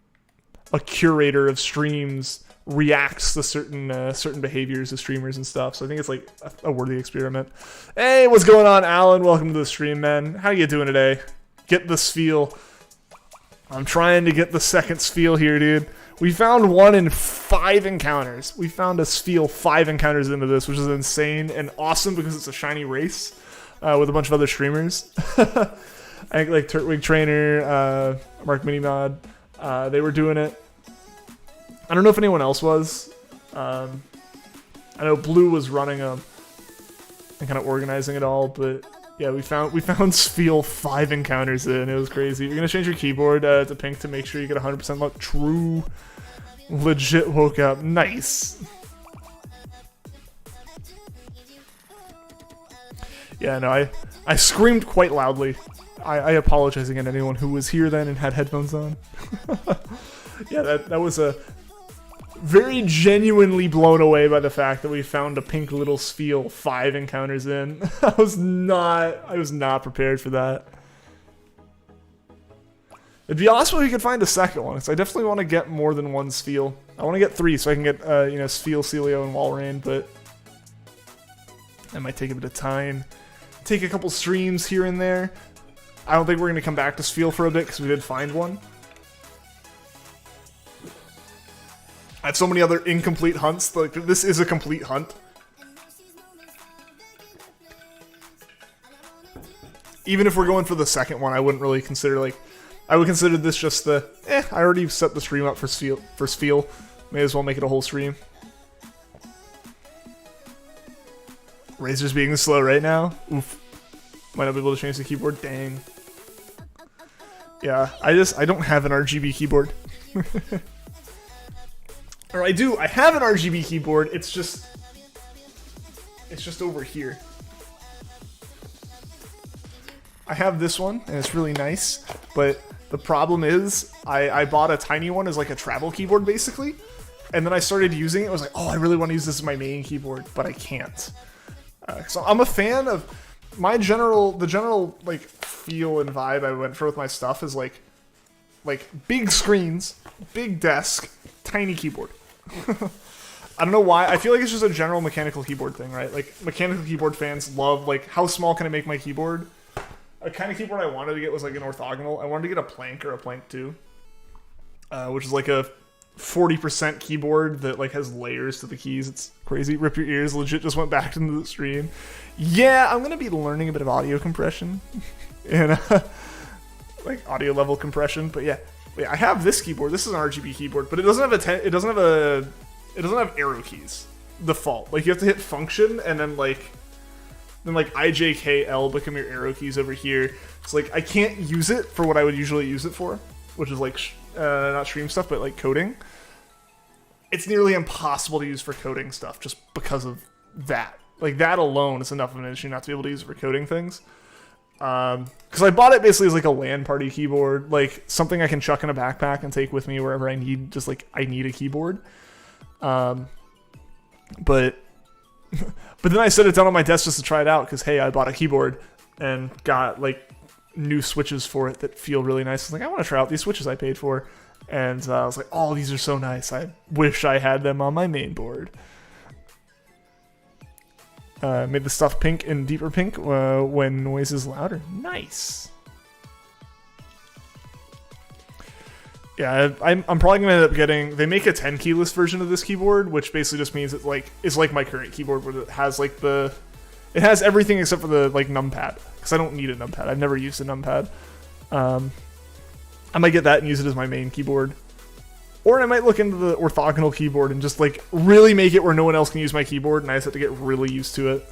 a curator of streams, reacts to certain behaviors of streamers and stuff. So I think it's like a worthy experiment. Hey, what's going on, Alan? Welcome to the stream, man. How you doing today? Get the Spheal. I'm trying to get the second Spheal here, dude. We found one in 5 encounters. We found a Spheal 5 encounters into this, which is insane and awesome because it's a shiny race with a bunch of other streamers. I think like Turtwig Trainer, Mark Minimod, they were doing it. I don't know if anyone else was. I know Blue was running them and kind of organizing it all, but yeah, we found Spheal 5 encounters in. It was crazy. You're gonna change your keyboard to pink to make sure you get 100% luck. True. Legit woke up. Nice. Yeah, no, I screamed quite loudly. I apologize again to anyone who was here then and had headphones on. Yeah, that was a very genuinely blown away by the fact that we found a pink little Spheal 5 encounters in. I was not prepared for that. It'd be awesome if we could find a second one, because I definitely want to get more than one Spheal. I want to get 3 so I can get you know, Spheal, Celio, and Walrein, but that might take a bit of time. Take a couple streams here and there. I don't think we're going to come back to Spheal for a bit, because we did find one. I had so many other incomplete hunts. Like, this is a complete hunt. Even if we're going for the second one, I wouldn't really consider, like, I would consider this just the, I already set the stream up for Spheal. May as well make it a whole stream. Razor's being slow right now. Oof. Might not be able to change the keyboard. Dang. Yeah, I don't have an RGB keyboard. Or I do. I have an RGB keyboard. It's just over here. I have this one, and it's really nice. But the problem is, I bought a tiny one as like a travel keyboard, basically. And then I started using it. I was like, oh, I really want to use this as my main keyboard, but I can't. So I'm a fan of the general like feel and vibe I went for with my stuff is like big screens, big desk, tiny keyboard. I don't know why. I feel like it's just a general mechanical keyboard thing, right? Like, mechanical keyboard fans love, like, how small can I make my keyboard? A kind of keyboard I wanted to get was, like, an orthogonal. I wanted to get a plank or a plank 2, which is, like, a 40% keyboard that, like, has layers to the keys. It's crazy. Rip your ears. Legit just went back into the stream. Yeah, I'm going to be learning a bit of audio compression. And, like audio level compression. But yeah, wait, I have this keyboard. This is an RGB keyboard, but it doesn't have it doesn't have arrow keys default. Like you have to hit function and then like IJKL become your arrow keys over here. So like I can't use it for what I would usually use it for, which is like not stream stuff, but like coding. It's nearly impossible to use for coding stuff just because of that. Like that alone is enough of an issue not to be able to use it for coding things. Because I bought it basically as like a LAN party keyboard, like something I can chuck in a backpack and take with me wherever I need. Just like I need a keyboard. But then I set it down on my desk just to try it out because hey, I bought a keyboard and got like new switches for it that feel really nice. I was like, I want to try out these switches I paid for, and I was like, oh, these are so nice. I wish I had them on my main board. Made the stuff pink and deeper pink when noise is louder. Nice. Yeah, I'm probably gonna end up getting. They make a 10 keyless version of this keyboard, which basically just means it's like my current keyboard, where it has like it has everything except for the like numpad, because I don't need a numpad. I've never used a numpad. I might get that and use it as my main keyboard, or I might look into the orthogonal keyboard and just like really make it where no one else can use my keyboard, and I just have to get really used to it.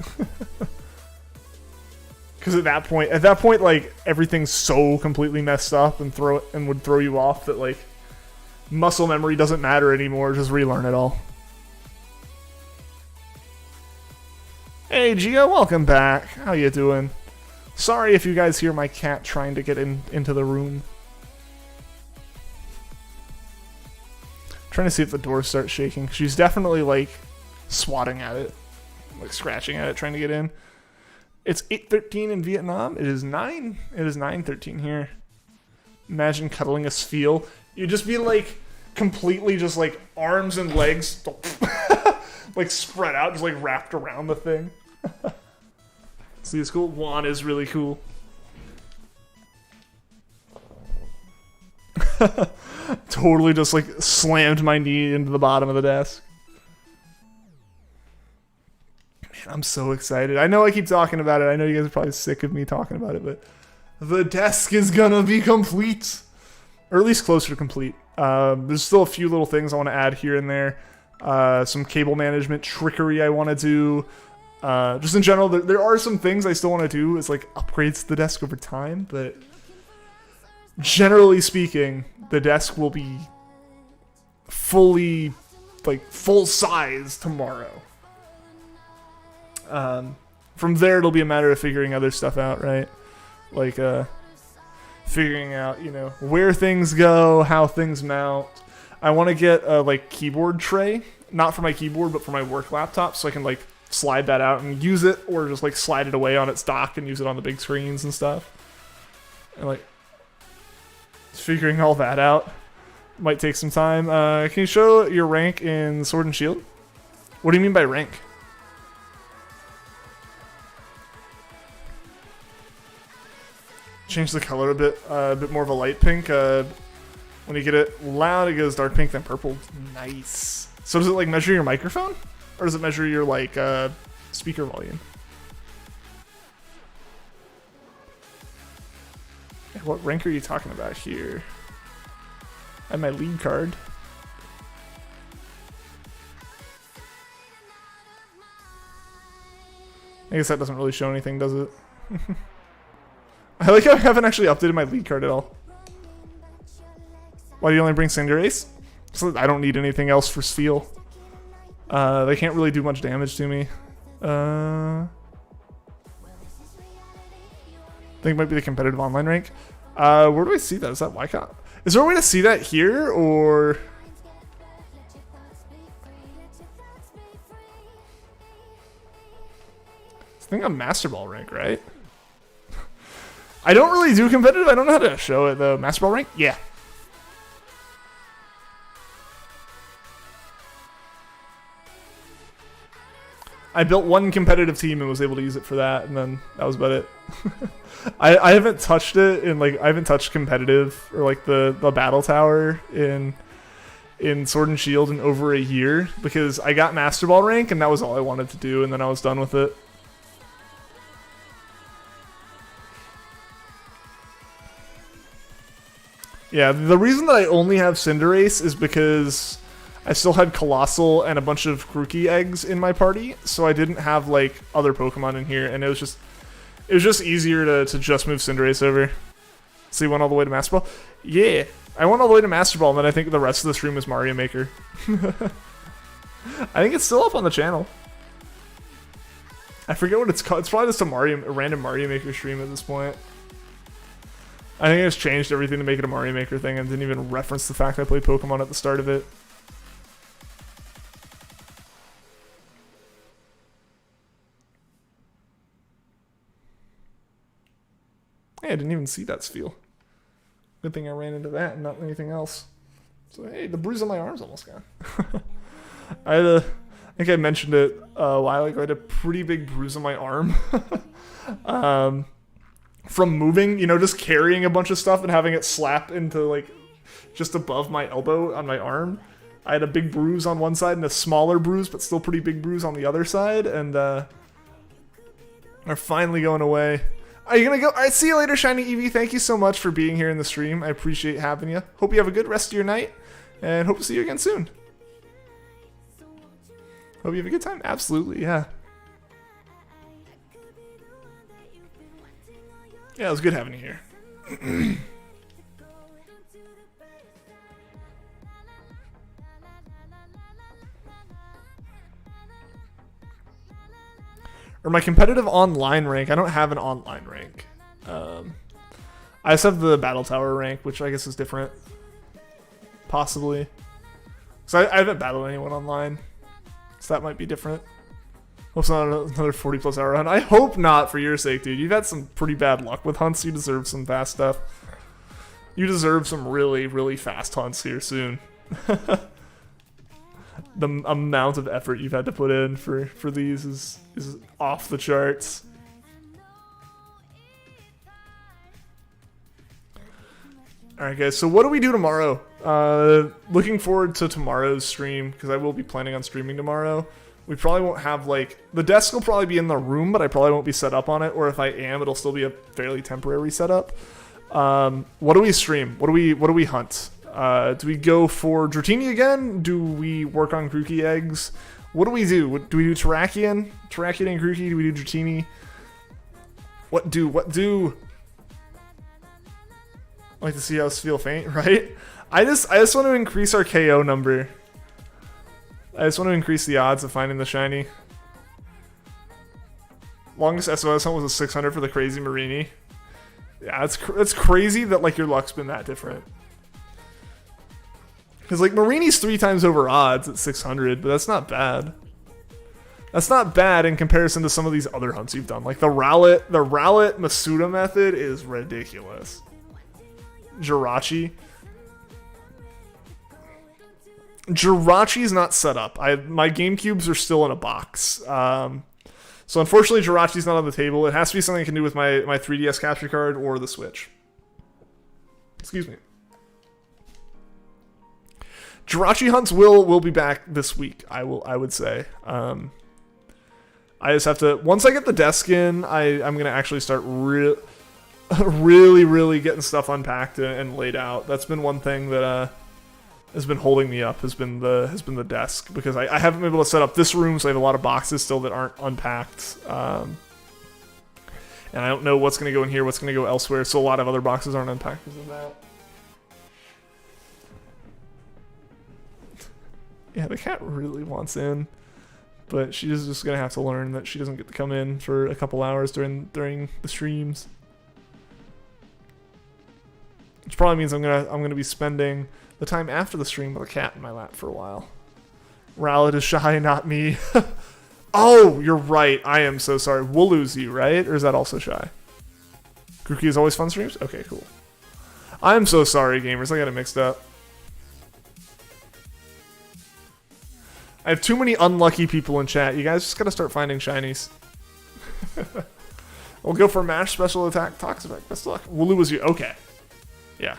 Because at that point, like everything's so completely messed up and would throw you off that like muscle memory doesn't matter anymore. Just relearn it all. Hey Gia, welcome back. How you doing? Sorry if you guys hear my cat trying to get into the room. Trying to see if the door starts shaking. She's definitely like swatting at it, like scratching at it, trying to get in. It's 8:13 in Vietnam. It is 9:13 here. Imagine cuddling a Spheal. You'd just be like completely just like arms and legs like spread out, just like wrapped around the thing. See, it's cool. Juan is really cool. Totally just like slammed my knee into the bottom of the desk. Man, I'm so excited. I know I keep talking about it. I know you guys are probably sick of me talking about it, but the desk is gonna be complete. Or at least closer to complete. There's still a few little things I want to add here and there. Some cable management trickery I want to do. Just in general, there are some things I still want to do as like upgrades to the desk over time, but generally speaking, the desk will be fully, like, full size tomorrow. From there, it'll be a matter of figuring other stuff out, right? Like, figuring out, you know, where things go, how things mount. I want to get a, like, keyboard tray. Not for my keyboard, but for my work laptop, so I can, like, slide that out and use it, or just, like, slide it away on its dock and use it on the big screens and stuff. And, like, figuring all that out might take some time. Can you show your rank in Sword and Shield? What do you mean by rank? Change the color a bit more of a light pink. When you get it loud, it goes dark pink, then purple. Nice. So does it like measure your microphone, or does it measure your like speaker volume? What rank are you talking about here? I have my lead card. I guess that doesn't really show anything, does it? I like how I haven't actually updated my lead card at all. Why do you only bring Cinderace? So I don't need anything else for Spheal. They can't really do much damage to me. I think it might be the competitive online rank. Where do I see that? Is that Wycott? Is there a way to see that here, or... I think I'm Master Ball rank, right? I don't really do competitive. I don't know how to show it, though. Master Ball rank? Yeah. I built one competitive team and was able to use it for that, and then that was about it. I haven't touched it in like I haven't touched competitive or like the battle tower in Sword and Shield in over a year because I got Master Ball rank and that was all I wanted to do, and then I was done with it. Yeah, the reason that I only have Cinderace is because I still had Colossal and a bunch of Grookey eggs in my party, so I didn't have like other Pokemon in here, and it was just easier to just move Cinderace over. So you went all the way to Master Ball? Yeah, I went all the way to Master Ball, and then I think the rest of the stream was Mario Maker. I think it's still up on the channel. I forget what it's called. It's probably just a random Mario Maker stream at this point. I think I just changed everything to make it a Mario Maker thing and didn't even reference the fact I played Pokemon at the start of it. Hey, I didn't even see that Spheal. Good thing I ran into that and not anything else. So hey, the bruise on my arm's almost gone. I think I mentioned it a while ago. I had a pretty big bruise on my arm. From moving, just carrying a bunch of stuff and having it slap into like just above my elbow on my arm. I had a big bruise on one side and a smaller bruise, but still pretty big bruise on the other side, and are finally going away. Are you gonna go? All right, see you later, Shiny Eevee. Thank you so much for being here in the stream. I appreciate having you. Hope you have a good rest of your night, and hope to see you again soon. Hope you have a good time. Absolutely, yeah. Yeah, it was good having you here. Or my competitive online rank. I don't have an online rank. I just have the Battle Tower rank, which I guess is different. Possibly. So I haven't battled anyone online. So that might be different. Hope it's not another 40 plus hour hunt. I hope not, for your sake, dude. You've had some pretty bad luck with hunts. You deserve some fast stuff. You deserve some really, really fast hunts here soon. The amount of effort you've had to put in for these is off the charts. Alright guys, so what do we do tomorrow? Looking forward to tomorrow's stream, because I will be planning on streaming tomorrow. We probably won't have, like, the desk will probably be in the room, but I probably won't be set up on it, or if I am, it'll still be a fairly temporary setup. What do we stream? What do we hunt? Do we go for Dratini again? Do we work on Grookey eggs? What do we do? Do we do Terrakion? Terrakion and Grookey? Do we do Dratini? What do? I like to see how Spheal faint, right? I just want to increase our KO number. I just want to increase the odds of finding the shiny. Longest SOS hunt was a 600 for the crazy Marini. Yeah, it's crazy that like your luck's been that different. Because like Marini's 3 times over odds at 600, but that's not bad. That's not bad in comparison to some of these other hunts you've done. Like the Rowlet Masuda method is ridiculous. Jirachi. Jirachi's not set up. My GameCubes are still in a box. So unfortunately Jirachi's not on the table. It has to be something I can do with my 3DS capture card or the Switch. Excuse me. Jirachi hunts will be back this week, I would say. I just have to, once I get the desk in, I'm gonna actually start really getting stuff unpacked and laid out. That's been one thing that has been holding me up, has been the desk, because I haven't been able to set up this room, so I have a lot of boxes still that aren't unpacked. And I don't know what's gonna go in here, what's gonna go elsewhere, so a lot of other boxes aren't unpacked because of that. Yeah, the cat really wants in, but she's just gonna have to learn that she doesn't get to come in for a couple hours during the streams. Which probably means I'm gonna be spending the time after the stream with a cat in my lap for a while. Rowlet is shy, not me. Oh, you're right. I am so sorry. We'll lose you, right? Or is that also shy? Grookey is always fun streams? Okay, cool. I'm so sorry, gamers. I got it mixed up. I have too many unlucky people in chat. You guys just gotta start finding shinies. We'll go for Mash Special Attack Toxic. Best of luck. Wooloo was you. Okay. Yeah.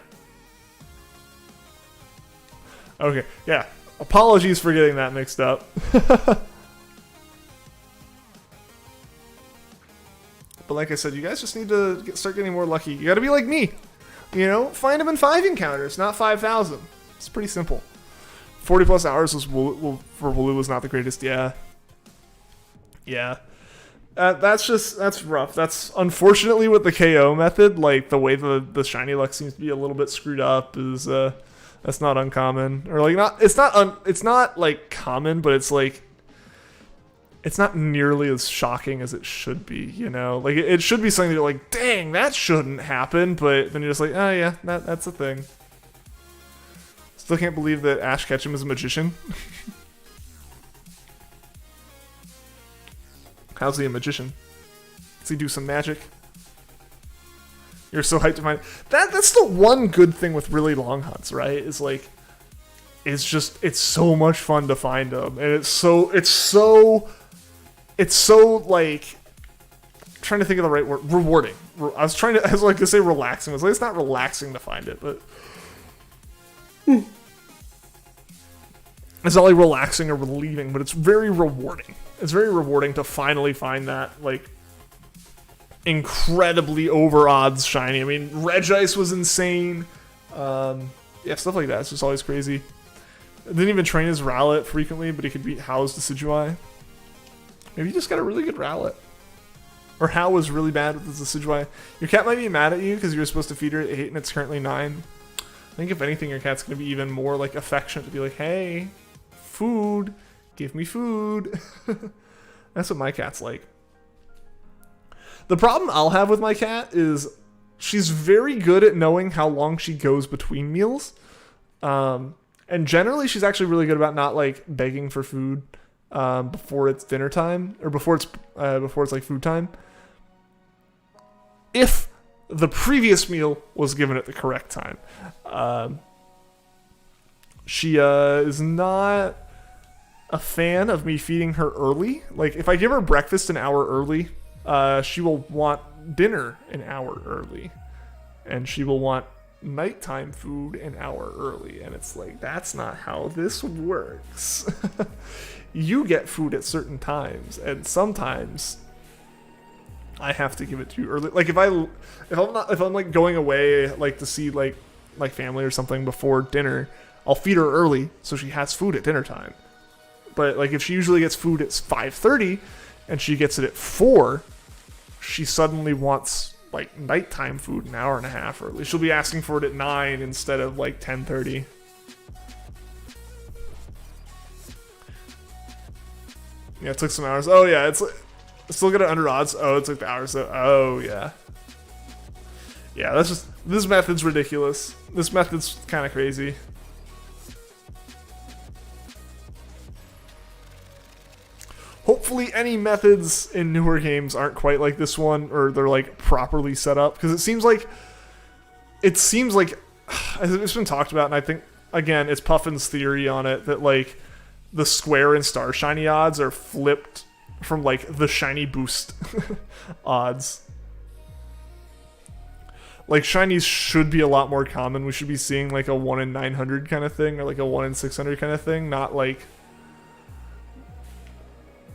Okay. Yeah. Apologies for getting that mixed up. But like I said, you guys just need to start getting more lucky. You gotta be like me. You know, find them in 5 encounters, not 5,000. It's pretty simple. 40 plus hours was for Wooloo was not the greatest. Yeah. That's rough. That's unfortunately with the KO method, like the way the shiny luck seems to be a little bit screwed up is that's not uncommon, or like it's not like common, but it's like it's not nearly as shocking as it should be, you know? Like it should be something that you're like, dang, that shouldn't happen, but then you're just like, oh yeah, that's a thing. Still can't believe that Ash Ketchum is a magician. How's he a magician? Does he do some magic? You're so hyped to find that's the one good thing with really long hunts, right? Is like it's so much fun to find them, and it's so like I'm trying to think of the right word. Rewarding. I was like to say relaxing. I was like, it's not relaxing to find it, but it's not like relaxing or relieving, but it's very rewarding. It's very rewarding to finally find that, like, incredibly over odds shiny. I mean, Regice was insane. Yeah, stuff like that. It's just always crazy. I didn't even train his Rowlet frequently, but he could beat How's Decidueye. Maybe you just got a really good Rowlet. Or How was really bad with his Decidueye. Your cat might be mad at you because you were supposed to feed her at 8 and it's currently 9. I think if anything, your cat's going to be even more, like, affectionate to be like, hey, food. Give me food. That's what my cat's like. The problem I'll have with my cat is she's very good at knowing how long she goes between meals. And generally she's actually really good about not like begging for food before it's dinner time or before it's like food time. If the previous meal was given at the correct time. She is not a fan of me feeding her early. Like, if I give her breakfast an hour early, she will want dinner an hour early. And she will want nighttime food an hour early. And it's like, that's not how this works. You get food at certain times, and sometimes I have to give it to you early. Like, if I'm like going away, like to see like family or something before dinner, I'll feed her early so she has food at dinner time. But like if she usually gets food at 5:30 and she gets it at 4, she suddenly wants like nighttime food an hour and a half early. She'll be asking for it at 9 instead of like 10:30. Yeah, it took some hours. Oh yeah, it's still got it under odds. Oh, it took the hours. Oh yeah. Yeah, this method's ridiculous. This method's kind of crazy. Hopefully any methods in newer games aren't quite like this one, or they're like properly set up, because it seems like it's been talked about, and I think again it's Puffin's theory on it that like the square and star shiny odds are flipped from like the shiny boost odds. Like shinies should be a lot more common. We should be seeing like a 1 in 900 kind of thing, or like a 1 in 600 kind of thing, not like,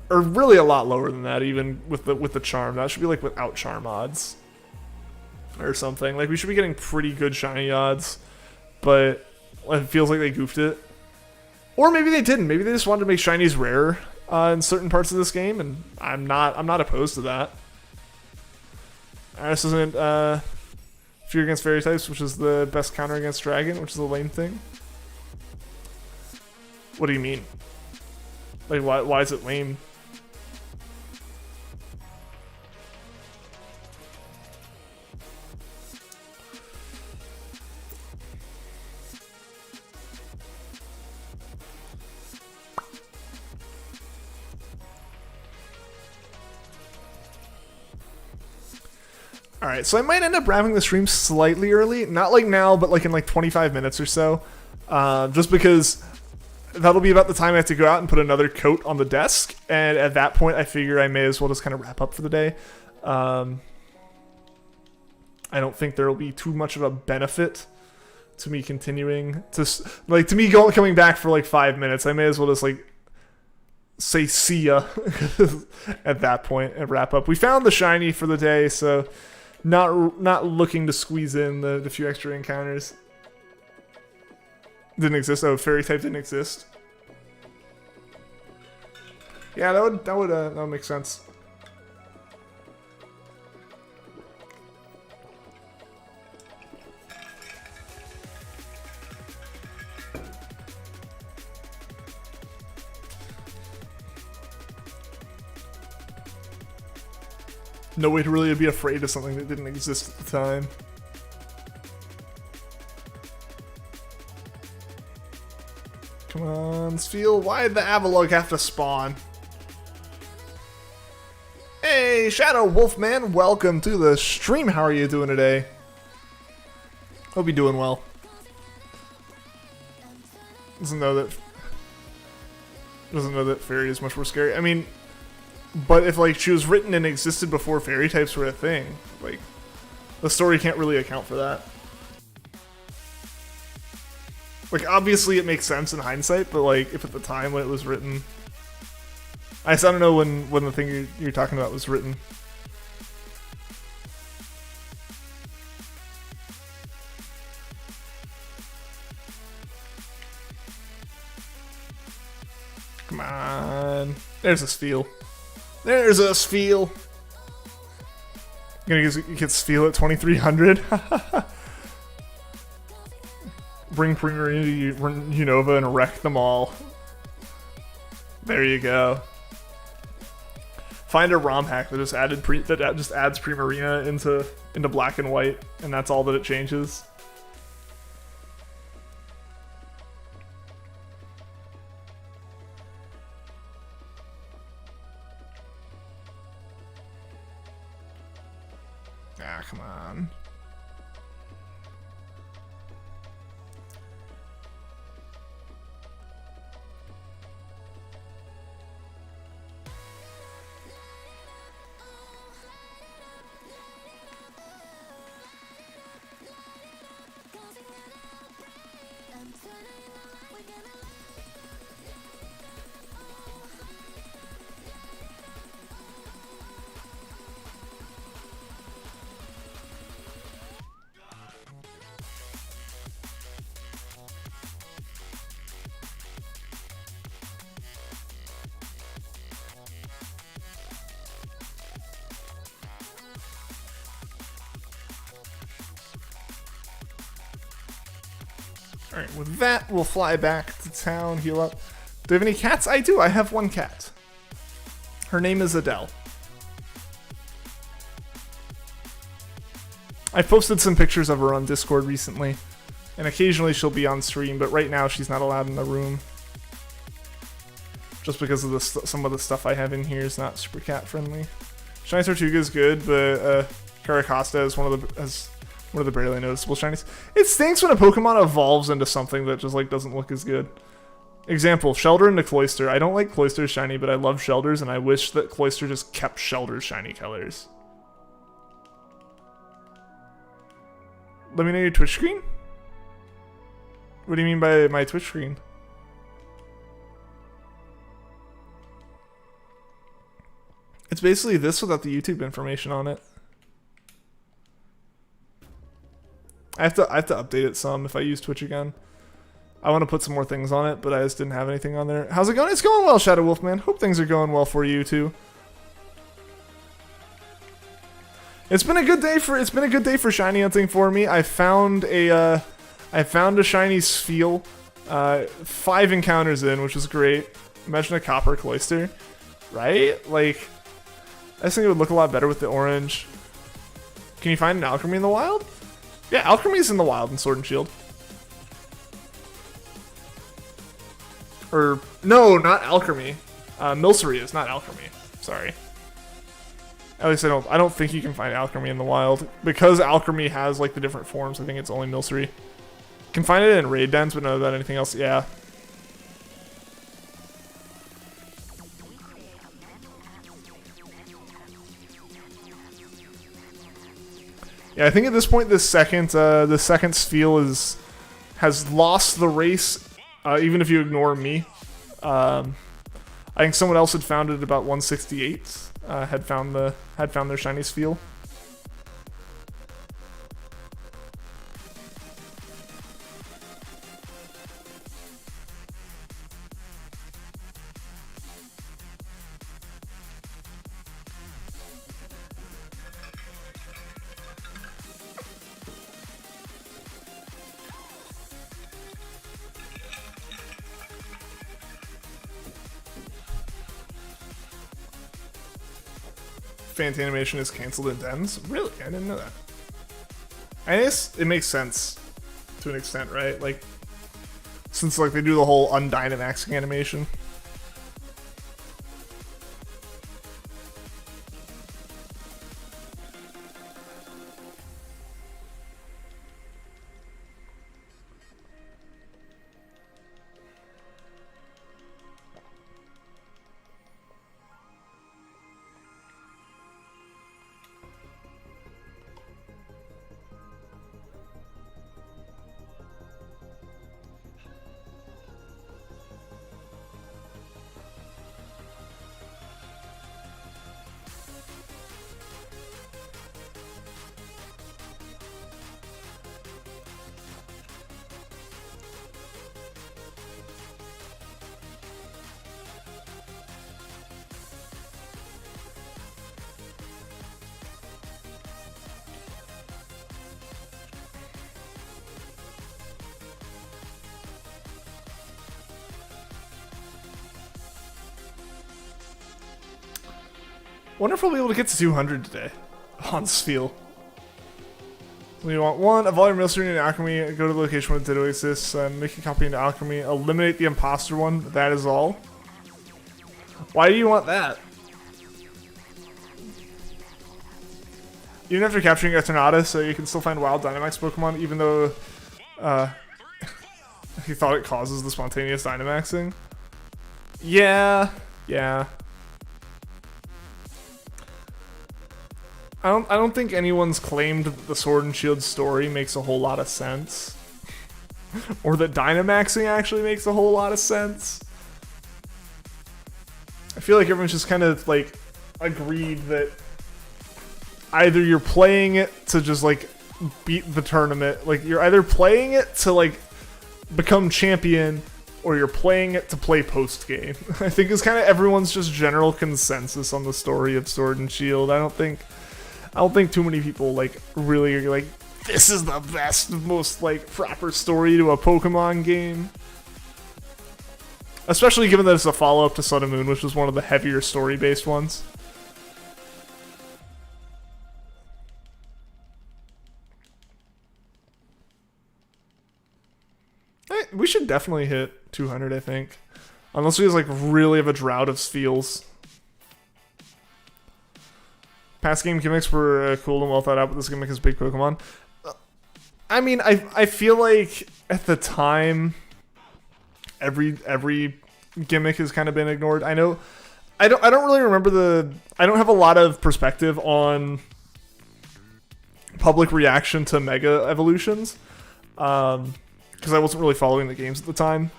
or really a lot lower than that, even with the charm. That should be like without charm odds or something. Like we should be getting pretty good shiny odds, but it feels like they goofed it. Or maybe they didn't. Maybe they just wanted to make shinies rarer in certain parts of this game, and I'm not opposed to that. This isn't Fear against fairy types, which is the best counter against dragon, which is a lame thing. What do you mean? Like why is it lame? Alright, so I might end up wrapping the stream slightly early. Not like now, but like in like 25 minutes or so. Just because that'll be about the time I have to go out and put another coat on the desk. And at that point, I figure I may as well just kind of wrap up for the day. I don't think there will be too much of a benefit to me continuing to, like, to me coming back for like 5 minutes. I may as well just like say see ya at that point and wrap up. We found the shiny for the day, so not looking to squeeze in the few extra encounters. Didn't exist. Oh, fairy type didn't exist. Yeah, that would make sense. No way to really be afraid of something that didn't exist at the time. Come on, Spheal. Why'd the Avalug have to spawn? Hey, Shadow Wolfman, welcome to the stream. How are you doing today? Hope you're doing well. Doesn't know that fairy is much more scary. I mean, but if like she was written and existed before fairy types were a thing, like the story can't really account for that. Like obviously it makes sense in hindsight, but like if at the time when it was written, I don't know when the thing you're talking about was written. Come on, there's a Spheal. There's a Spheal. You're gonna get Spheal at 2300. Bring Primarina to Unova and wreck them all. There you go. Find a ROM hack that just adds Primarina into black and white, and that's all that it changes. Ah, come on. Alright, with that, we'll fly back to town, heal up. Do you have any cats? I do, I have one cat. Her name is Adele. I posted some pictures of her on Discord recently, and occasionally she'll be on stream, but right now she's not allowed in the room. Just because of some of the stuff I have in here is not super cat friendly. Shiny Tortuga is good, but Caracosta is one of the barely noticeable shinies. It stinks when a Pokemon evolves into something that just like doesn't look as good. Example, Shelder into Cloyster. I don't like Cloyster's shiny, but I love Shelder's, and I wish that Cloyster just kept Shelder's shiny colors. Let me know your Twitch screen? What do you mean by my Twitch screen? It's basically this without the YouTube information on it. I have to update it some if I use Twitch again. I want to put some more things on it, but I just didn't have anything on there. How's it going? It's going well, Shadow Wolfman. Hope things are going well for you too. It's been a good day for shiny hunting for me. I found a shiny Spheal, 5 encounters in, which is great. Imagine a copper Cloyster, right? Like, I just think it would look a lot better with the orange. Can you find an Alchemy in the wild? Yeah, Alchemy's in the wild in Sword and Shield. Or no, not Alchemy. Milcery is not Alchemy. Sorry. At least I don't think you can find Alchemy in the wild. Because Alchemy has like the different forms, I think it's only Milcery. You can find it in raid dens, but not about anything else. Yeah. Yeah, I think at this point, the second Spheal has lost the race, even if you ignore me. I think someone else had found it at about 168. Had found their shiny Spheal. Fant animation is canceled in Dens? Really? I didn't know that. I guess it makes sense to an extent, right? Like, since like they do the whole undynamaxing animation. Wonder if we'll be able to get to 200 today on Spheal. We want 1, a volume real student in alchemy, go to the location where the ditto exists, make a copy into alchemy, eliminate the imposter one, that is all. Why do you want that? Even after capturing Eternatus, so you can still find wild Dynamax Pokemon, even though he thought it causes the spontaneous Dynamaxing. Yeah. I don't think anyone's claimed that the Sword and Shield story makes a whole lot of sense. Or that Dynamaxing actually makes a whole lot of sense. I feel like everyone's just kind of like agreed that either you're playing it to just like beat the tournament, like you're either playing it to like become champion, or you're playing it to play post game. I think is kind of everyone's just general consensus on the story of Sword and Shield. I don't think too many people like really are like, this is the best, most like proper story to a Pokemon game. Especially given that it's a follow-up to Sun and Moon, which was one of the heavier story-based ones. We should definitely hit 200, I think. Unless we just like really have a drought of Spheals. Past game gimmicks were cool and well thought out, but this gimmick is big Pokemon. I mean, I feel like at the time, every gimmick has kind of been ignored. I know, I don't really remember I don't have a lot of perspective on public reaction to Mega Evolutions, because I wasn't really following the games at the time.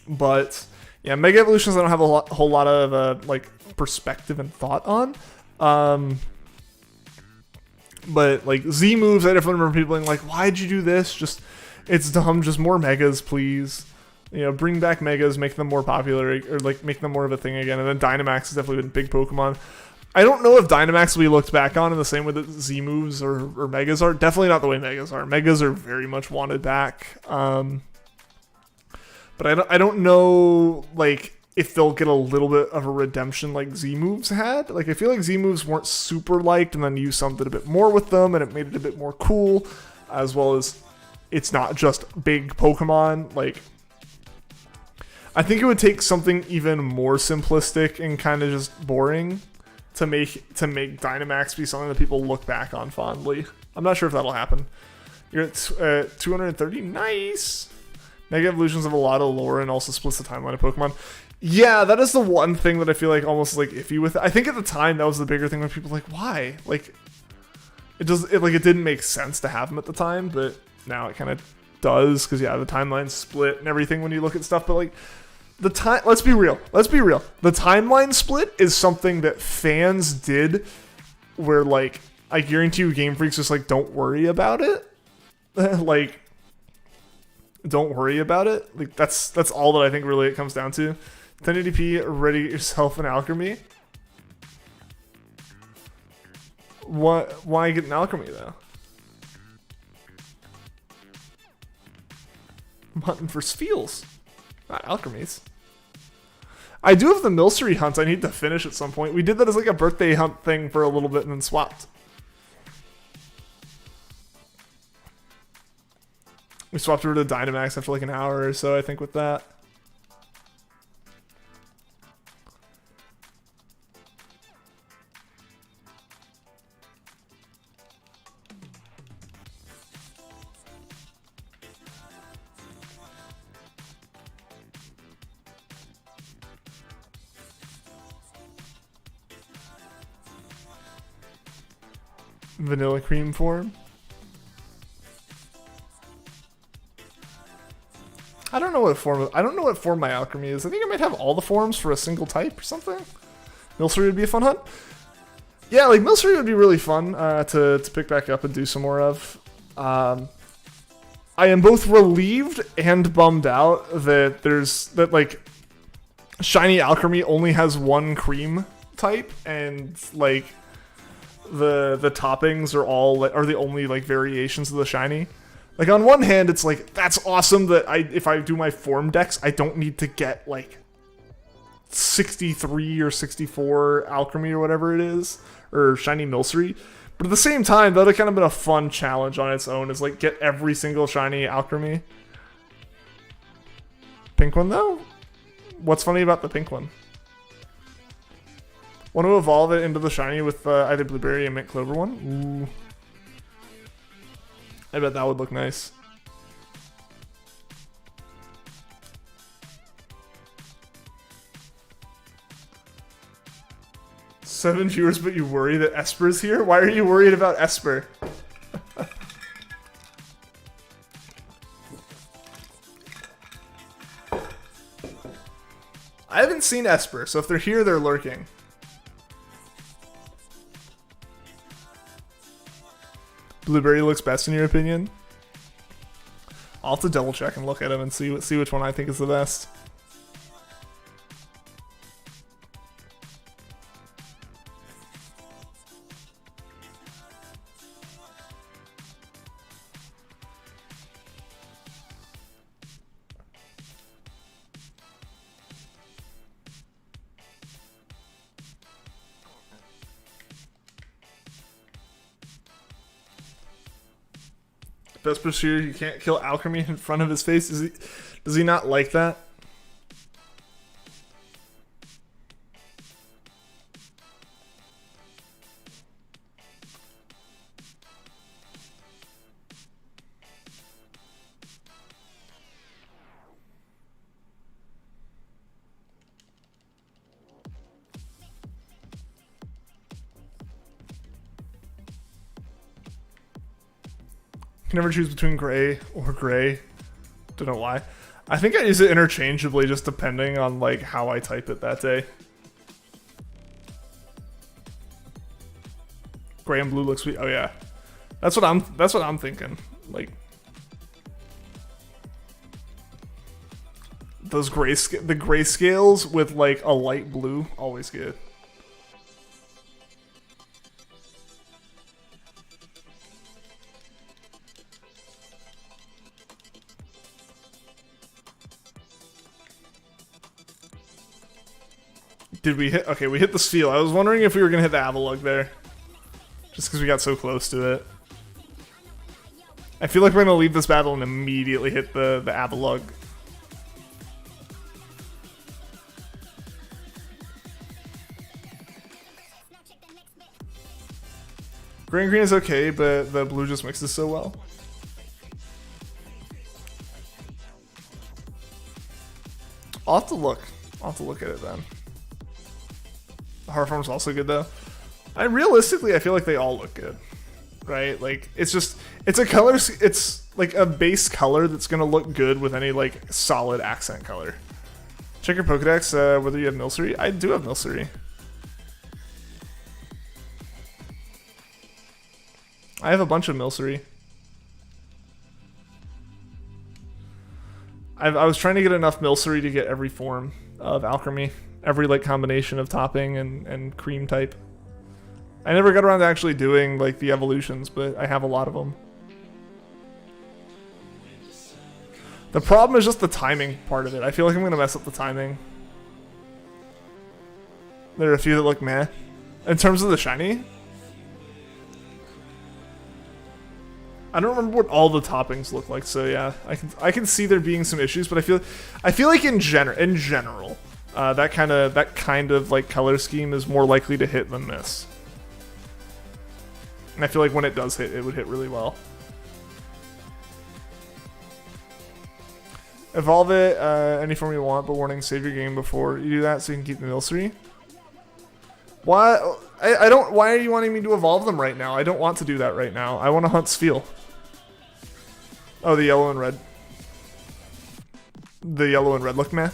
But yeah, Mega Evolutions I don't have a whole lot of like perspective and thought on. But like Z moves, I definitely remember people being like, why'd you do this? Just, it's dumb, just more Megas, please. You know, bring back Megas, make them more popular, or like make them more of a thing again. And then Dynamax has definitely been big Pokemon. I don't know if Dynamax will be looked back on in the same way that Z moves or Megas are. Definitely not the way Megas are. Megas are very much wanted back. But I don't know like if they'll get a little bit of a redemption like Z moves had. Like I feel like Z moves weren't super liked, and then you something a bit more with them, and it made it a bit more cool, as well as it's not just big Pokemon. Like I think it would take something even more simplistic and kind of just boring to make Dynamax be something that people look back on fondly. I'm not sure if that'll happen. You're at 230, nice. Mega Evolutions have a lot of lore and also splits the timeline of Pokemon. Yeah, that is the one thing that I feel like almost like iffy with it. I think at the time that was the bigger thing when people were like, why? Like it didn't make sense to have them at the time, but now it kind of does, because yeah, the timeline split and everything when you look at stuff. But like let's be real. The timeline split is something that fans did where like I guarantee you Game Freak's just like, don't worry about it. Like don't worry about it. Like that's all that I think really it comes down to. 1080p, ready yourself an alchemy. Why get an alchemy though? I'm hunting for Spheals, not alchemies. I do have the Milcery hunt I need to finish at some point. We did that as like a birthday hunt thing for a little bit and then swapped. We swapped over to Dynamax after like an hour or so, I think, with that. Vanilla cream form. I don't know what form my alchemy is. I think I might have all the forms for a single type or something. Milcery would be a fun hunt. Yeah, like Milcery would be really fun to pick back up and do some more of. I am both relieved and bummed out that like Shiny Alchemy only has one cream type, and like the toppings are the only like variations of the shiny. Like on one hand, it's like that's awesome that if I do my form decks, I don't need to get like 63 or 64 alchemy or whatever it is, or shiny Milcery. But at the same time, that would have kind of been a fun challenge on its own, is like get every single shiny alchemy. Pink one though? What's funny about the pink one? Want to evolve it into the shiny with either Blueberry and Mint Clover one? Ooh. I bet that would look nice. Seven viewers, but you worry that Esper's here? Why are you worried about Esper? I haven't seen Esper, so if they're here, they're lurking. Blueberry looks best in your opinion? I'll have to double check and look at them and see which one I think is the best. Best pursuer, you can't kill Alchemy in front of his face. Does he not like that? Can never choose between gray or gray. Don't know why. I think I use it interchangeably, just depending on like how I type it that day. Gray and blue looks sweet. Oh yeah, that's what I'm thinking. Like those the grayscales with like a light blue, always good. Did we hit? Okay, we hit the Spheal. I was wondering if we were gonna hit the Avalugg there, just because we got so close to it. I feel like we're gonna leave this battle and immediately hit the Avalugg. Gray and green is okay, but the blue just mixes so well. I'll have to look. I'll have to look at it then. Heartform's also good though. Realistically, I feel like they all look good, right? Like it's a color. It's like a base color that's gonna look good with any like solid accent color. Check your Pokedex whether you have Milcery. I do have Milcery. I have a bunch of Milcery. I was trying to get enough Milcery to get every form of Alchemy, every like combination of topping and cream type. I never got around to actually doing like the evolutions, but I have a lot of them. The problem is just the timing part of it. I feel like I'm gonna mess up the timing. There are a few that look meh. In terms of the shiny, I don't remember what all the toppings look like, so yeah, I can see there being some issues, but I feel like in general, that kind of like color scheme is more likely to hit than this. And I feel like when it does hit, it would hit really well. Evolve it any form you want, but warning, save your game before you do that so you can keep the Milcery. Why? I don't. Why are you wanting me to evolve them right now? I don't want to do that right now. I want to hunt Spheal. Oh, the yellow and red. The yellow and red look meh.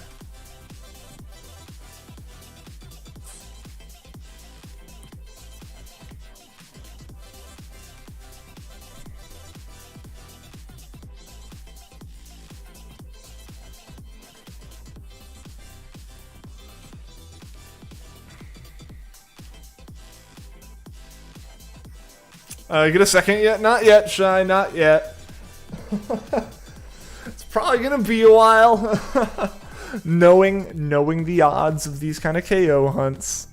Get a second yet? Not yet, Shy, not yet. It's probably gonna be a while. knowing the odds of these kind of KO hunts.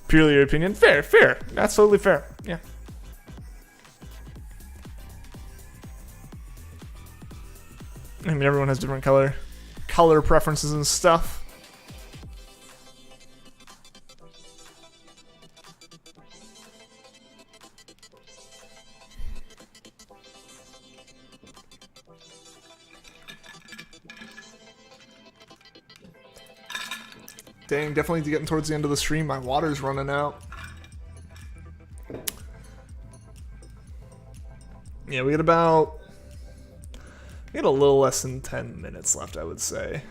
Purely your opinion. Fair. That's totally fair. Yeah. I mean, everyone has different color preferences and stuff. Dang, definitely getting towards the end of the stream. My water's running out. Yeah, we got a little less than 10 minutes left, I would say.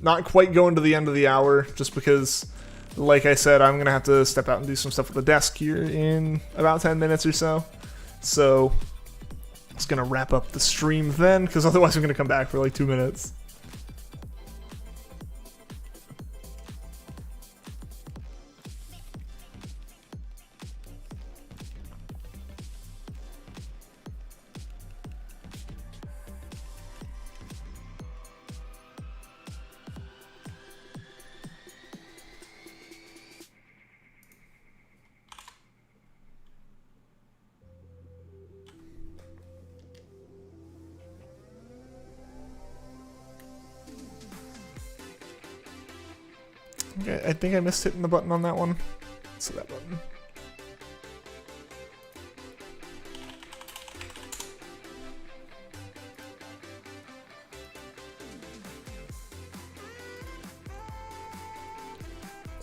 Not quite going to the end of the hour, just because, like I said, I'm going to have to step out and do some stuff with the desk here in about 10 minutes or so. So, it's going to wrap up the stream then, because otherwise I'm going to come back for like 2 minutes. Okay, I think I missed hitting the button on that one. So that button.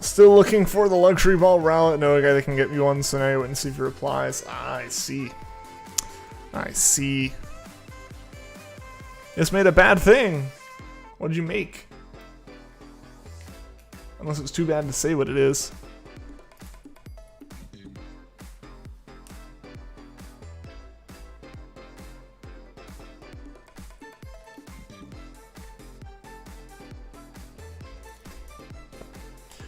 Still looking for the luxury ball route. No guy that can get me one, so now you're waiting to see if he replies. I see. I see. It's made a bad thing. What did you make? Unless it was too bad to say what it is.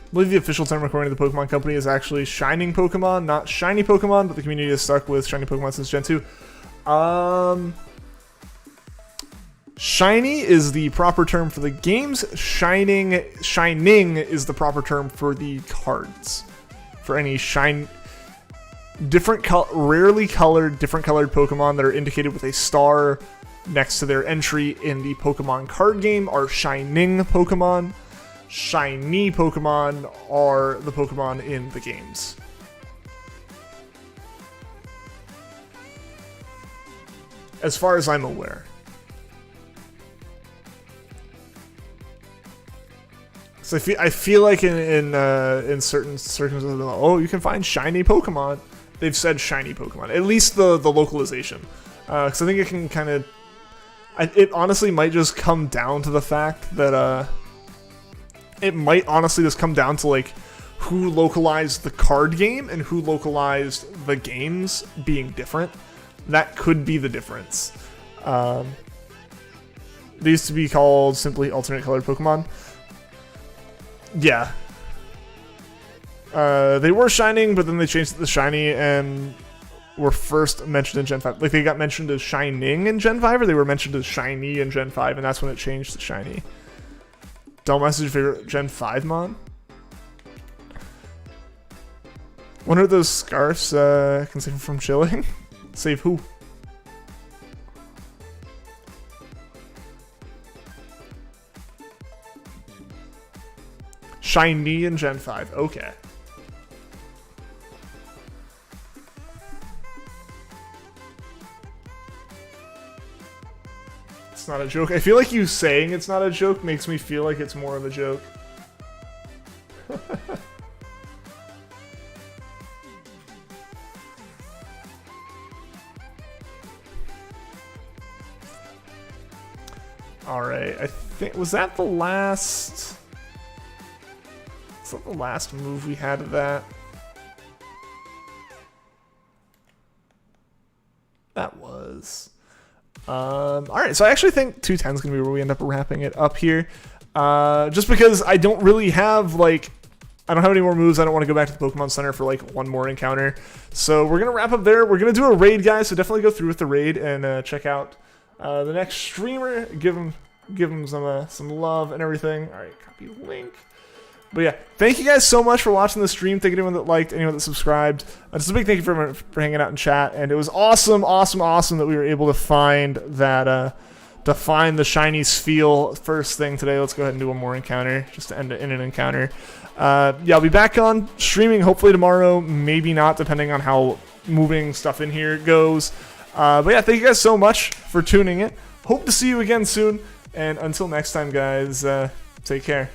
I believe the official term according to the Pokemon Company is actually Shining Pokemon, not Shiny Pokemon, but the community has stuck with Shiny Pokemon since Gen 2. Shiny is the proper term for the games. Shining is the proper term for the cards. For any rarely colored, different colored Pokemon that are indicated with a star next to their entry in the Pokemon card game are Shining Pokemon. Shiny Pokemon are the Pokemon in the games. As far as I'm aware. So I feel like in certain circumstances, oh, you can find shiny Pokemon. They've said shiny Pokemon, at least the localization, because I think it can kind of. It honestly might just come down to the fact that it might honestly just come down to like who localized the card game and who localized the games being different. That could be the difference. They used to be called simply alternate colored Pokemon. Yeah. They were Shining, but then they changed it to Shiny and were first mentioned in Gen 5. Like, they got mentioned as Shining in Gen 5, or they were mentioned as Shiny in Gen 5, and that's when it changed to Shiny. Don't message your favorite Gen 5 mon? Wonder if those scarfs can save him from chilling. Save who? Shiny in Gen 5. Okay. It's not a joke. I feel like you saying it's not a joke makes me feel like it's more of a joke. Alright, I think... Was that the last... Was that the last move we had of that? That was... Alright, so I actually think 210 is going to be where we end up wrapping it up here. Just because I don't really have, like... I don't have any more moves. I don't want to go back to the Pokemon Center for, like, one more encounter. So we're going to wrap up there. We're going to do a raid, guys, so definitely go through with the raid and check out the next streamer. Give him some love and everything. Alright, copy link. But yeah, thank you guys so much for watching the stream. Thank you to anyone that liked, anyone that subscribed. Just a big thank you for hanging out in chat. And it was awesome that we were able to find that, to find the shiny Spheal first thing today. Let's go ahead and do one more encounter, just to end it in an encounter. Yeah, I'll be back on streaming hopefully tomorrow, maybe not, depending on how moving stuff in here goes. But yeah, thank you guys so much for tuning in. Hope to see you again soon. And until next time, guys, take care.